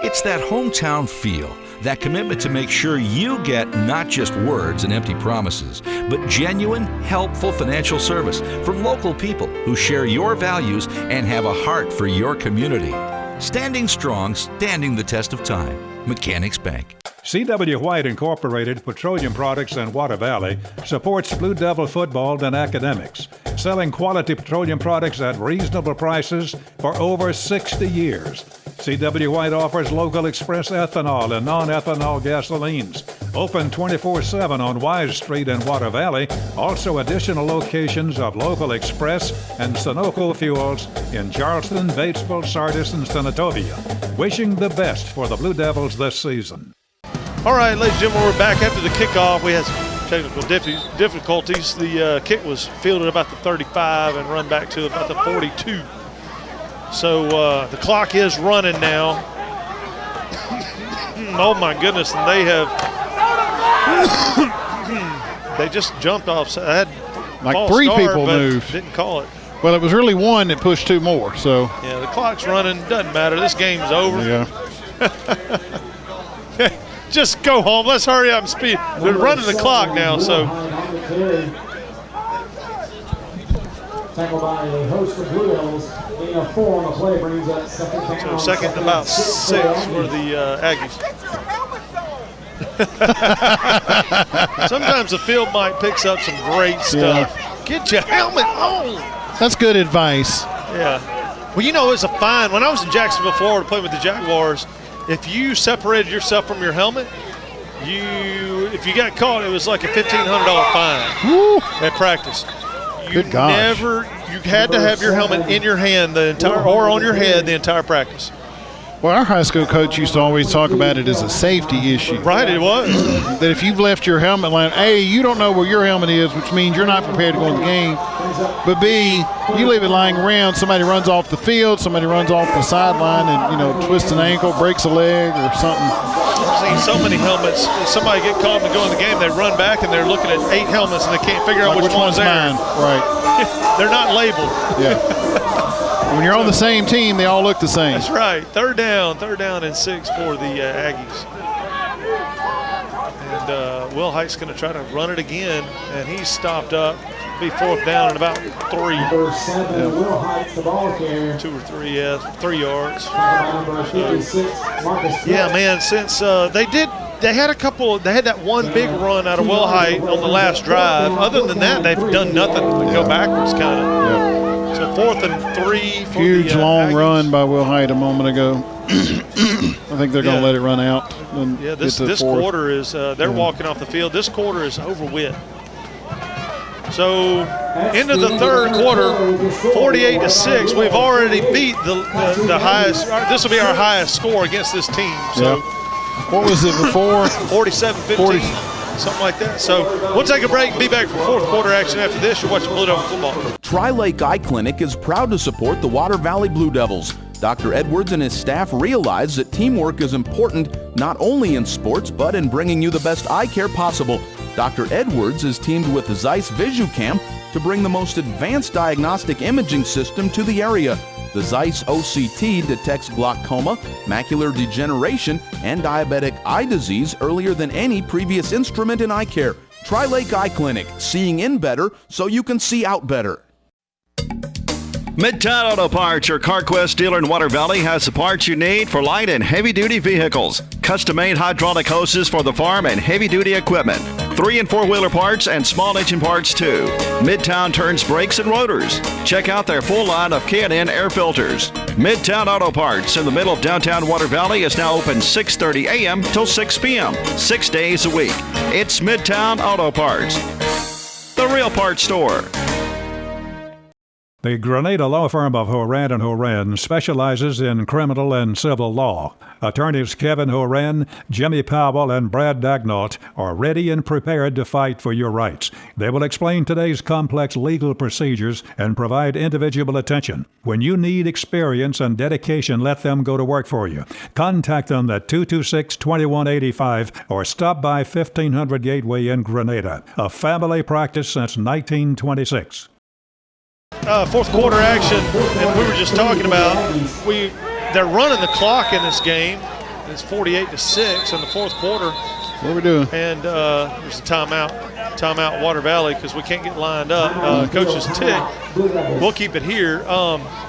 It's that hometown feel, that commitment to make sure you get not just words and empty promises, but genuine, helpful financial service from local people who share your values and have a heart for your community. Standing strong, standing the test of time. Mechanics Bank. C.W. White Incorporated Petroleum Products in Water Valley supports Blue Devil football and academics, selling quality petroleum products at reasonable prices for over 60 years. C.W. White offers local express ethanol and non-ethanol gasolines. Open 24/7 on Wise Street in Water Valley. Also additional locations of local express and Sunoco fuels in Charleston, Batesville, Sardis, and Senatobia. Wishing the best for the Blue Devils this season. All right, ladies and gentlemen, we're back after the kickoff. We had some technical difficulties. The kick was fielded about the 35 and run back to about the 42. So the clock is running now. Oh my goodness, and they have they just jumped off. I had like three people moved. Didn't call it. Well, it was really one that pushed two more. So yeah, the clock's running. Doesn't matter. This game's over. Yeah. Just go home. Let's hurry up and speed. They're running the clock now. So. Tackled by the host of Blue Devils. Getting a 4 on the play brings up second down. So second and about 6 for the Aggies. Sometimes the field mic picks up some great stuff. Yeah. Get your helmet on. That's good advice. Yeah. Well, you know, it's a fine. When I was in Jacksonville, Florida, playing with the Jaguars, if you separated yourself from your helmet, if you got caught, it was like a $1,500 fine. Woo. At practice. Good gosh. You had to have your helmet in your hand or on your head the entire practice. Well, our high school coach used to always talk about it as a safety issue. Right, it was. That if you've left your helmet laying, A, you don't know where your helmet is, which means you're not prepared to go in the game. But B, you leave it lying around, somebody runs off the field, somebody runs off the sideline and, twists an ankle, breaks a leg or something. I've seen so many helmets. Somebody get caught and go in the game, they run back and they're looking at 8 helmets and they can't figure out which one's mine. Right. They're not labeled. Yeah. When you're on the same team, they all look the same. That's right. Third down and 6 for the Aggies. And Will Hite's going to try to run it again, and he's stopped up. Be 4th down and about 3. Number 7, Will Hite, the ball carrier. 2 or 3, 3 yards. Number 56, Marcus. Yeah, man. Since they had that one big run out of Will Hite on the last drive. Other than that, they've done nothing but go backwards, kind of. Yeah. So 4th and 3 for huge the long Aggies. run by Will Hite a moment ago. I think they're going to let it run out. Yeah, this quarter is they're walking off the field. This quarter is over with. So into the third quarter, 48-6. We've already beat the highest. This will be our highest score against this team. So what was it before? 47-15, something like that. So we'll take a break and be back for fourth quarter action after this. You're watching Blue Devil football. Tri-Lake Eye Clinic is proud to support the Water Valley Blue Devils. Dr. Edwards and his staff realize that teamwork is important not only in sports but in bringing you the best eye care possible. Dr. Edwards is teamed with the Zeiss VisuCam to bring the most advanced diagnostic imaging system to the area. The Zeiss OCT detects glaucoma, macular degeneration, and diabetic eye disease earlier than any previous instrument in eye care. Tri-Lake Eye Clinic, seeing in better so you can see out better. Midtown Auto Parts, your CarQuest dealer in Water Valley, has the parts you need for light and heavy-duty vehicles. Custom-made hydraulic hoses for the farm and heavy-duty equipment. 3- and 4-wheeler parts and small engine parts, too. Midtown turns brakes and rotors. Check out their full line of K&N air filters. Midtown Auto Parts in the middle of downtown Water Valley is now open 6:30 a.m. till 6 p.m., 6 days a week. It's Midtown Auto Parts, the real parts store. The Grenada Law Firm of Horan and Horan specializes in criminal and civil law. Attorneys Kevin Horan, Jimmy Powell, and Brad Dagnott are ready and prepared to fight for your rights. They will explain today's complex legal procedures and provide individual attention. When you need experience and dedication, let them go to work for you. Contact them at 226-2185 or stop by 1500 Gateway in Grenada. A family practice since 1926. Fourth quarter action, and we were just talking about they're running the clock in this game. It's 48-6 in the fourth quarter. What are we doing? And there's a timeout Water Valley because we can't get lined up. Coach's tick. We'll keep it here.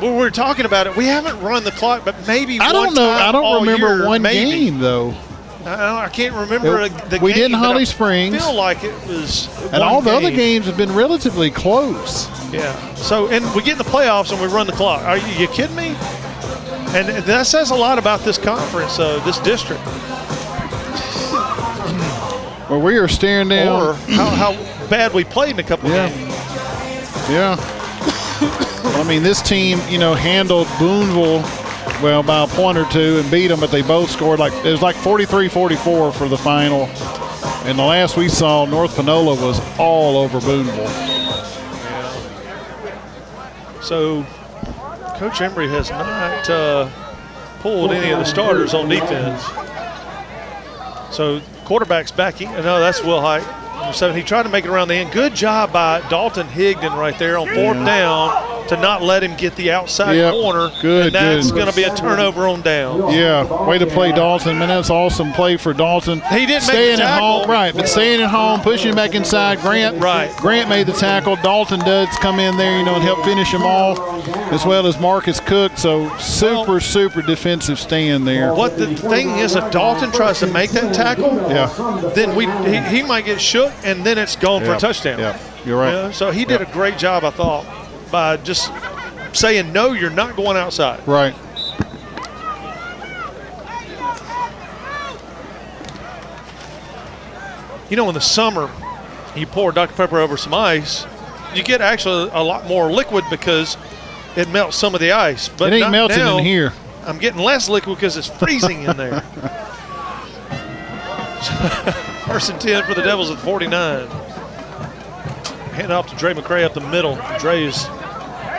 We were talking about it. We haven't run the clock, but maybe I don't know. I don't remember one game though. I can't remember the game. We did in Holly Springs. I feel like it was. And all the other games have been relatively close. Yeah. So, and we get in the playoffs and we run the clock. Are you kidding me? And that says a lot about this conference, this district. Well, we are staring down. Or how bad we played in a couple games. Yeah. Well, I mean, this team, handled Boonville, by a point or two and beat them, but they both scored it was like 43-44 for the final. And the last we saw, North Panola was all over Boonville. Yeah. So, Coach Embry has not pulled any of the starters on defense. So, quarterback's back in. No, that's Will Height. Number 7. He tried to make it around the end. Good job by Dalton Higdon right there on fourth down to not let him get the outside corner. Good, and that's going to be a turnover on down. Yeah, way to play Dalton. Man, that's awesome play for Dalton. He didn't staying make the tackle. At home, right, but staying at home, pushing back inside. Grant made the tackle. Dalton does come in there, and help finish him off, as well as Marcus Cook. So super defensive stand there. What the thing is, if Dalton tries to make that tackle, then he might get shook, and then it's gone for a touchdown. Yeah, you're right. So he did a great job, I thought, by just saying, no, you're not going outside. Right. In the summer, you pour Dr. Pepper over some ice, you get actually a lot more liquid because it melts some of the ice. But it ain't melting in here. I'm getting less liquid because it's freezing in there. First and 10 for the Devils at 49. Hand off to Dre McCray up the middle. Dre is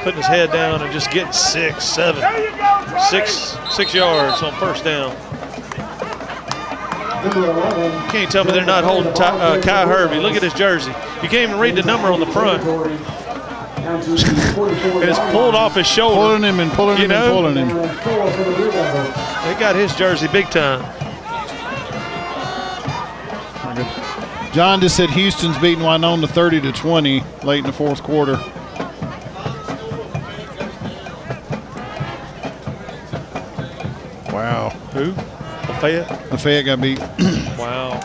putting his head down and just getting 6 yards on first down. You can't tell me they're not holding Kai Hervey. Look at his jersey. You can't even read the number on the front. It's pulled off his shoulder. Pulling him. They got his jersey big time. John just said Houston's beating Winona 30-20 late in the fourth quarter. Wow. Who? Lafayette? Lafayette got beat. Wow.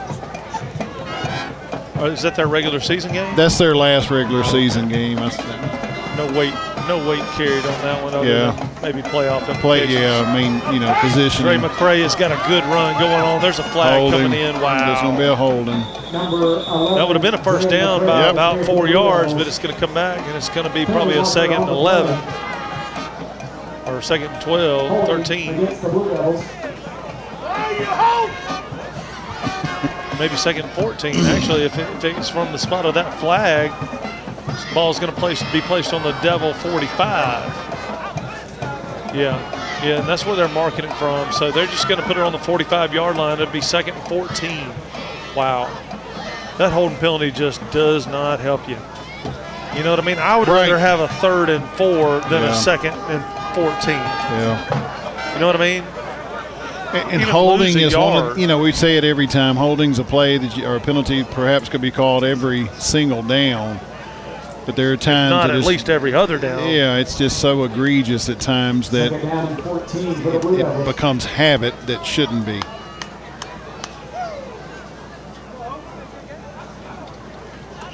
Is that their regular season game? That's their last regular season game. No wait. No weight carried on that one. Other than maybe playoff implications. Position. Dre McCray has got a good run going on. There's a flag coming in. Wow. There's going to be a holding. That would have been a first down by about 4 yards, but it's going to come back, and it's going to be probably a 2nd and 11. Or 2nd and 12, 13. Maybe 2nd and 14. Actually, if it's from the spot of that flag, this ball's going to be placed on the Devil 45. Yeah, and that's where they're marking it from. So they're just going to put it on the 45-yard line. It'll be 2nd and 14. Wow. That holding penalty just does not help you. You know what I mean? I would rather have a 3rd and 4 than a 2nd and 14. Yeah. You know what I mean? And holding is one of, we say it every time, holding's a play or a penalty perhaps could be called every single down. But there are times not at least every other down. Yeah, it's just so egregious at times that it becomes habit that shouldn't be.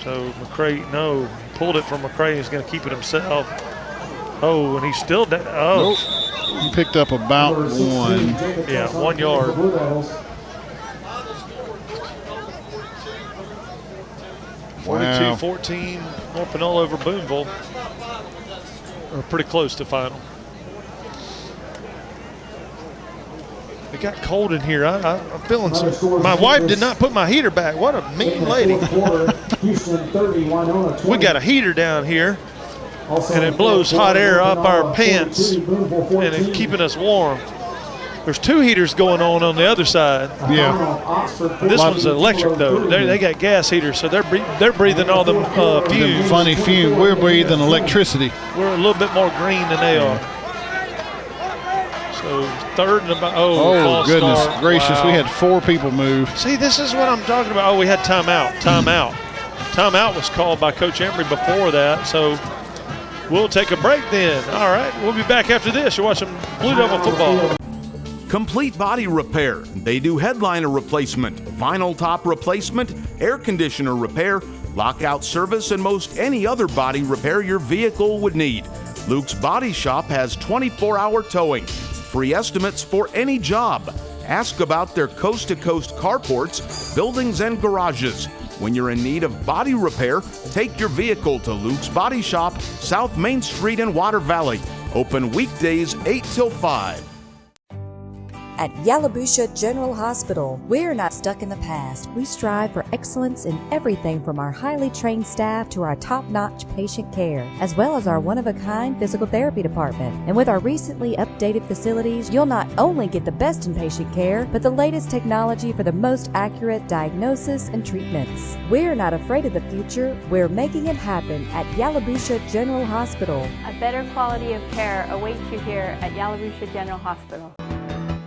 So McCray, pulled it from McCray. He's going to keep it himself. Oh, and he's still down. Oh. Nope. He picked up about 1. Yeah, 1 yard. Wow. 42-14, North Panola over Boonville. Or pretty close to final. It got cold in here. I'm feeling some. My wife did not put my heater back. What a mean lady. We got a heater down here, and it blows hot air up our pants, and it's keeping us warm. There's 2 heaters going on the other side. Yeah. This one's electric though. They got gas heaters, so they're breathing all them fumes. Funny fume. We're breathing electricity. We're a little bit more green than they are. So 3rd and about. Oh goodness start. gracious! Wow. We had 4 people move. See, this is what I'm talking about. Oh, we had timeout. Timeout was called by Coach Embry before that. So we'll take a break then. All right, we'll be back after this. You're watching Blue Devil football. Complete body repair. They do headliner replacement, vinyl top replacement, air conditioner repair, lockout service, and most any other body repair your vehicle would need. Luke's Body Shop has 24-hour towing, free estimates for any job. Ask about their coast-to-coast carports, buildings, and garages. When you're in need of body repair, take your vehicle to Luke's Body Shop, South Main Street in Water Valley. Open weekdays 8 till 5. At Yalobusha General Hospital, we're not stuck in the past. We strive for excellence in everything from our highly trained staff to our top-notch patient care, as well as our one-of-a-kind physical therapy department. And with our recently updated facilities, you'll not only get the best in patient care, but the latest technology for the most accurate diagnosis and treatments. We're not afraid of the future. We're making it happen at Yalobusha General Hospital. A better quality of care awaits you here at Yalobusha General Hospital.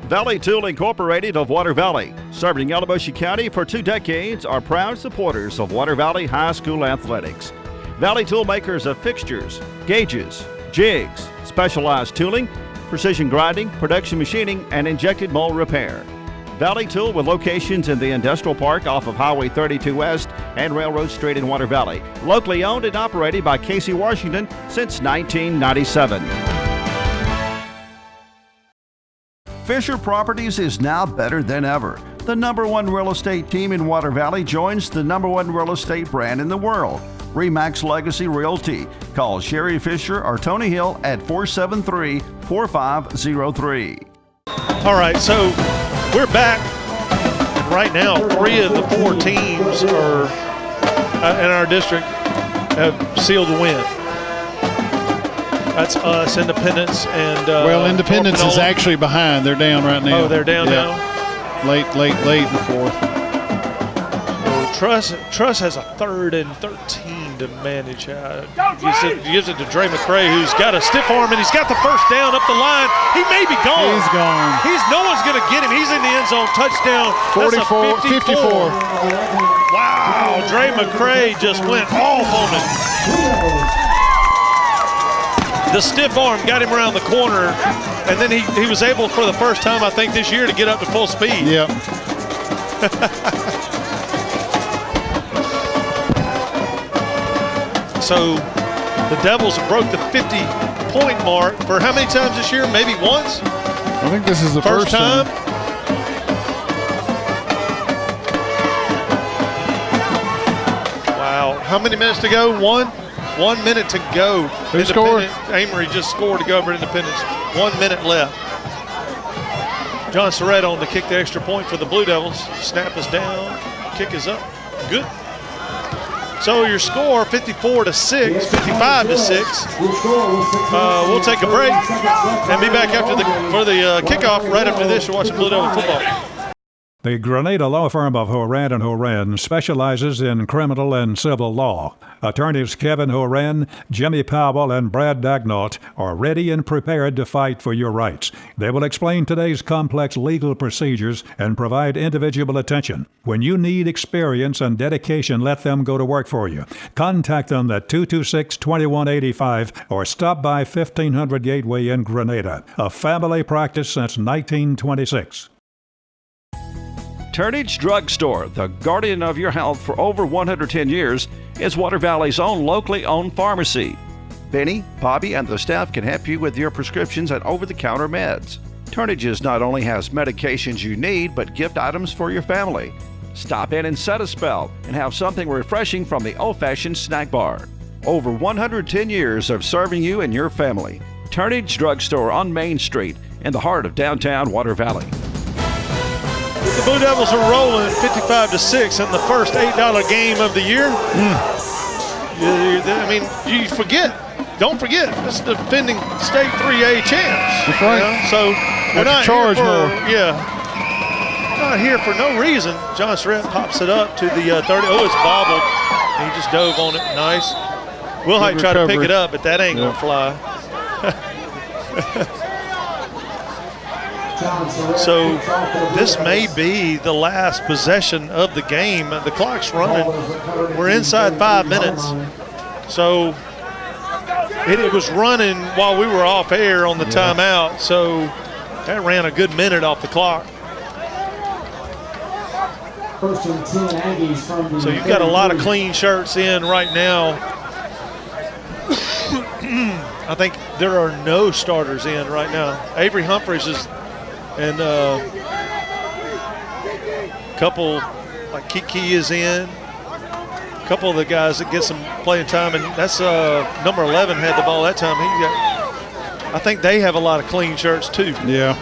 Valley Tool Incorporated of Water Valley, serving Yalobusha County for 2 decades, are proud supporters of Water Valley High School athletics. Valley Tool makers of fixtures, gauges, jigs, specialized tooling, precision grinding, production machining, and injected mold repair. Valley Tool with locations in the Industrial Park off of Highway 32 West and Railroad Street in Water Valley. Locally owned and operated by Casey Washington since 1997. Fisher Properties is now better than ever. The #1 real estate team in Water Valley joins the #1 real estate brand in the world, RE/MAX Legacy Realty. Call Sherry Fisher or Tony Hill at 473-4503. All right, so we're back. Right now, 3 of the 4 teams are in our district have sealed the win. That's us, Independence, and Independence is actually behind. They're down right now. Oh, they're down now? Late in the 4th. Truss has a 3rd and 13 to manage. Gives it to Dre McCray, who's got a stiff arm, and he's got the first down up the line. He may be gone. He's gone. No one's going to get him. He's in the end zone. Touchdown. 54. Wow, Dre McCray just went off on it. The stiff arm got him around the corner, and then he was able for the first time, I think, this year to get up to full speed. Yep. So The Devils have broke the 50-point mark for how many times this year? Maybe once? I think this is the first time. Wow. How many minutes to go? 1 minute to go. Who scored? Amory just scored to go over Independence. 1 minute left. John Surratt on to kick the extra point for the Blue Devils. Snap is down. Kick is up. Good. So your score, 54-6, 55-6. We'll take a break and be back after for the kickoff right after this. You're watching Blue Devil football. The Grenada Law Firm of Horan & Horan specializes in criminal and civil law. Attorneys Kevin Horan, Jimmy Powell, and Brad Dagnott are ready and prepared to fight for your rights. They will explain today's complex legal procedures and provide individual attention. When you need experience and dedication, let them go to work for you. Contact them at 226-2185 or stop by 1500 Gateway in Grenada. A family practice since 1926. Turnage Drug Store, the guardian of your health for over 110 years, is Water Valley's own locally owned pharmacy. Benny, Bobby, and the staff can help you with your prescriptions and over-the-counter meds. Turnages not only has medications you need, but gift items for your family. Stop in and set a spell and have something refreshing from the old-fashioned snack bar. Over 110 years of serving you and your family. Turnage Drug Store on Main Street in the heart of downtown Water Valley. The Blue Devils are rolling 55-6 in the first $8 game of the year. I mean, you forget. Don't forget, this is the defending state 3A champs. That's right. You know? So we're not charge here for, more. not here for no reason. John Surratt pops it up to the 30. Oh, it's bobbled. He just dove on it. Nice. Wilhite tried to pick it up, but that ain't gonna fly. So this may be the last possession of the game. The clock's running. We're inside 5 minutes. So it was running while we were off air on the timeout. So that ran a good minute off the clock. So you've got a lot of clean shirts in right now. I think there are no starters in right now. Avery Humphreys is, and a couple, like Kiki is in. A couple of the guys that get some playing time, and that's number 11 had the ball that time. I think they have a lot of clean shirts too. Yeah.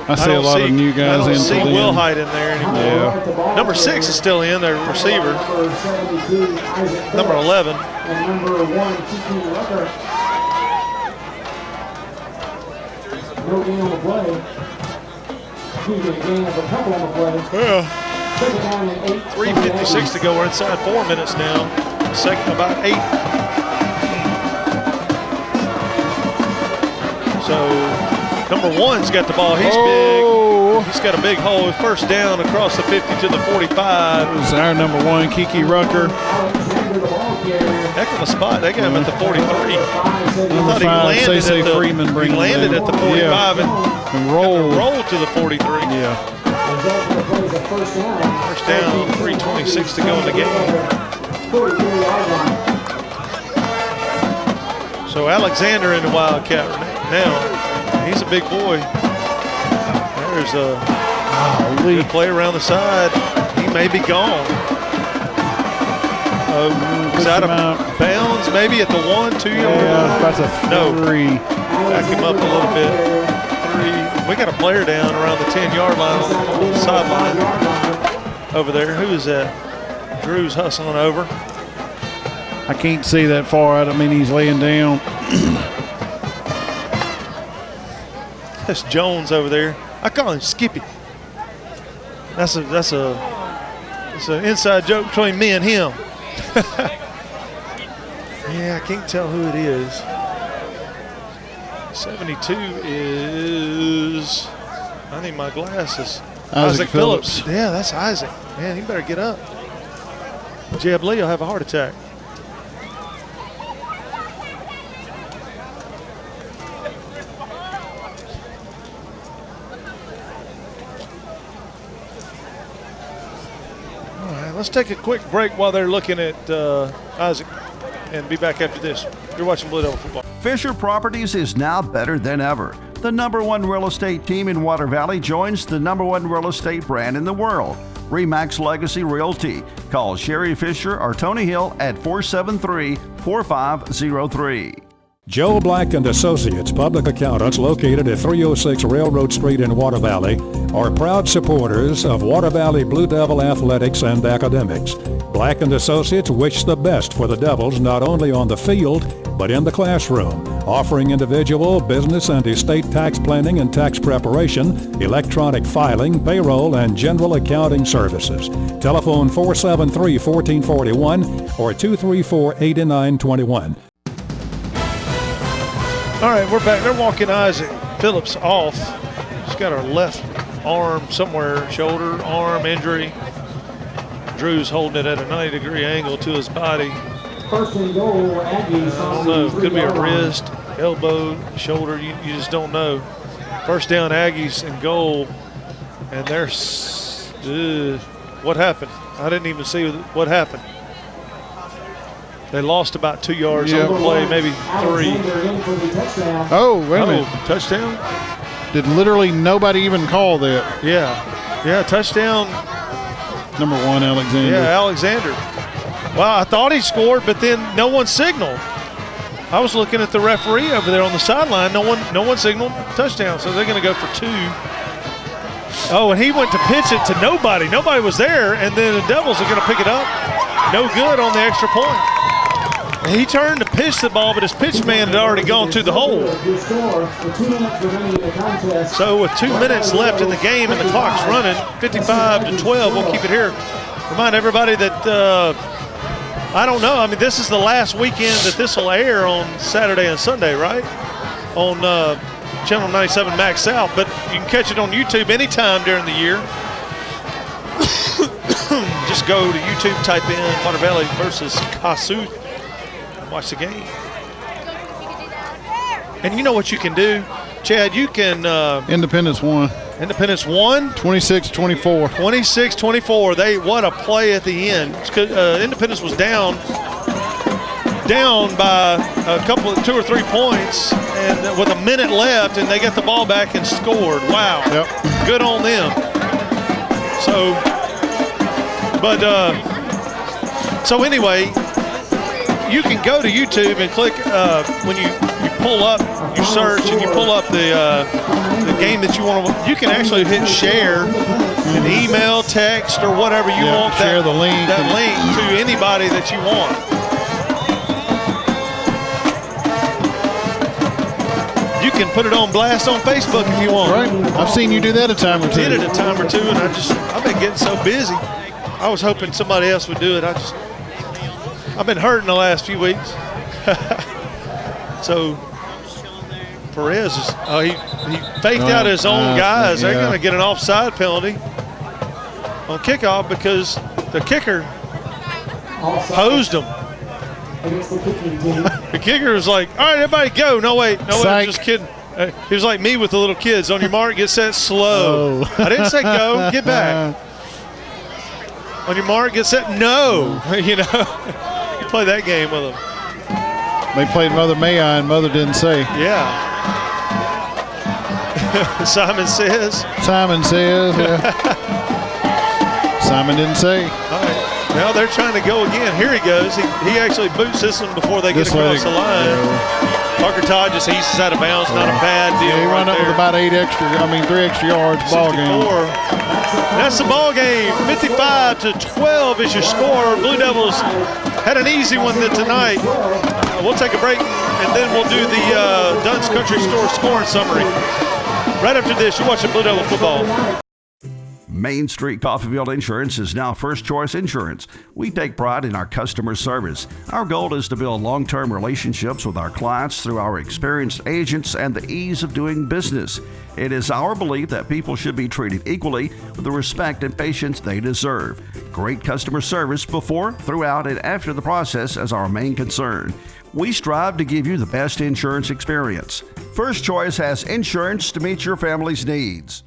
I see a lot of new guys in. I don't see Wilhite in there anymore. Yeah. Number 6 is still in, their receiver. Number 11. And number 1, Kiki Rucker. No gain on the play. Excuse me, a gain of a couple on the play. Yeah. 3:56 to go. We're inside 4 minutes now. Second, about 8. So number 1's got the ball. He's big. He's got a big hole. First down across the 50 to the 45. This is our number 1, Kiki Rucker. Heck of a spot. They got him at the 43. I thought he landed at the 45 and rolled to the 43. Yeah. First down, 3:26 to go in the game. So Alexander in the Wildcat now. He's a big boy. There's a good play around the side. He may be gone. He's out of bounds, maybe at the 1-2 yard line. That's a 3. Back him up a little bit. 3. We got a player down around the 10-yard line on the sideline over there. Who is that? Drew's hustling over. I can't see that far. I don't mean he's laying down. That's Jones over there. I call him Skippy. That's an inside joke between me and him. Yeah, I can't tell who it is. 72 is, I need my glasses. Isaac Phillips. Yeah, that's Isaac. Man, he better get up. Jeb Lee will have a heart attack. All right, let's take a quick break while they're looking at Isaac. and be back after this. You're watching Blue Devil Football. Fisher Properties is now better than ever. The #1 real estate team in Water Valley joins the #1 real estate brand in the world, RE/MAX Legacy Realty. Call Sherry Fisher or Tony Hill at 473-4503. Joe Black and Associates Public Accountants, located at 306 Railroad Street in Water Valley, are proud supporters of Water Valley Blue Devil athletics and academics. Black and Associates wish the best for the Devils not only on the field, but in the classroom, offering individual, business, and estate tax planning and tax preparation, electronic filing, payroll, and general accounting services. Telephone 473-1441 or 234-8921. All right, we're back. They're walking Isaac Phillips off. He's got our left arm somewhere, shoulder, arm injury. Drew's holding it at a 90-degree angle to his body. First and goal, Aggies. I don't know. Could be a wrist, elbow, shoulder. You just don't know. First down, Aggies and goal. And there's what happened? I didn't even see what happened. They lost about 2 yards on the play, maybe 3. Oh, wait a minute. Touchdown? Did literally nobody even call that? Yeah, touchdown. #1, Alexander. Yeah, Alexander. Wow, I thought he scored, but then no one signaled. I was looking at the referee over there on the sideline. No one signaled touchdown, so they're going to go for 2. Oh, and he went to pitch it to nobody. Nobody was there, and then the Devils are going to pick it up. No good on the extra point. He turned to pitch the ball, but his pitch man had already gone to the hole. So with 2 minutes left in the game and the clock's running, 55-12, we'll keep it here. Remind everybody that, I don't know, I mean, this is the last weekend that this will air on Saturday and Sunday, right? On Channel 97 Max South, but you can catch it on YouTube anytime during the year. Just go to YouTube, type in Water Valley versus Kossuth. Watch the game. And you know what you can do, Chad? You can Independence won. Independence won 26-24. 26-24. What a play at the end. Independence was down by a couple, 2 or 3 points, and with a minute left, and they got the ball back and scored. Wow. Yep. Good on them. So, but so anyway, you can go to YouTube and click when you pull up, you search and you pull up the game that you want to. You can actually hit share, and email, text, or whatever you want. Share the link. That link to anybody that you want. You can put it on blast on Facebook if you want. Right. I've seen you do that a time or two. Did it a time or two, and I've been getting so busy. I was hoping somebody else would do it. I've been hurting the last few weeks. So Perez he faked out his own guys. They're going to get an offside penalty on kickoff because the kicker hosed them. The kicker was like, all right, everybody go. No, wait, I'm just kidding. He was like me with the little kids. On your mark, get set, slow. I didn't say go, get back. On your mark, get set, no. You know, you play that game with them. They played Mother May I, and Mother didn't say. Yeah. Simon says. Simon says, yeah. Simon didn't say. All right. Now they're trying to go again. Here he goes. He actually boots this one before they get across the line. Parker Todd just eases out of bounds. Not a bad deal. He ran up with about 3 extra yards. Ball game. That's the ball game. 55-12 is your score. Blue Devils had an easy one tonight. We'll take a break and then we'll do the Dunn's Country Store scoring summary. Right after this, you're watching Blue Devil football. Main Street Coffeyville Insurance is now First Choice Insurance. We take pride in our customer service. Our goal is to build long-term relationships with our clients through our experienced agents and the ease of doing business. It is our belief that people should be treated equally with the respect and patience they deserve. Great customer service before, throughout, and after the process is our main concern. We strive to give you the best insurance experience. First Choice has insurance to meet your family's needs.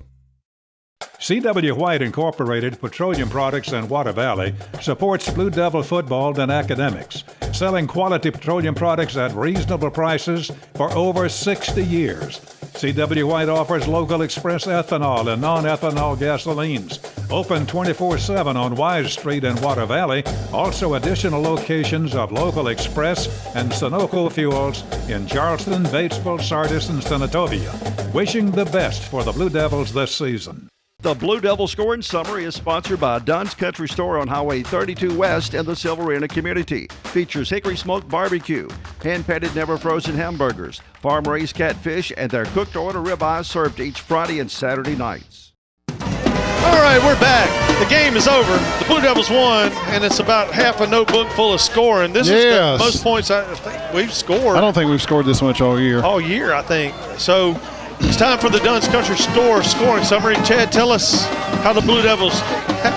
C.W. White Incorporated Petroleum Products in Water Valley supports Blue Devil football and academics, selling quality petroleum products at reasonable prices for over 60 years. C.W. White offers local express ethanol and non-ethanol gasolines. Open 24/7 on Wise Street in Water Valley. Also additional locations of local express and Sunoco fuels in Charleston, Batesville, Sardis, and Senatobia. Wishing the best for the Blue Devils this season. The Blue Devil Scoring Summary is sponsored by Dunn's Country Store on Highway 32 West in the Silverina community. Features hickory smoked barbecue, hand-patted never frozen hamburgers, farm-raised catfish, and their cooked-to-order ribeyes served each Friday and Saturday nights. All right, we're back. The game is over. The Blue Devils won, and it's about half a notebook full of scoring. This is the most points I think we've scored. I don't think we've scored this much all year. All year, I think. So it's time for the Dunn's Country Store scoring summary. Chad, tell us how the Blue Devils,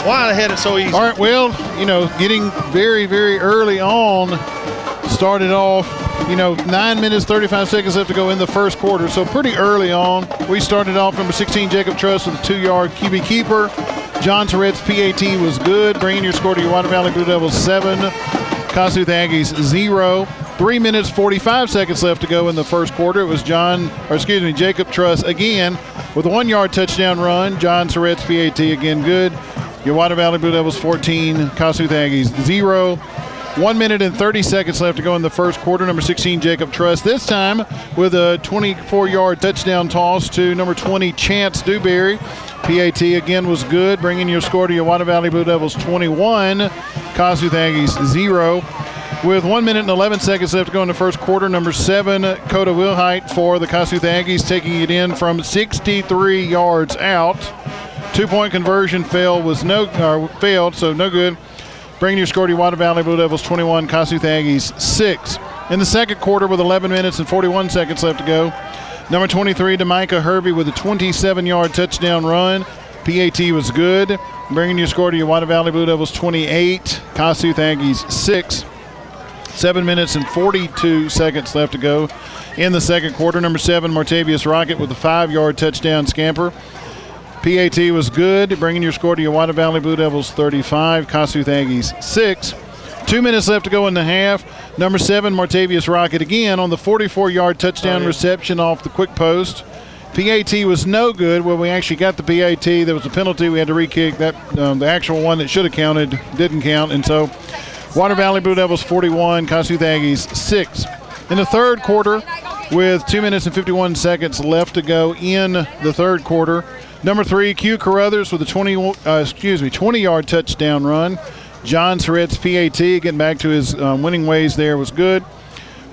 why they had it so easy. All right, well, getting very, very early on, started off, 9 minutes, 35 seconds left to go in the first quarter. So pretty early on, we started off number 16, Jacob Truss, with a 2-yard QB keeper. John Tourette's PAT was good, bringing your score to your Water Valley Blue Devils 7, Kossuth Aggies 0. 3 minutes, 45 seconds left to go in the first quarter. It was Jacob Truss again with a 1-yard touchdown run. John Tourette's PAT again good. Your Water Valley Blue Devils 14, Kossuth Aggies 0. 1 minute and 30 seconds left to go in the first quarter. Number 16, Jacob Truss, this time with a 24-yard touchdown toss to number 20, Chance Dewberry. PAT again was good, bringing your score to your Water Valley Blue Devils 21, Kossuth Aggies 0. With 1 minute and 11 seconds left to go in the first quarter, number 7, Coda Wilhite for the Kossuth Aggies, taking it in from 63 yards out. 2-point conversion failed, so no good. Bringing your score to your Water Valley Blue Devils 21, Kossuth Aggies 6. In the second quarter, with 11 minutes and 41 seconds left to go, number 23, Demicah Hervey with a 27-yard touchdown run. PAT was good. Bringing your score to your Water Valley Blue Devils 28, Kossuth Aggies 6. 7 minutes and 42 seconds left to go in the second quarter. Number 7, Martavius Rocket with a 5-yard touchdown scamper. PAT was good, bringing your score to your Water Valley Blue Devils 35, Kossuth Aggies 6. 2 minutes left to go in the half. Number 7, Martavius Rocket again on the 44-yard touchdown reception off the quick post. PAT was no good. Well, we actually got the PAT. There was a penalty. We had to re-kick. That the actual one that should have counted didn't count, and so Water Valley Blue Devils 41, Kossuth Aggies 6. In the third quarter, with 2 minutes and 51 seconds left to go in the third quarter, number 3, Q Carruthers with a 20-yard touchdown run. John Tourette's PAT, getting back to his winning ways there, was good.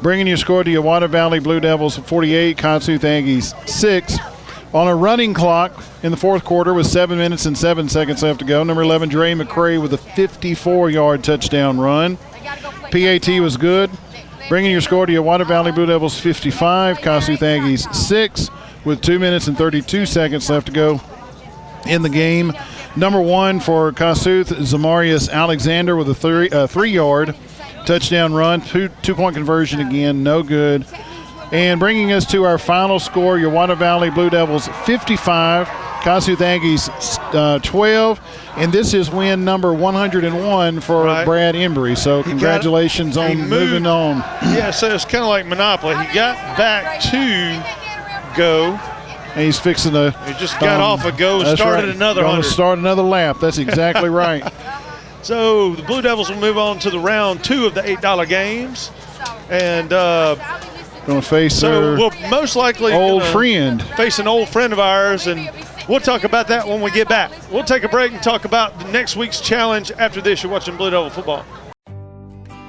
Bringing your score to your Water Valley Blue Devils 48, Kossuth Aggies 6. On a running clock in the fourth quarter with 7 minutes and 7 seconds left to go, number 11, Dre McCray with a 54-yard touchdown run. PAT was good. Bringing your score to your Water Valley Blue Devils 55, Kossuth Aggies 6, with 2 minutes and 32 seconds left to go in the game. Number 1 for Kossuth, Zamarius Alexander with a 3-yard touchdown run. Two-point conversion again, no good. And bringing us to our final score, your Water Valley Blue Devils 55, Kossuth Aggies 12. And this is win number 101 for Brad Embry. So congratulations on moving on. Yeah, so it's kind of like Monopoly. He got back to go. And he's fixing to. He just got off a go, started another 100. Going to start another lap. That's exactly right. So the Blue Devils will move on to the round 2 of the $8 games. And going to face we'll most likely face an old friend of ours, and we'll talk about that when we get back. We'll take a break and talk about the next week's challenge after this. You're watching Blue Devil Football.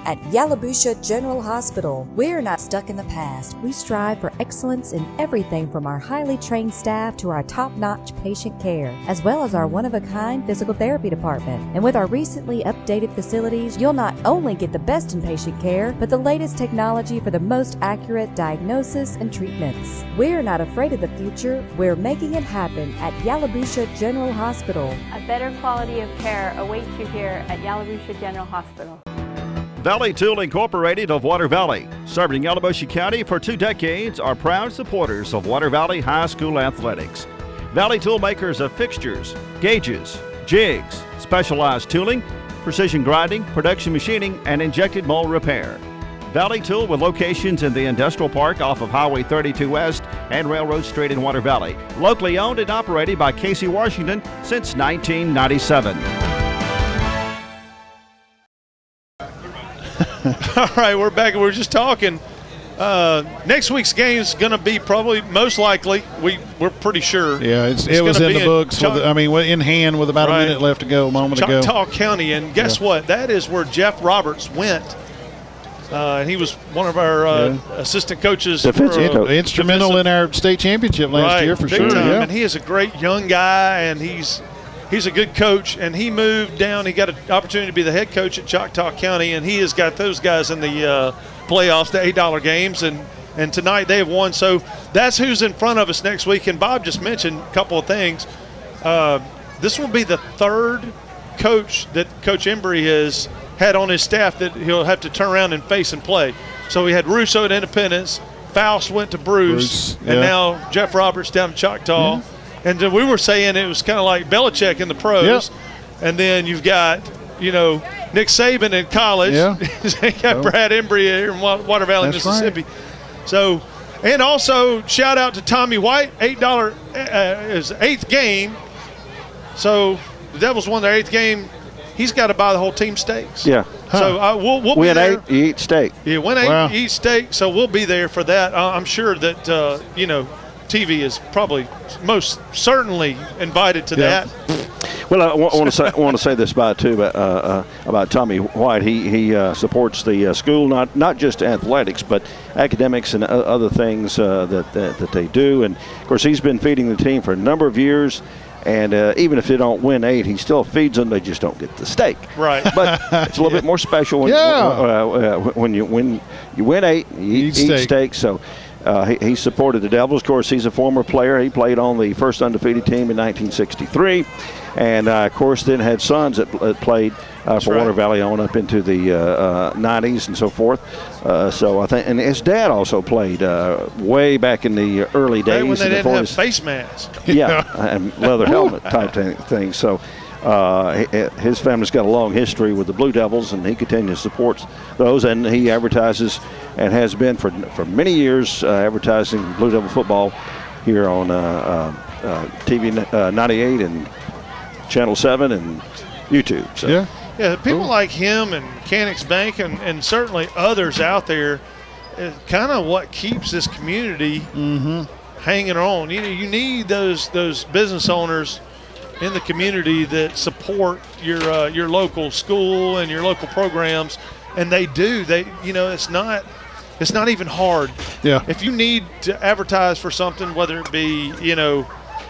At Yalobusha General Hospital, we're not stuck in the past. We strive for excellence in everything from our highly trained staff to our top-notch patient care, as well as our one-of-a-kind physical therapy department. And with our recently updated facilities, you'll not only get the best in patient care, but the latest technology for the most accurate diagnosis and treatments. We're not afraid of the future. We're making it happen at Yalobusha General Hospital. A better quality of care awaits you here at Yalobusha General Hospital. Valley Tool Incorporated of Water Valley, serving Yalobusha County for 2 decades, are proud supporters of Water Valley High School athletics. Valley Tool makers of fixtures, gauges, jigs, specialized tooling, precision grinding, production machining, and injected mold repair. Valley Tool with locations in the Industrial Park off of Highway 32 West and Railroad Street in Water Valley. Locally owned and operated by Casey Washington since 1997. All right, we're back and we're just talking. Next week's game is going to be probably most likely, we're pretty sure. Yeah, it was in the books. In hand with about a minute left to go, a moment ago. Choctaw County, and guess what? That is where Jeff Roberts went. And he was one of our assistant coaches. Instrumental in our state championship last year for sure. Yeah. And he is a great young guy, and he's a good coach. And he moved down. He got an opportunity to be the head coach at Choctaw County, and he has got those guys in the playoffs, the $8 games, and tonight they have won. So that's who's in front of us next week. And Bob just mentioned a couple of things. This will be the third coach that Coach Embry has had on his staff that he'll have to turn around and face and play. So we had Russo at Independence, Faust went to Bruce, and now Jeff Roberts down at Choctaw. And then we were saying it was kind of like Belichick in the pros. And then you've got, Nick Saban in college. You got Brad Embry here in Water Valley, Mississippi. Right. So, and also shout out to Tommy White, $8 his 8th game. So the Devils won their 8th game. He's got to buy the whole team steaks. Yeah. So we'll win be there. 8, you eat steak. Yeah, win 8, you eat steak. So we'll be there for that. I'm sure that TV is probably most certainly invited to that. Well, I want to say this about Tommy White. He supports the school, not just athletics, but academics and other things that they do. And of course, he's been feeding the team for a number of years. And even if they don't win 8, he still feeds them. They just don't get the steak. Right. But it's a little bit more special when you win 8, you eat steak. So he supported the Devils. Of course, he's a former player. He played on the first undefeated team in 1963. And, of course, then had sons that played for Water Valley on up into the 90s and so forth. So I think, and his dad also played way back in the early days. When they didn't have face masks. Yeah, and leather helmet type thing. So his family's got a long history with the Blue Devils, and he continues to support those. And he advertises and has been for many years advertising Blue Devil football here on TV 98 and Channel 7 and YouTube. So. Yeah, people like him and Mechanics Bank and certainly others out there is kind of what keeps this community hanging on. You need those business owners in the community that support your local school and your local programs, and they do. It's not even hard. Yeah. If you need to advertise for something, whether it be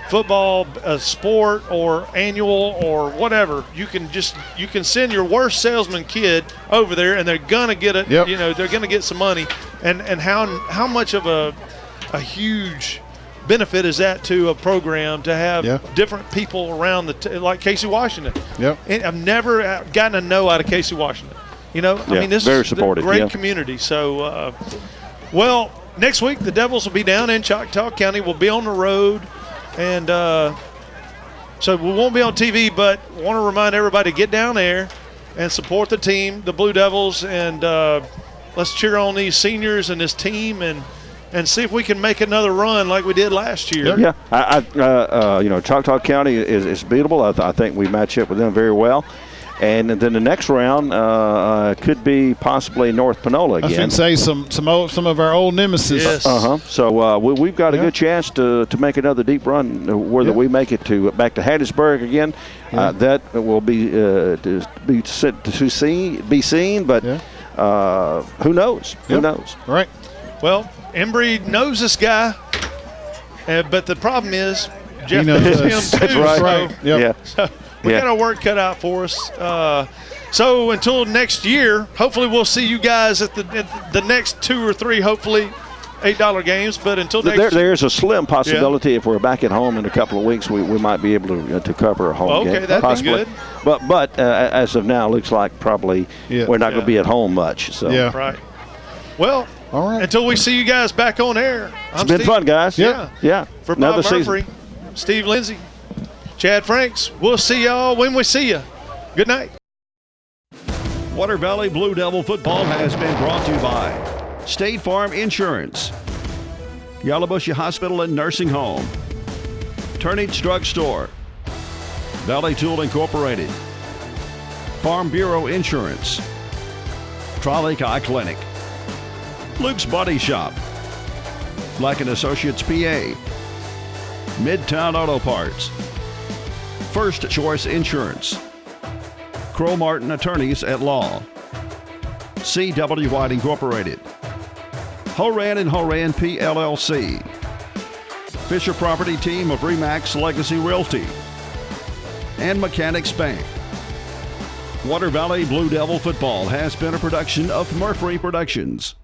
football, a sport, or annual, or whatever, you can send your worst salesman kid over there, and they're gonna get it. They're gonna get some money. And how much of a huge benefit is that to a program to have different people around like Casey Washington? And I've never gotten a no out of Casey Washington. This very is supportive, a great community. So, next week the Devils will be down in Choctaw County. We'll be on the road. And so we won't be on TV, but want to remind everybody to get down there and support the team, the Blue Devils, and let's cheer on these seniors and this team and see if we can make another run like we did last year. Yeah, Choctaw County is beatable. I think we match up with them very well. And then the next round could be possibly North Panola again. I was going to say some of our old nemesis. Yes. So we've got a good chance to make another deep run, whether we make it back to Hattiesburg again. That will be seen. But who knows? Who knows? Right. Well, Embry knows this guy, but the problem is Jeff knows him us. too. That's right. So, Yeah. So we got our work cut out for us. So until next year, hopefully we'll see you guys at the next 2 or 3, hopefully, $8 games. But until next year. There's a slim possibility if we're back at home in a couple of weeks, we might be able to cover a home game. Okay, that'd possibly. be good. But as of now, it looks like probably we're not going to be at home much. So. Yeah. Right. Well, all right. Until we see you guys back on air. It's been fun, guys. Yeah. Yeah. For another Bob Murphy. season. Steve Lindsay, Chad Franks. We'll see y'all when we see you. Good night. Water Valley Blue Devil football has been brought to you by State Farm Insurance, Yalobusha Hospital and Nursing Home, Turnage Drug Store, Valley Tool Incorporated, Farm Bureau Insurance, Tri-Lake Eye Clinic, Luke's Body Shop, Black & Associates PA, Midtown Auto Parts, First Choice Insurance, Crow Martin Attorneys at Law, C.W. White Incorporated, Horan and Horan PLLC, Fisher Property Team of Remax Legacy Realty, and Mechanics Bank. Water Valley Blue Devil football has been a production of Murphy Productions.